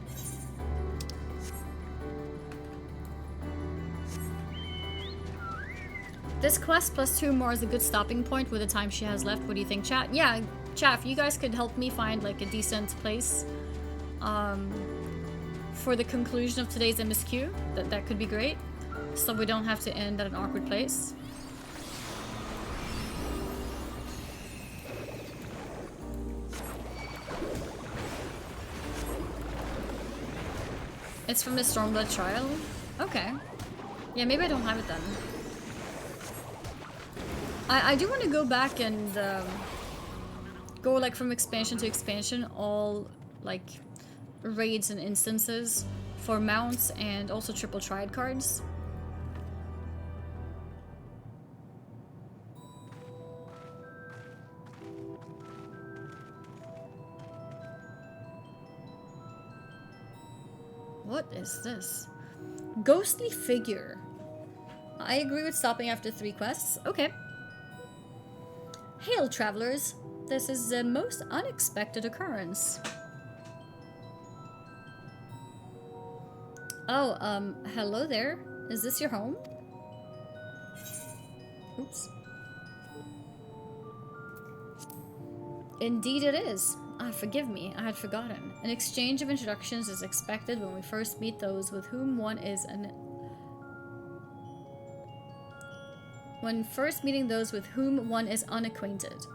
This quest plus 2 more is a good stopping point with the time she has left. What do you think, chat? Yeah, chat, if you guys could help me find like a decent place for the conclusion of today's MSQ, that could be great. so we don't have to end at an awkward place. It's from the Stormblood trial? Okay. Yeah, maybe I don't have it then. I do want to go back and go like from expansion to expansion, all like raids and instances for mounts and also triple triad cards. What is this? Ghostly figure. I agree with stopping after 3 quests. Okay. Hail, travelers. This is the most unexpected occurrence. Oh, hello there. Is this your home? Oops. Indeed it is. Ah, forgive me, I had forgotten. An exchange of introductions is expected when we first meet those with whom one is unacquainted.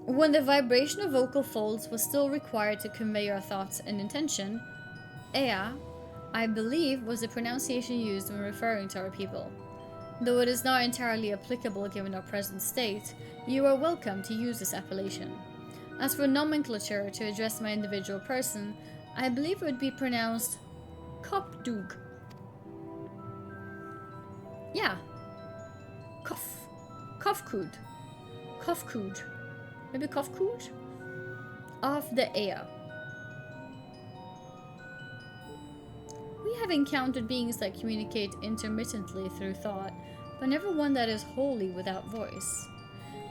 When the vibration of vocal folds was still required to convey our thoughts and intention, Ea, I believe, was the pronunciation used when referring to our people. Though it is not entirely applicable given our present state, you are welcome to use this appellation. As for nomenclature to address my individual person, I believe it would be pronounced Kopdug. Yeah. Kofkud. Kofkud. Maybe Kofkud? Of the Ea. We have encountered beings that communicate intermittently through thought, but never one that is wholly without voice.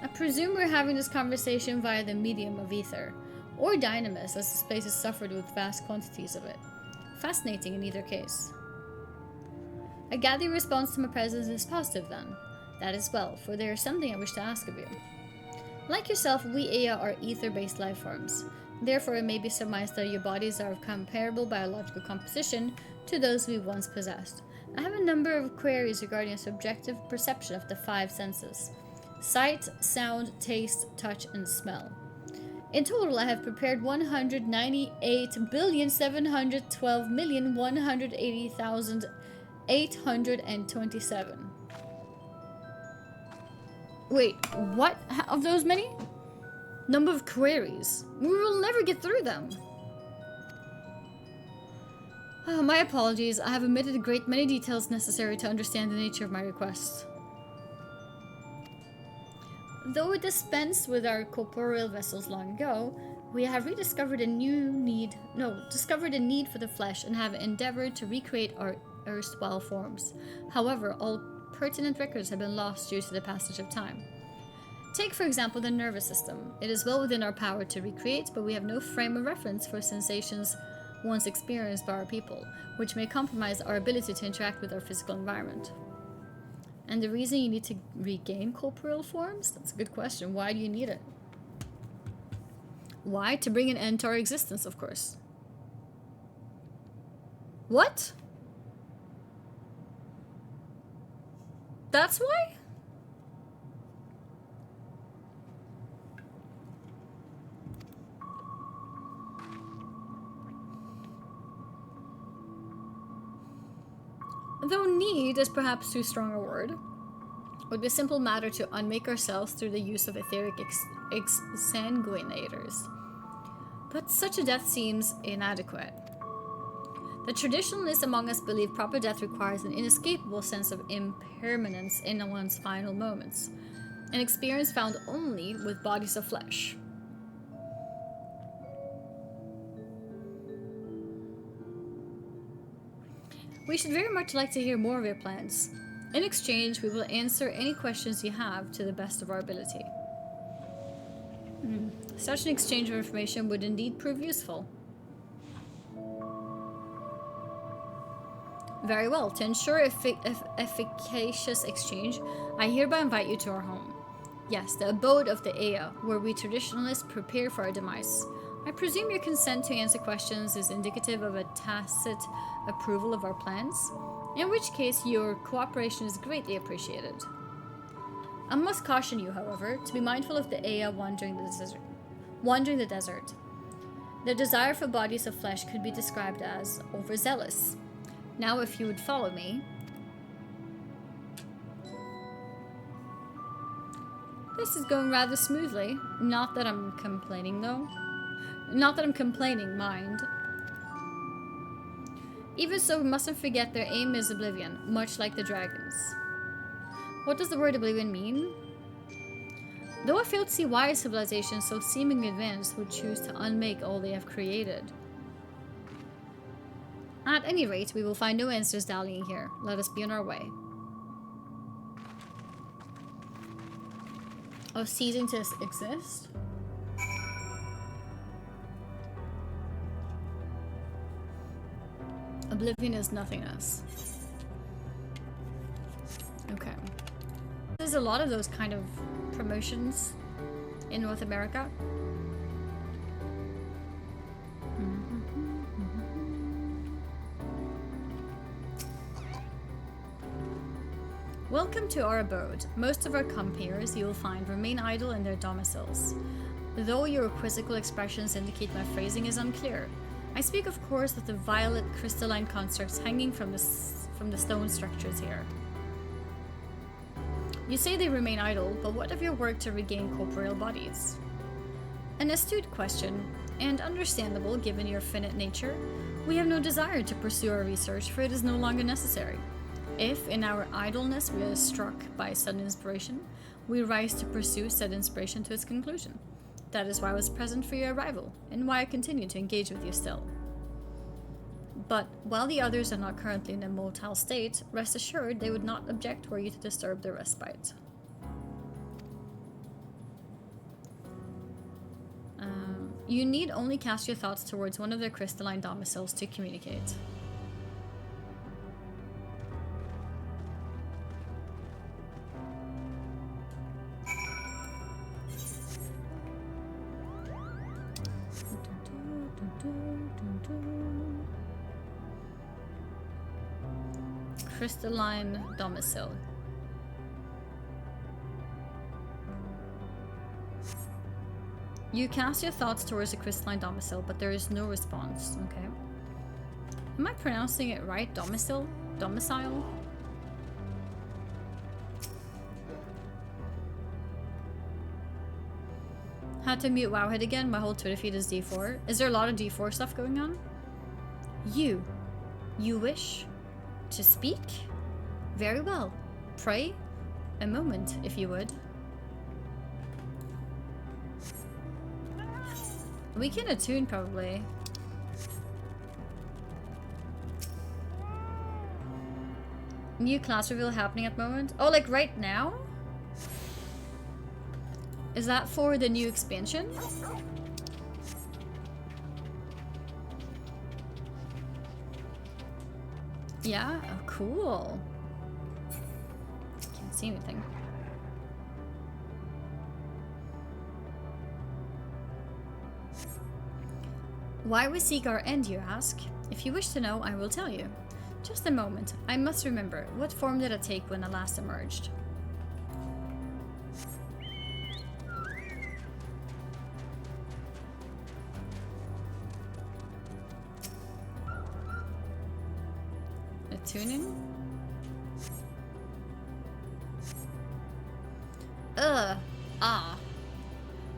I presume we're having this conversation via the medium of ether, or dynamis, as the space has suffered with vast quantities of it. Fascinating in either case. I gather your response to my presence is positive then. That is well, for there is something I wish to ask of you. Like yourself, we Ea are ether-based life forms. Therefore, it may be surmised that your bodies are of comparable biological composition to those we once possessed. I have a number of queries regarding a subjective perception of the 5 senses: sight, sound, taste, touch, and smell. In total, I have prepared 198,712,180,827. Wait, what? Of those many? Number of queries. We will never get through them. Oh, my apologies. I have omitted a great many details necessary to understand the nature of my request. Though we dispensed with our corporeal vessels long ago, we have discovered a need for the flesh and have endeavored to recreate our erstwhile forms. However, all pertinent records have been lost due to the passage of time. Take, for example, the nervous system. It is well within our power to recreate, but we have no frame of reference for sensations once experienced by our people, which may compromise our ability to interact with our physical environment. And the reason you need to regain corporeal forms? That's a good question. Why do you need it? Why? To bring an end to our existence, of course. What? That's why? Though need is perhaps too strong a word, it would be a simple matter to unmake ourselves through the use of etheric exsanguinators. But such a death seems inadequate. The traditionalists among us believe proper death requires an inescapable sense of impermanence in one's final moments, an experience found only with bodies of flesh. We should very much like to hear more of your plans. In exchange, we will answer any questions you have to the best of our ability. Such an exchange of information would indeed prove useful. Very well. To ensure efficacious exchange, I hereby invite you to our home. Yes, the abode of the Ea, where we traditionalists prepare for our demise. I presume your consent to answer questions is indicative of a tacit approval of our plans, in which case your cooperation is greatly appreciated. I must caution you, however, to be mindful of the Ea wandering the desert. Their desire for bodies of flesh could be described as overzealous. Now, if you would follow me... This is going rather smoothly. Not that I'm complaining, though. Not that I'm complaining, mind. Even so, we mustn't forget their aim is oblivion, much like the dragons. What does the word oblivion mean? Though I fail to see why a civilization so seemingly advanced would choose to unmake all they have created. At any rate, we will find no answers dallying here. Let us be on our way. Oh, ceasing to exist? Oblivion is nothingness. Okay. There's a lot of those kind of promotions in North America. Welcome to our abode. Most of our compeers, you will find, remain idle in their domiciles. Though your quizzical expressions indicate my phrasing is unclear, I speak, of course, of the violet crystalline constructs hanging from the stone structures here. You say they remain idle, but what of your work to regain corporeal bodies? An astute question, and understandable given your finite nature. We have no desire to pursue our research, for it is no longer necessary. If, in our idleness, we are struck by sudden inspiration, we rise to pursue said inspiration to its conclusion. That is why I was present for your arrival, and why I continue to engage with you still. But while the others are not currently in a motile state, rest assured they would not object were you to disturb their respite. You need only cast your thoughts towards one of their crystalline domiciles to communicate. Crystalline domicile. You cast your thoughts towards the crystalline domicile, but there is no response. Okay. Am I pronouncing it right? Domicile? Domicile? Had to mute Wowhead again. My whole Twitter feed is D4. Is there a lot of D4 stuff going on? You wish to speak? Very well. Pray a moment, if you would. We can attune, probably. New class reveal happening at the moment. Oh, like right now? Is that for the new expansion? Yeah? Oh, cool. Can't see anything. Why we seek our end, you ask? If you wish to know, I will tell you. Just a moment. I must remember. What form did it take when I last emerged? Tuning? Ah.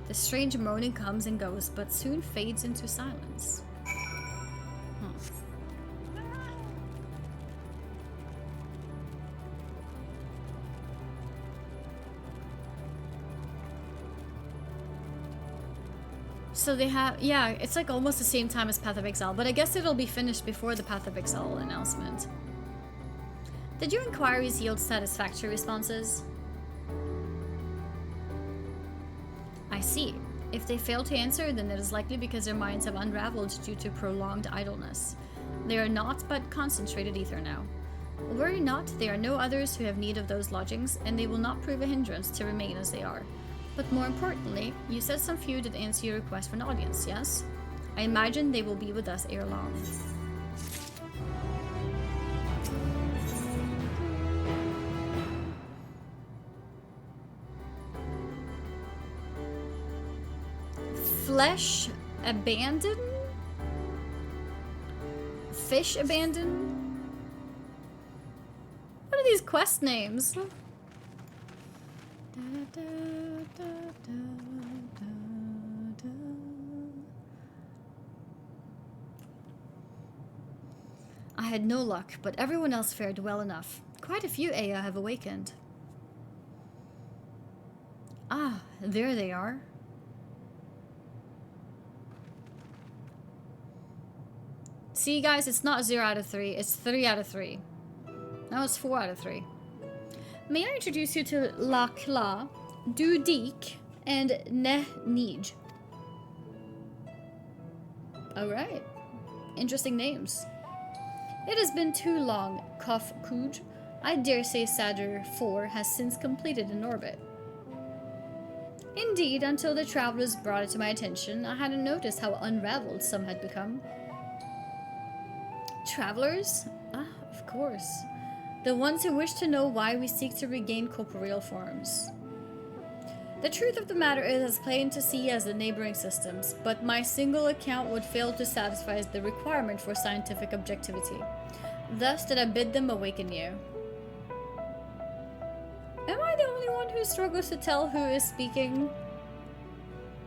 The strange moaning comes and goes, but soon fades into silence. So they have, yeah, it's like almost the same time as Path of Exile, but I guess it'll be finished before the Path of Exile announcement. Did your inquiries yield satisfactory responses? I see. If they fail to answer, then it is likely because their minds have unraveled due to prolonged idleness. They are not but concentrated ether now. Worry not, there are no others who have need of those lodgings, and they will not prove a hindrance to remain as they are. But more importantly, you said some few did answer your request for an audience, yes? I imagine they will be with us ere long. Flesh abandoned? Fish abandoned? What are these quest names? I had no luck, but everyone else fared well enough. Quite a few Aya have awakened. Ah, there they are. See, guys, it's not 0 out of 3, it's 3 out of 3. Now it's 4 out of 3. May I introduce you to Lakla, Dudik, and Nij. Alright. Interesting names. It has been too long, Kof Kuj. I dare say Sadr 4 has since completed an orbit. Indeed, until the travelers brought it to my attention, I hadn't noticed how unraveled some had become. Travelers? Ah, of course. The ones who wish to know why we seek to regain corporeal forms. The truth of the matter is as plain to see as the neighboring systems, but my single account would fail to satisfy the requirement for scientific objectivity. Thus did I bid them awaken you. Am I the only one who struggles to tell who is speaking?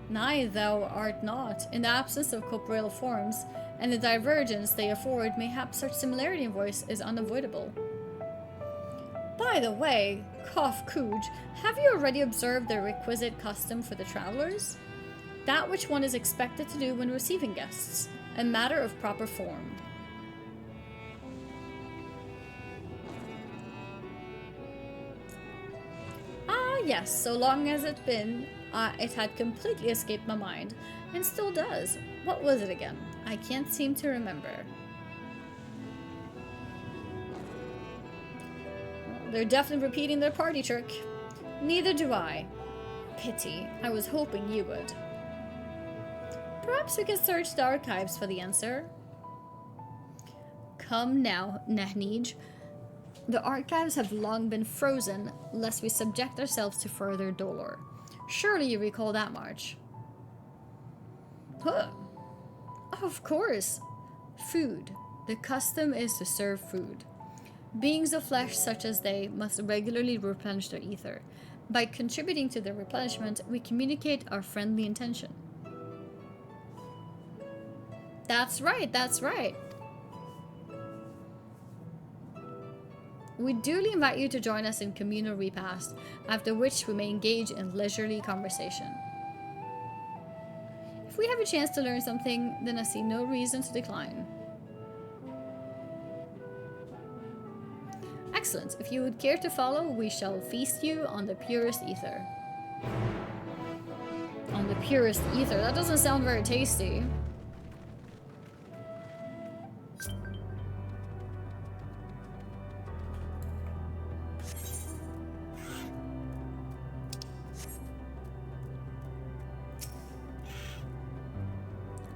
Nay, thou art not. In the absence of corporeal forms, and the divergence they afford, mayhap such similarity in voice is unavoidable. By the way, Kof Kuj, have you already observed the requisite custom for the travelers? That which one is expected to do when receiving guests, a matter of proper form. Ah, yes, so long as it had completely escaped my mind, and still does. What was it again? I can't seem to remember. Well, they're definitely repeating their party trick. Neither do I. Pity. I was hoping you would. Perhaps we can search the archives for the answer. Come now, Nahnij. The archives have long been frozen, lest we subject ourselves to further dolor. Surely you recall that much. Huh. Of course. Food. The custom is to serve food. Beings of flesh such as they must regularly replenish their ether. By contributing to their replenishment, we communicate our friendly intention. That's right, that's right. We duly invite you to join us in communal repast, after which we may engage in leisurely conversation. If we have a chance to learn something, then I see no reason to decline. Excellent. If you would care to follow, we shall feast you on the purest ether. On the purest ether? That doesn't sound very tasty.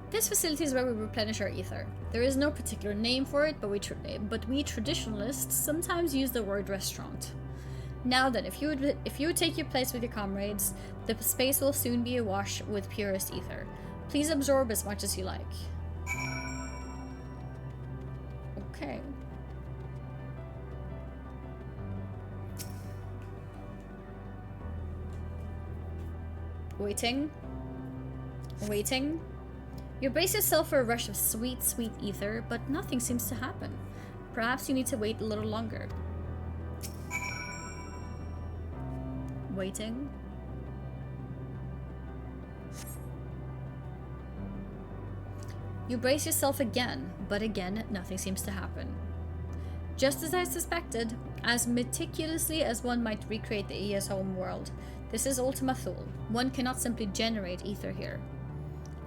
This facility is where we replenish our ether. There is no particular name for it, but we traditionalists sometimes use the word restaurant. Now then, if you would take your place with your comrades, the space will soon be awash with purest ether. Please absorb as much as you like. Okay. Waiting. Waiting. You brace yourself for a rush of sweet, sweet ether, but nothing seems to happen. Perhaps you need to wait a little longer. Waiting. You brace yourself again, but again, nothing seems to happen. Just as I suspected, as meticulously as one might recreate the Aya's home world, this is Ultima Thule. One cannot simply generate ether here.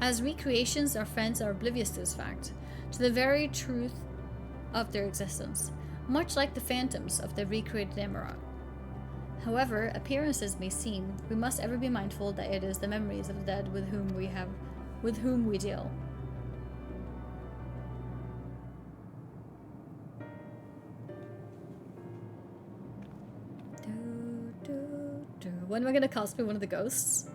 As recreations, our friends are oblivious to this fact, to the very truth of their existence, much like the phantoms of the recreated Emerald. However appearances may seem, we must ever be mindful that it is the memories of the dead with whom we deal. When am I gonna cosplay one of the ghosts?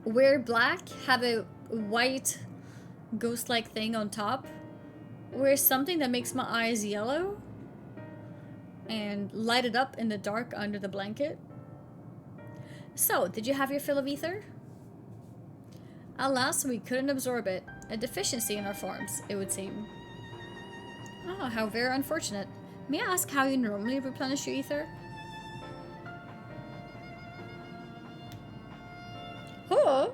Wear black, have a white ghost-like thing on top. Wear something that makes my eyes yellow. And light it up in the dark under the blanket. So, did you have your fill of ether? Alas, we couldn't absorb it. A deficiency in our forms, it would seem. Oh, how very unfortunate. May I ask how you normally replenish your ether? Oh!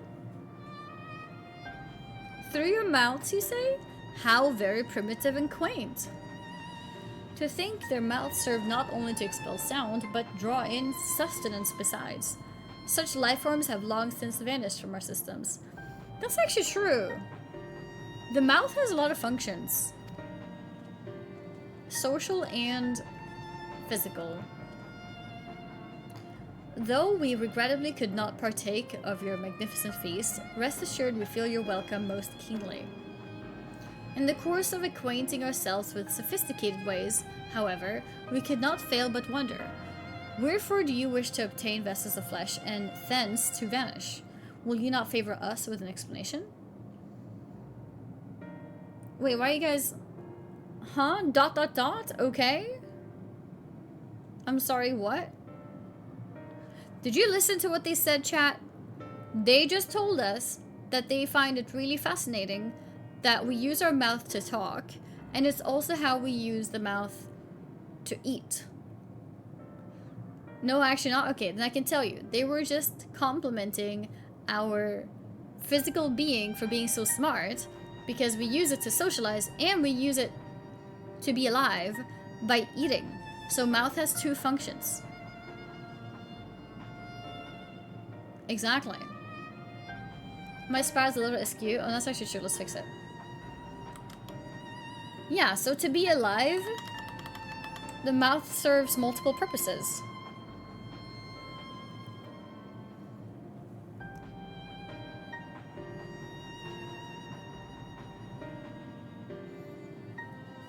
Through your mouths, you say? How very primitive and quaint. To think their mouths serve not only to expel sound, but draw in sustenance besides. Such life forms have long since vanished from our systems. That's actually true. The mouth has a lot of functions. Social and physical. Though we regrettably could not partake of your magnificent feast, rest assured we feel your welcome most keenly. In the course of acquainting ourselves with sophisticated ways, however, we could not fail but wonder, wherefore do you wish to obtain vessels of flesh and thence to vanish? Will you not favor us with an explanation? Wait, why are you guys... Huh? ... Okay. I'm sorry, what? Did you listen to what they said, chat? They just told us that they find it really fascinating that we use our mouth to talk, and it's also how we use the mouth to eat. No, actually not. Okay, then I can tell you. They were just complimenting our physical being for being so smart, because we use it to socialize, and we use it to be alive by eating. So mouth has two functions. Exactly. My spire's a little askew. Oh, that's actually true. Let's fix it. Yeah, so to be alive, the mouth serves multiple purposes.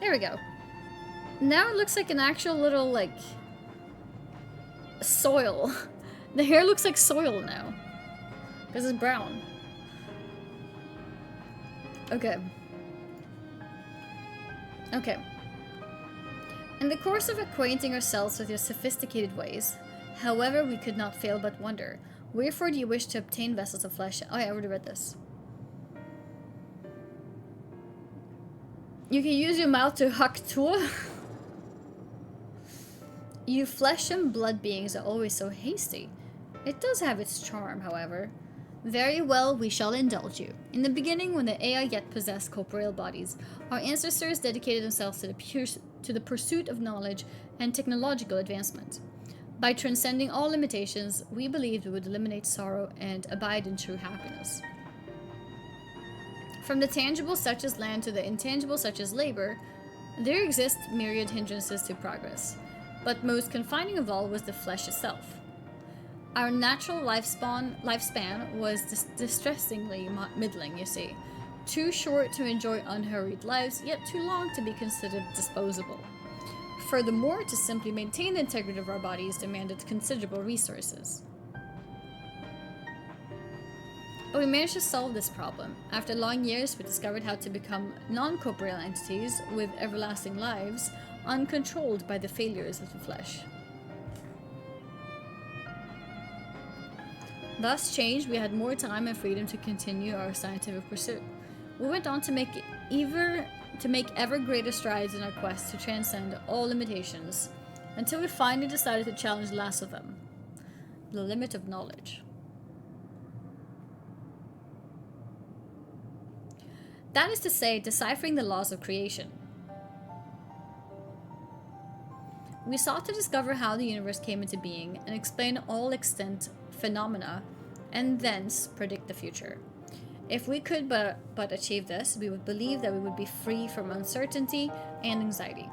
There we go. Now it looks like an actual little, like, soil. The hair looks like soil now. Because it's brown. Okay. Okay. In the course of acquainting ourselves with your sophisticated ways, however, we could not fail but wonder, wherefore do you wish to obtain vessels of flesh? Oh, yeah, I already read this. You can use your mouth to hack to. You flesh and blood beings are always so hasty. It does have its charm, however. Very well, we shall indulge you. In the beginning, when the AI yet possessed corporeal bodies, our ancestors dedicated themselves to the pursuit of knowledge and technological advancement. By transcending all limitations, we believed we would eliminate sorrow and abide in true happiness. From the tangible such as land to the intangible such as labor, there exist myriad hindrances to progress, but most confining of all was the flesh itself. Our natural lifespan was distressingly middling, you see. Too short to enjoy unhurried lives, yet too long to be considered disposable. Furthermore, to simply maintain the integrity of our bodies demanded considerable resources. But we managed to solve this problem. After long years, we discovered how to become non-corporeal entities with everlasting lives, uncontrolled by the failures of the flesh. Thus changed, we had more time and freedom to continue our scientific pursuit. We went on to make ever greater strides in our quest to transcend all limitations, until we finally decided to challenge the last of them, the limit of knowledge. That is to say, deciphering the laws of creation. We sought to discover how the universe came into being and explain all extant phenomena, and thence predict the future. If we could but achieve this, we would believe that we would be free from uncertainty and anxiety.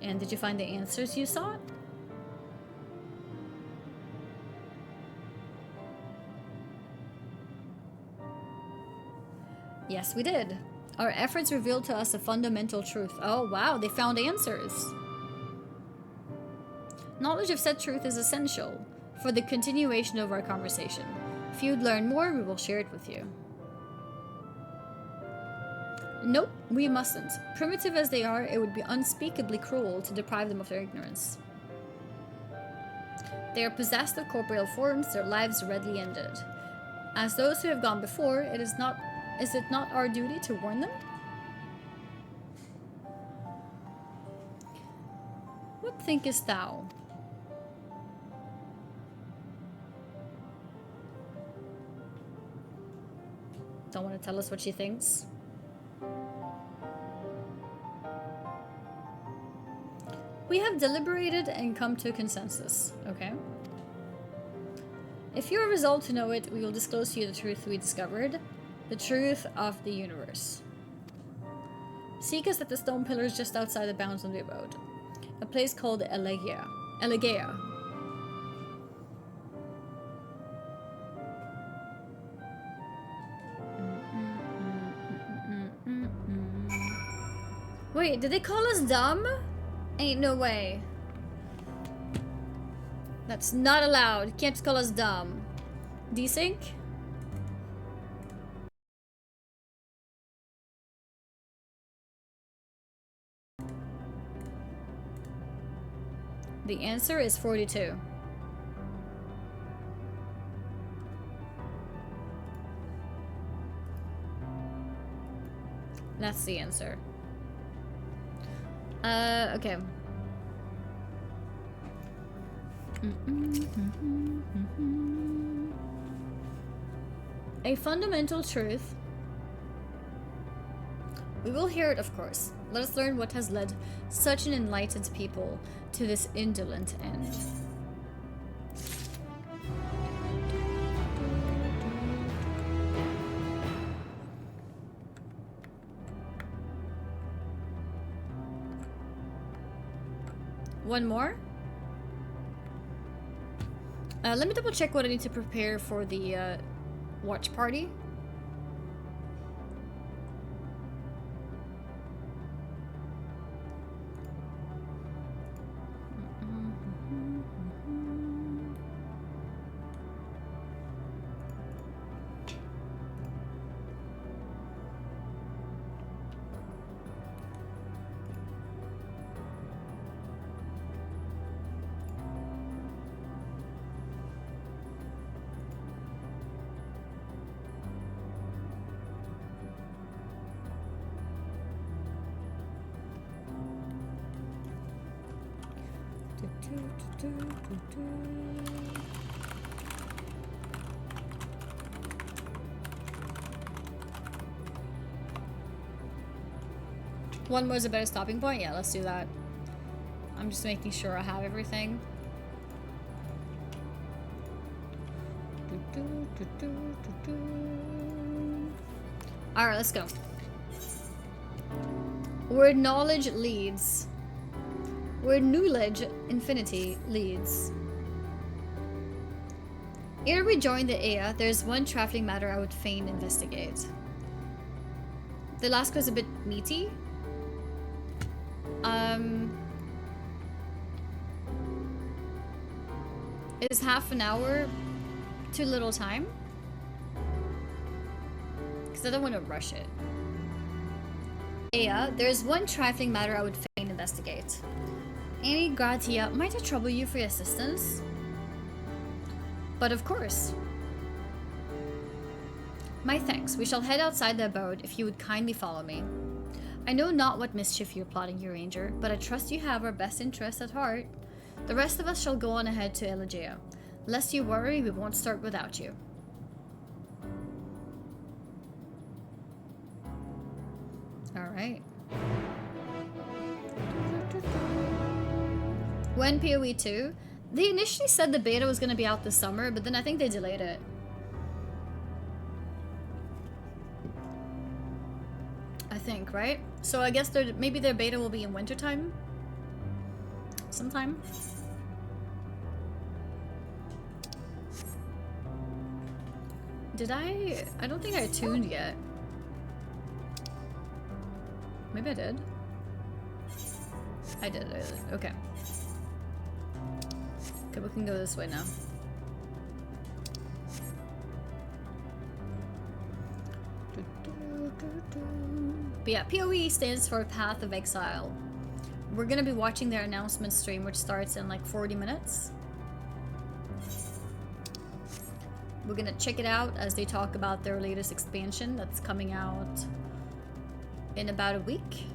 And did you find the answers you sought? Yes, we did. Our efforts revealed to us a fundamental truth. Oh, wow, they found answers. Knowledge of said truth is essential for the continuation of our conversation. If you'd learn more, we will share it with you. Nope, we mustn't. Primitive as they are, it would be unspeakably cruel to deprive them of their ignorance. They are possessed of corporeal forms, their lives readily ended. As those who have gone before, is it not our duty to warn them? What thinkest thou? Don't want to tell us what she thinks. We have deliberated and come to a consensus, okay? If you are resolved to know it, we will disclose to you the truth we discovered, the truth of the universe. Seek us at the stone pillars just outside the bounds of the abode, a place called Elegea. Wait, did they call us dumb? Ain't no way. That's not allowed. You can't just call us dumb. Desync? The answer is 42. That's the answer. Okay. A fundamental truth. We will hear it, of course. Let us learn what has led such an enlightened people to this indolent end. One more? Let me double check what I need to prepare for the watch party. One was a better stopping point? Yeah, let's do that. I'm just making sure I have everything. Alright, let's go. Where knowledge leads. Where knowledge infinity leads. Ere we join the Ea, there's one trifling matter I would fain investigate. The last was a bit meaty. Is half an hour too little time? Because I don't want to rush it. Ea, there's one trifling matter I would fain investigate. Annie Gratia, might I trouble you for your assistance? But of course. My thanks. We shall head outside the abode if you would kindly follow me. I know not what mischief you're plotting, your ranger, but I trust you have our best interests at heart. The rest of us shall go on ahead to Elegea. Lest you worry, we won't start without you. Alright. When PoE 2? They initially said the beta was going to be out this summer, but then I think they delayed it. I think, right? So I guess maybe their beta will be in wintertime? some time. Did I don't think I tuned yet. Maybe I did. I did. Okay. Okay, we can go this way now. But yeah, PoE stands for Path of Exile. We're gonna be watching their announcement stream, which starts in like 40 minutes. We're gonna check it out as they talk about their latest expansion that's coming out in about a week.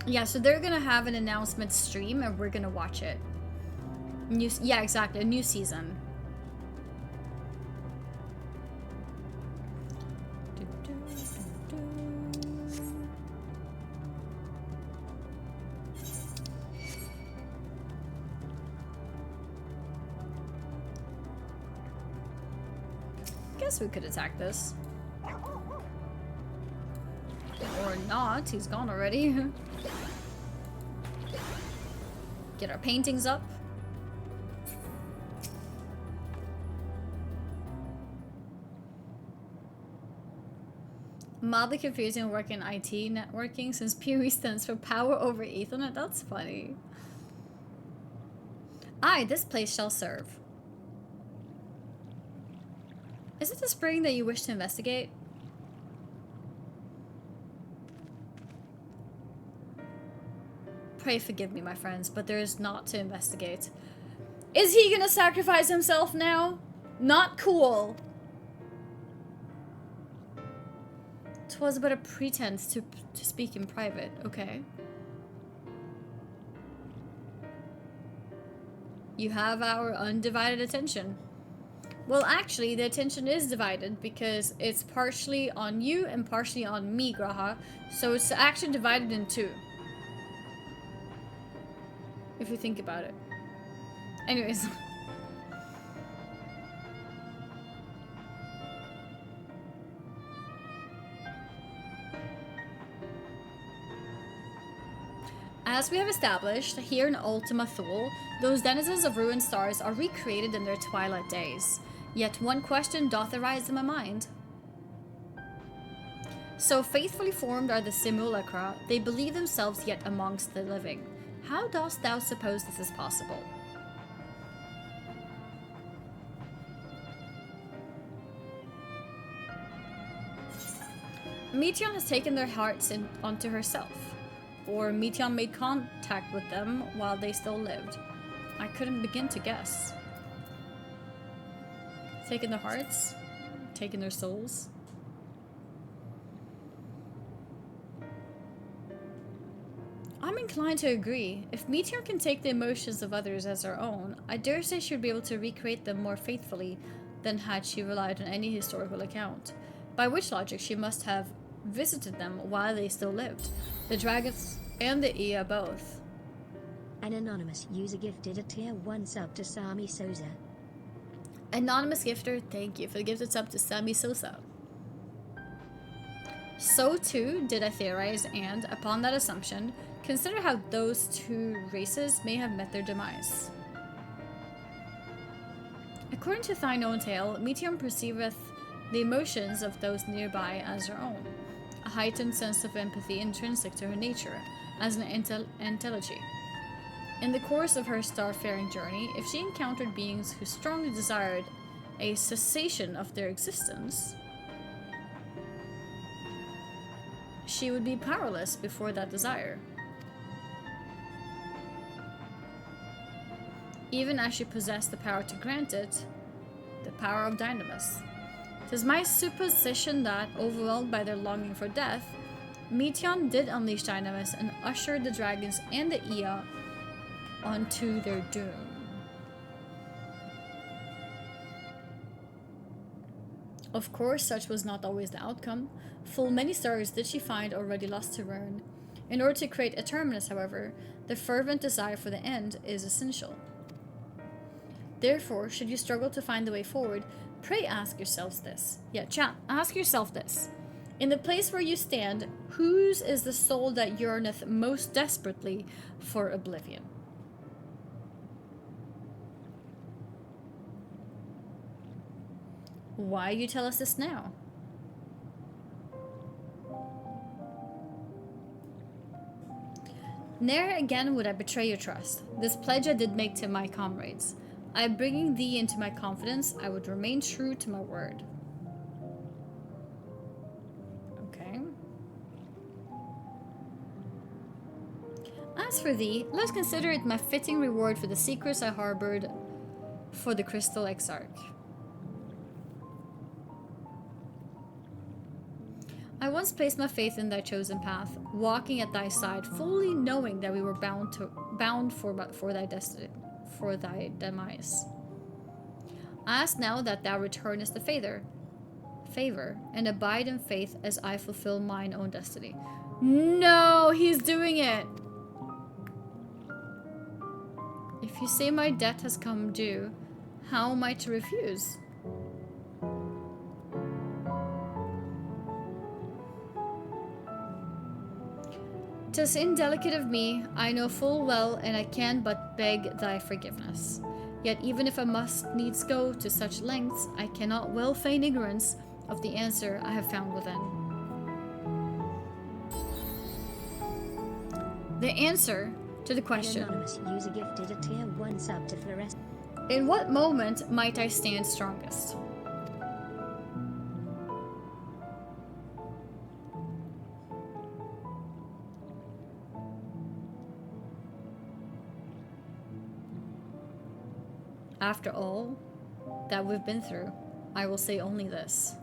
Yeah, so they're gonna have an announcement stream and we're gonna watch it. Yeah, exactly, a new season. Guess we could attack this. Or not, he's gone already. Get our paintings up. Mildly confusing work in IT networking since PoE stands for Power over Ethernet. That's funny. Aye, this place shall serve. Is it the spring that you wish to investigate? Pray forgive me, my friends, but there is naught to investigate. Is he gonna sacrifice himself now? Not cool. 'Twas but a pretense to speak in private, okay? You have our undivided attention. Well, actually, the attention is divided because it's partially on you and partially on me, Graha. So it's actually divided in two. If you think about it. Anyways. As we have established, here in Ultima Thule, those denizens of ruined stars are recreated in their twilight days. Yet one question doth arise in my mind. So faithfully formed are the simulacra, they believe themselves yet amongst the living. How dost thou suppose this is possible? Meteion has taken their hearts onto herself. Or Meteion made contact with them while they still lived. I couldn't begin to guess. Taking their hearts? Taking their souls? I'm inclined to agree. If Meteion can take the emotions of others as her own, I dare say she would be able to recreate them more faithfully than had she relied on any historical account. By which logic she must have visited them while they still lived. The dragons and the Ia both. An anonymous user gifted a tier 1 sub to Sami Sosa. Anonymous gifter, thank you for the gifted sub to Sami Sosa. So too did I theorize, and upon that assumption, consider how those two races may have met their demise. According to thine own tale, Meteion perceiveth the emotions of those nearby as her own, a heightened sense of empathy intrinsic to her nature, as an entelechy. In the course of her starfaring journey, if she encountered beings who strongly desired a cessation of their existence, she would be powerless before that desire. Even as she possessed the power to grant it, the power of Dynamis. 'Tis my supposition that, overwhelmed by their longing for death, Meteion did unleash Dynamis and ushered the dragons and the Ia onto their doom. Of course, such was not always the outcome. Full many stars did she find already lost to ruin. In order to create a terminus, however, the fervent desire for the end is essential. Therefore, should you struggle to find the way forward, pray ask yourselves this. Yeah, chat, ask yourself this. In the place where you stand, whose is the soul that yearneth most desperately for oblivion? Why you tell us this now? Ne'er again would I betray your trust. This pledge I did make to my comrades. I bringing thee into my confidence, I would remain true to my word. Okay. As for thee, let's consider it my fitting reward for the secrets I harbored for the Crystal Exarch. I once placed my faith in thy chosen path, walking at thy side, fully knowing that we were bound for thy destiny, for thy demise. Ask now that thou returnest the favor, and abide in faith as I fulfill mine own destiny. No, he's doing it. If you say my debt has come due, how am I to refuse? 'Tis indelicate of me, I know full well, and I can but beg thy forgiveness. Yet even if I must needs go to such lengths, I cannot well feign ignorance of the answer I have found within. The answer to the question, Anonymous user gifted a tier 1 sub to Fluorescent. In what moment might I stand strongest? After all that we've been through, I will say only this.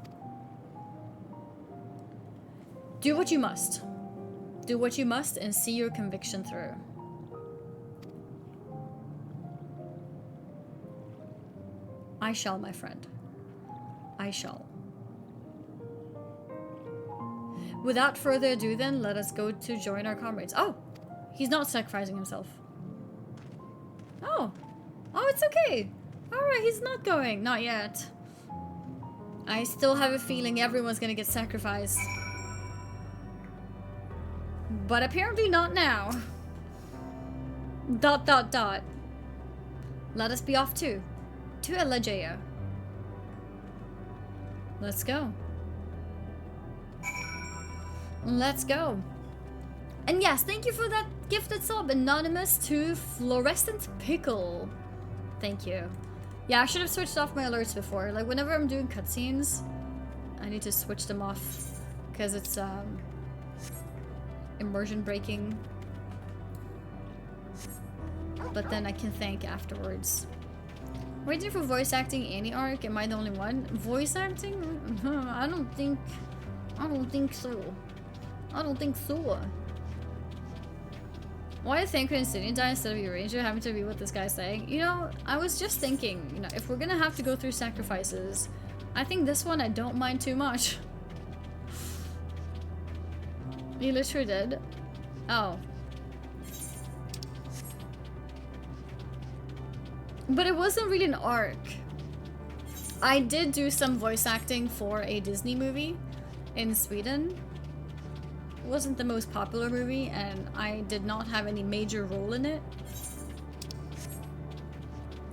Do what you must. Do what you must and see your conviction through. I shall, my friend. I shall. Without further ado then, let us go to join our comrades. Oh! He's not sacrificing himself. Oh! Oh, it's okay. Alright, he's not going. Not yet. I still have a feeling everyone's gonna get sacrificed. But apparently not now. ... Let us be off too. To Elagea. Let's go. Let's go. And yes, thank you for that gifted sub, Anonymous to Fluorescent Pickle. Thank you. Yeah, I should have switched off my alerts before. Like, whenever I'm doing cutscenes, I need to switch them off. Because it's, immersion breaking. But then I can thank afterwards. Waiting for voice acting Annie arc? Am I the only one? Voice acting? I don't think so. I don't think so. Why did Thancred and Sydney die instead of Eurasia having to be what this guy's saying? You know, I was just thinking, you know, if we're gonna have to go through sacrifices, I think this one I don't mind too much. You literally did? Oh. But it wasn't really an arc. I did do some voice acting for a Disney movie in Sweden. It wasn't the most popular movie, and I did not have any major role in it.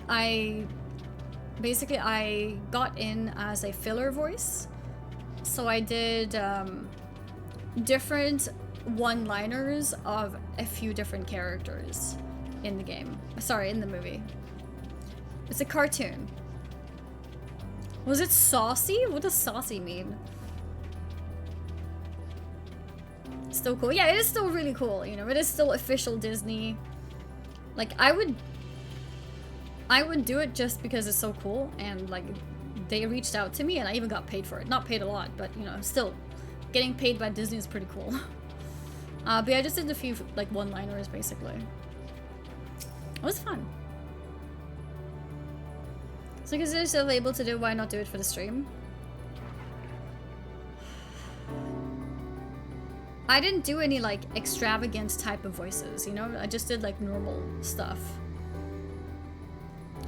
I got in as a filler voice. So I did different one-liners of a few different characters in the game. Sorry, in the movie. It's a cartoon. Was it saucy? What does saucy mean? Still cool. Yeah, it is still really cool, you know. It is still official Disney. Like, I would do it just because it's so cool, and like they reached out to me and I even got paid for it. Not paid a lot, but you know, still getting paid by Disney is pretty cool. But yeah, I just did a few like one-liners basically. It was fun. So because they're still able to do, why not do it for the stream? I didn't do any like extravagant type of voices, you know? I just did like normal stuff.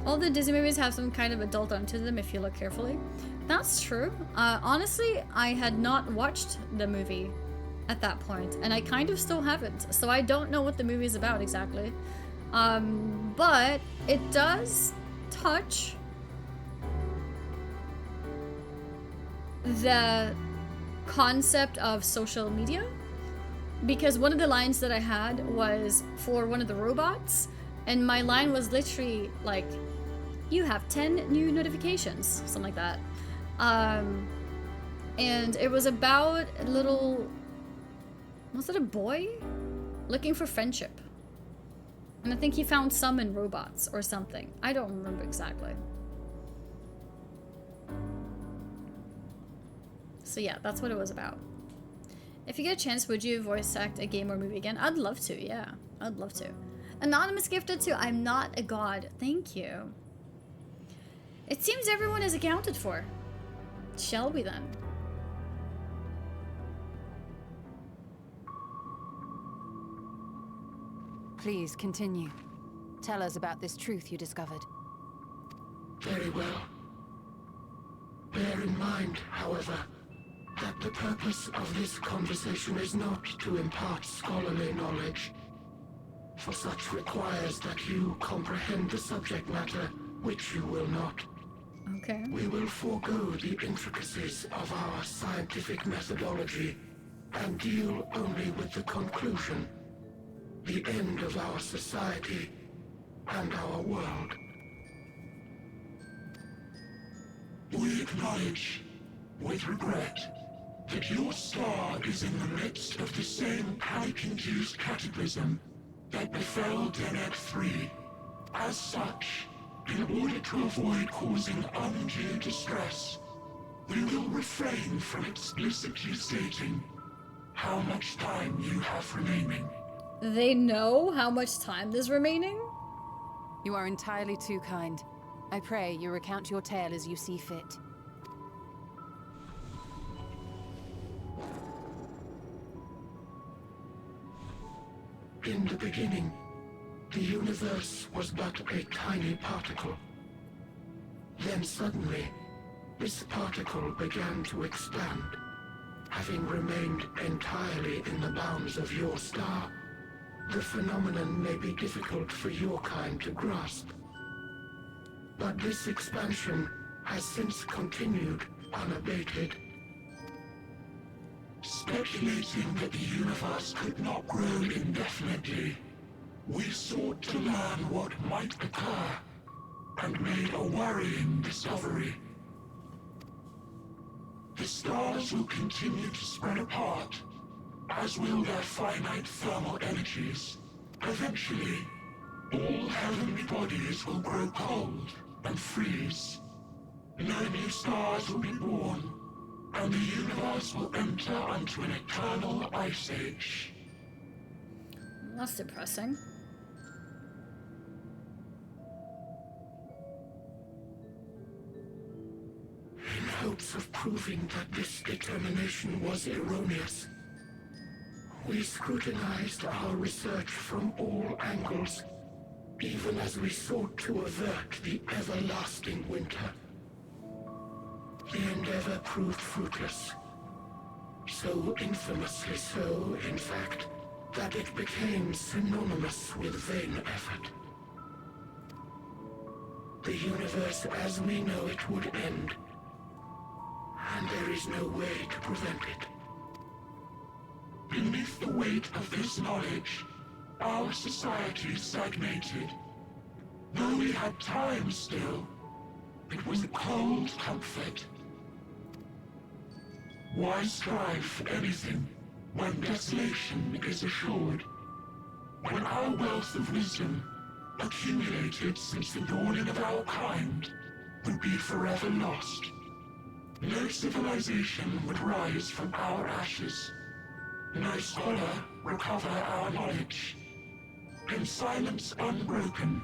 All the Disney movies have some kind of adult tone to them if you look carefully. That's true. Honestly, I had not watched the movie at that point, and I kind of still haven't, so I don't know what the movie is about exactly. But it does touch the concept of social media, because one of the lines that I had was for one of the robots, and my line was literally like, you have 10 new notifications, something like that. And it was about a little, was it a boy? Looking for friendship. And I think he found some in robots or something. I don't remember exactly. So yeah, that's what it was about. If you get a chance, would you voice act a game or movie again? I'd love to, yeah. I'd love to. Anonymous gifted to I'm not a god. Thank you. It seems everyone is accounted for. Shall we then? Please continue. Tell us about this truth you discovered. Very well. Bear in mind, however, that the purpose of this conversation is not to impart scholarly knowledge, for such requires that you comprehend the subject matter, which you will not. Okay. We will forego the intricacies of our scientific methodology and deal only with the conclusion, the end of our society and our world. We acknowledge, with regret, that your star is in the midst of the same panic-induced cataclysm that befell Deneb 3. As such, in order to avoid causing undue distress, we will refrain from explicitly stating how much time you have remaining. They know how much time is remaining? You are entirely too kind. I pray you recount your tale as you see fit. In the beginning, the universe was but a tiny particle. Then suddenly, this particle began to expand. Having remained entirely in the bounds of your star, the phenomenon may be difficult for your kind to grasp. But this expansion has since continued unabated. Speculating that the universe could not grow indefinitely, we sought to learn what might occur, and made a worrying discovery. The stars will continue to spread apart, as will their finite thermal energies. Eventually, all heavenly bodies will grow cold and freeze. No new stars will be born, and the universe will enter into an eternal ice age. That's depressing. In hopes of proving that this determination was erroneous, we scrutinized our research from all angles, even as we sought to avert the everlasting winter. The endeavor proved fruitless. So infamously so, in fact, that it became synonymous with vain effort. The universe as we know it would end, and there is no way to prevent it. Beneath the weight of this knowledge, our society stagnated. Though we had time still, it was a cold comfort. Why strive for anything when desolation is assured? When our wealth of wisdom, accumulated since the dawning of our kind, would be forever lost. No civilization would rise from our ashes. No scholar recover our knowledge. In silence unbroken,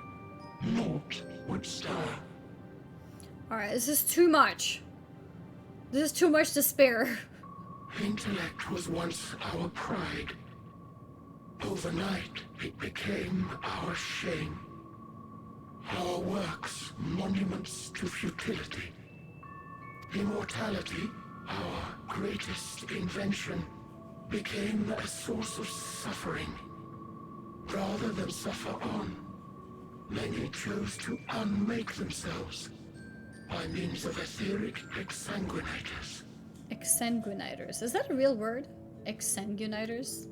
naught would stir. Alright, this is too much. This is too much to spare. Intellect was once our pride. Overnight, it became our shame. Our works, monuments to futility. Immortality, our greatest invention, became a source of suffering. Rather than suffer on, many chose to unmake themselves by means of etheric exsanguinators. Exsanguinators. Is that a real word? Exsanguinators?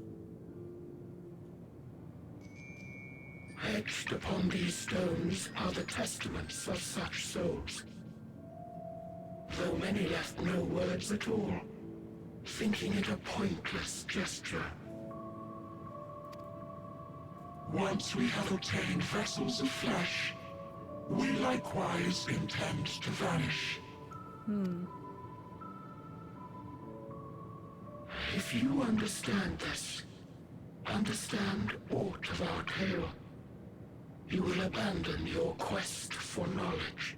Etched upon these stones are the testaments of such souls. Though many left no words at all, thinking it a pointless gesture. Once we have obtained vessels of flesh, we likewise intend to vanish. If you understand this, understand aught of our tale, you will abandon your quest for knowledge.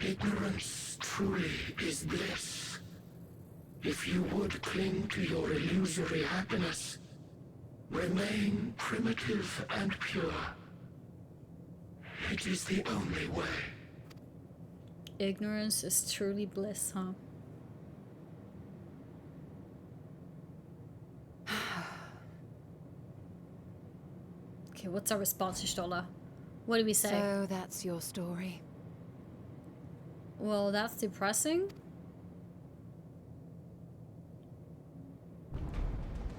Ignorance truly is bliss. If you would cling to your illusory happiness, remain primitive and pure. It is the only way. Ignorance is truly bliss, huh? Okay, what's our response to Stola? What do we say? So that's your story. Well, that's depressing.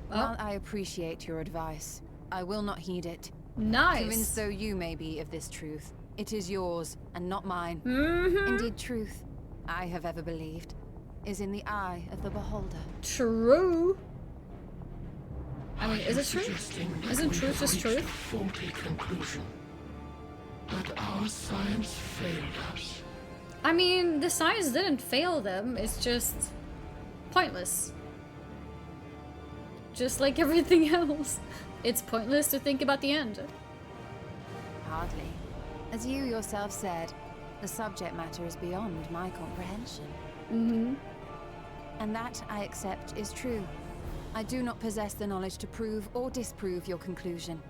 While I appreciate your advice, I will not heed it. Nice. Convinced though you may be of this truth, it is yours and not mine. Indeed, truth, I have ever believed, is in the eye of the beholder. True. I mean, is it true? Isn't truth just truth? Faulty conclusion. But our science failed us. I mean, the science didn't fail them. It's just pointless. Just like everything else. It's pointless to think about the end. Hardly. As you yourself said, the subject matter is beyond my comprehension. And that, I accept, is true. I do not possess the knowledge to prove or disprove your conclusion.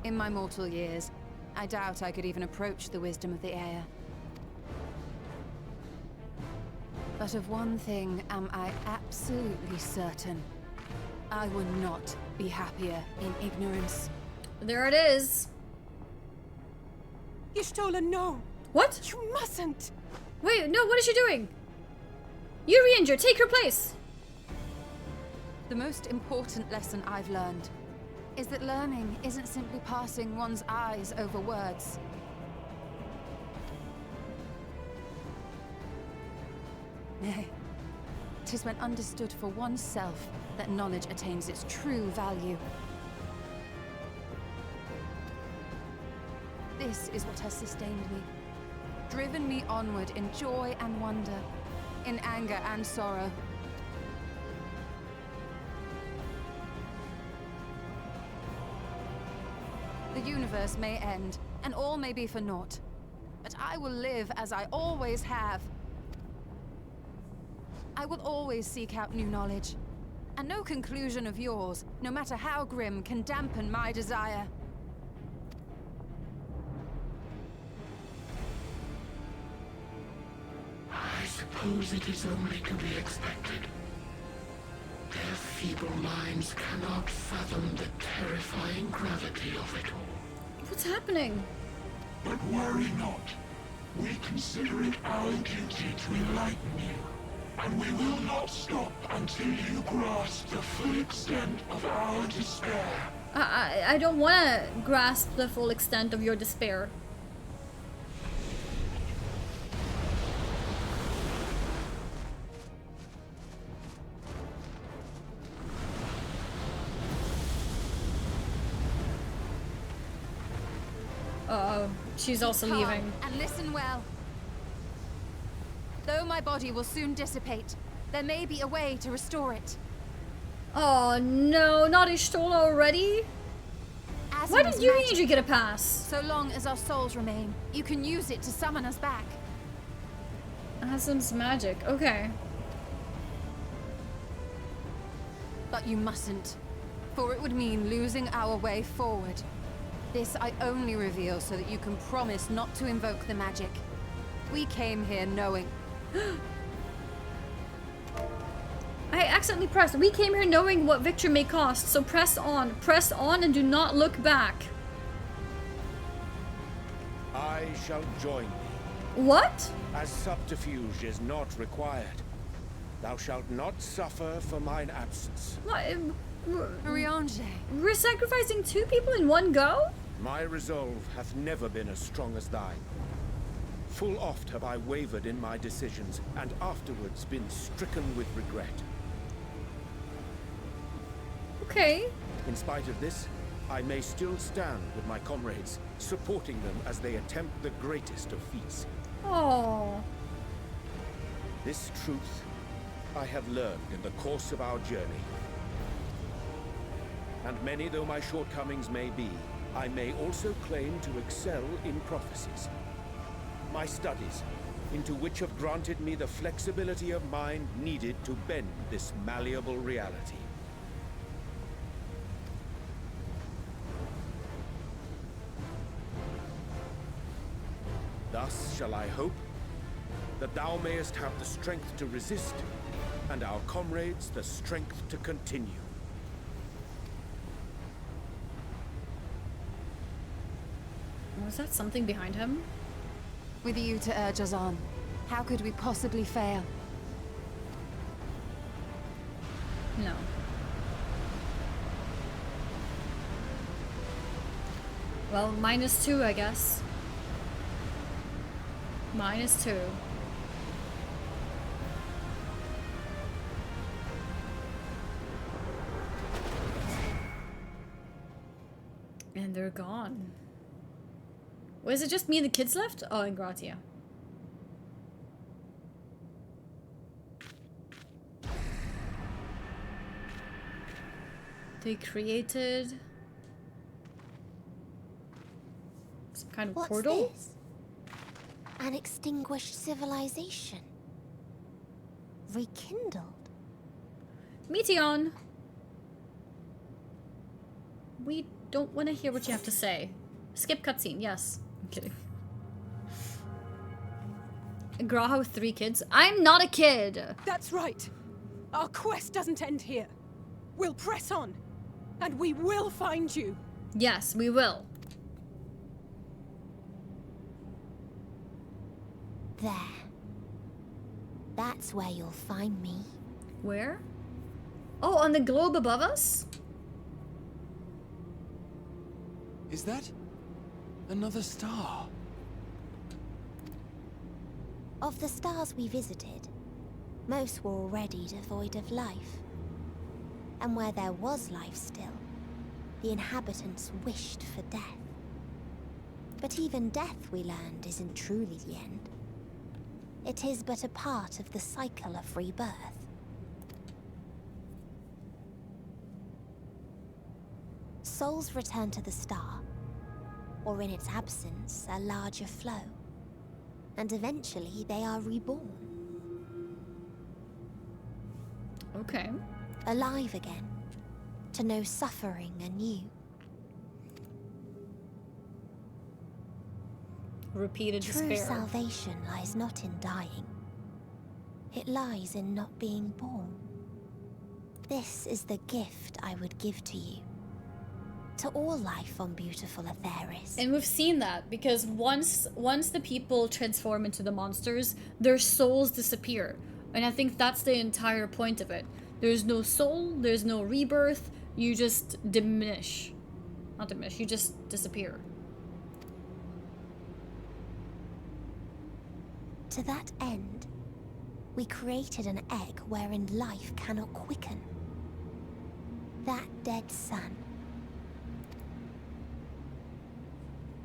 In my mortal years, I doubt I could even approach the wisdom of the Air. But of one thing am I absolutely certain. I will not be happier in ignorance. There it is. Y'shtola, no! What? You mustn't! Wait, no, what is she doing? You're re-injured, take her place! The most important lesson I've learned is that learning isn't simply passing one's eyes over words. Nay, 'tis when understood for oneself that knowledge attains its true value. This is what has sustained me, driven me onward in joy and wonder, in anger and sorrow. The universe may end, and all may be for naught. But I will live as I always have. I will always seek out new knowledge. And no conclusion of yours, no matter how grim, can dampen my desire. I suppose it is only to be expected. Their feeble minds cannot fathom the terrifying gravity of it all. What's happening? But worry not. We consider it our duty to enlighten you. And we will not stop until you grasp the full extent of our despair. I don't want to grasp the full extent of your despair. Uh-oh, she's also Calm leaving. and listen well. Though my body will soon dissipate, there may be a way to restore it. Oh no, not Y'shtola already? Why did you usually get a pass? So long as our souls remain, you can use it to summon us back. Asim's magic, okay. But you mustn't, for it would mean losing our way forward. This I only reveal so that you can promise not to invoke the magic. We came here knowing... I accidentally pressed. We came here knowing what victory may cost, so press on. Press on and do not look back. I shall join thee. What? As subterfuge is not required. Thou shalt not suffer for mine absence. What? Riange. We're sacrificing 2 people in one go? My resolve hath never been as strong as thine. Full oft have I wavered in my decisions, and afterwards been stricken with regret. Okay. In spite of this, I may still stand with my comrades, supporting them as they attempt the greatest of feats. Oh. This truth I have learned in the course of our journey. And many though my shortcomings may be, I may also claim to excel in prophecies. My studies, into which have granted me the flexibility of mind needed to bend this malleable reality. Thus shall I hope that thou mayest have the strength to resist, and our comrades the strength to continue. Was that something behind him? With you to urge us on, how could we possibly fail? No. Well, -2, I guess. -2. And they're gone. Was it just me and the kids left? Oh, and Gratia. They created some kind of portal? What's this? An extinguished civilization. Rekindled. Meteon! We don't want to hear what you have to say. Skip cutscene, yes. I'm kidding. Graha with 3 kids? I'm not a kid! That's right. Our quest doesn't end here. We'll press on. And we will find you. Yes, we will. There. That's where you'll find me. Where? Oh, on the globe above us? Is that another star? Of the stars we visited, most were already devoid of life. And where there was life still, the inhabitants wished for death. But even death, we learned, isn't truly the end. It is but a part of the cycle of rebirth. Souls return to the star, or in its absence, a larger flow. And eventually they are reborn. Okay. Alive again, to know suffering anew. Repeated True despair. salvation lies not in dying. It lies in not being born. This is the gift I would give to you. To all life on beautiful Aetheris. And we've seen that, because once the people transform into the monsters, their souls disappear. And I think that's the entire point of it. There's no soul, there's no rebirth, you just diminish. Not diminish, you just disappear. To that end, we created an egg wherein life cannot quicken. That dead sun.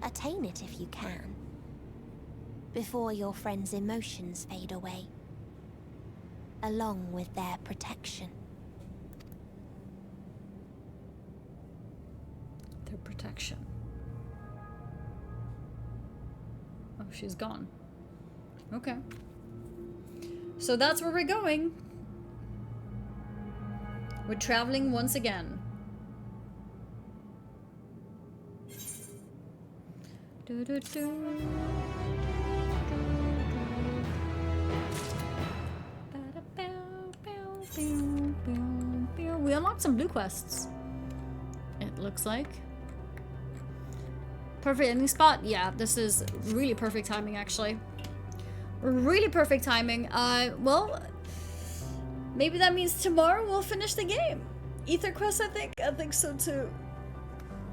Attain it if you can, before your friends' emotions fade away, along with their protection. Their protection. Oh, she's gone. Okay. So that's where we're going. We're traveling once again. We unlocked some blue quests. It looks like. Perfect ending spot? Yeah, this is really perfect timing, actually. Really perfect timing. Well, maybe that means tomorrow we'll finish the game. Ether quest, I think so too.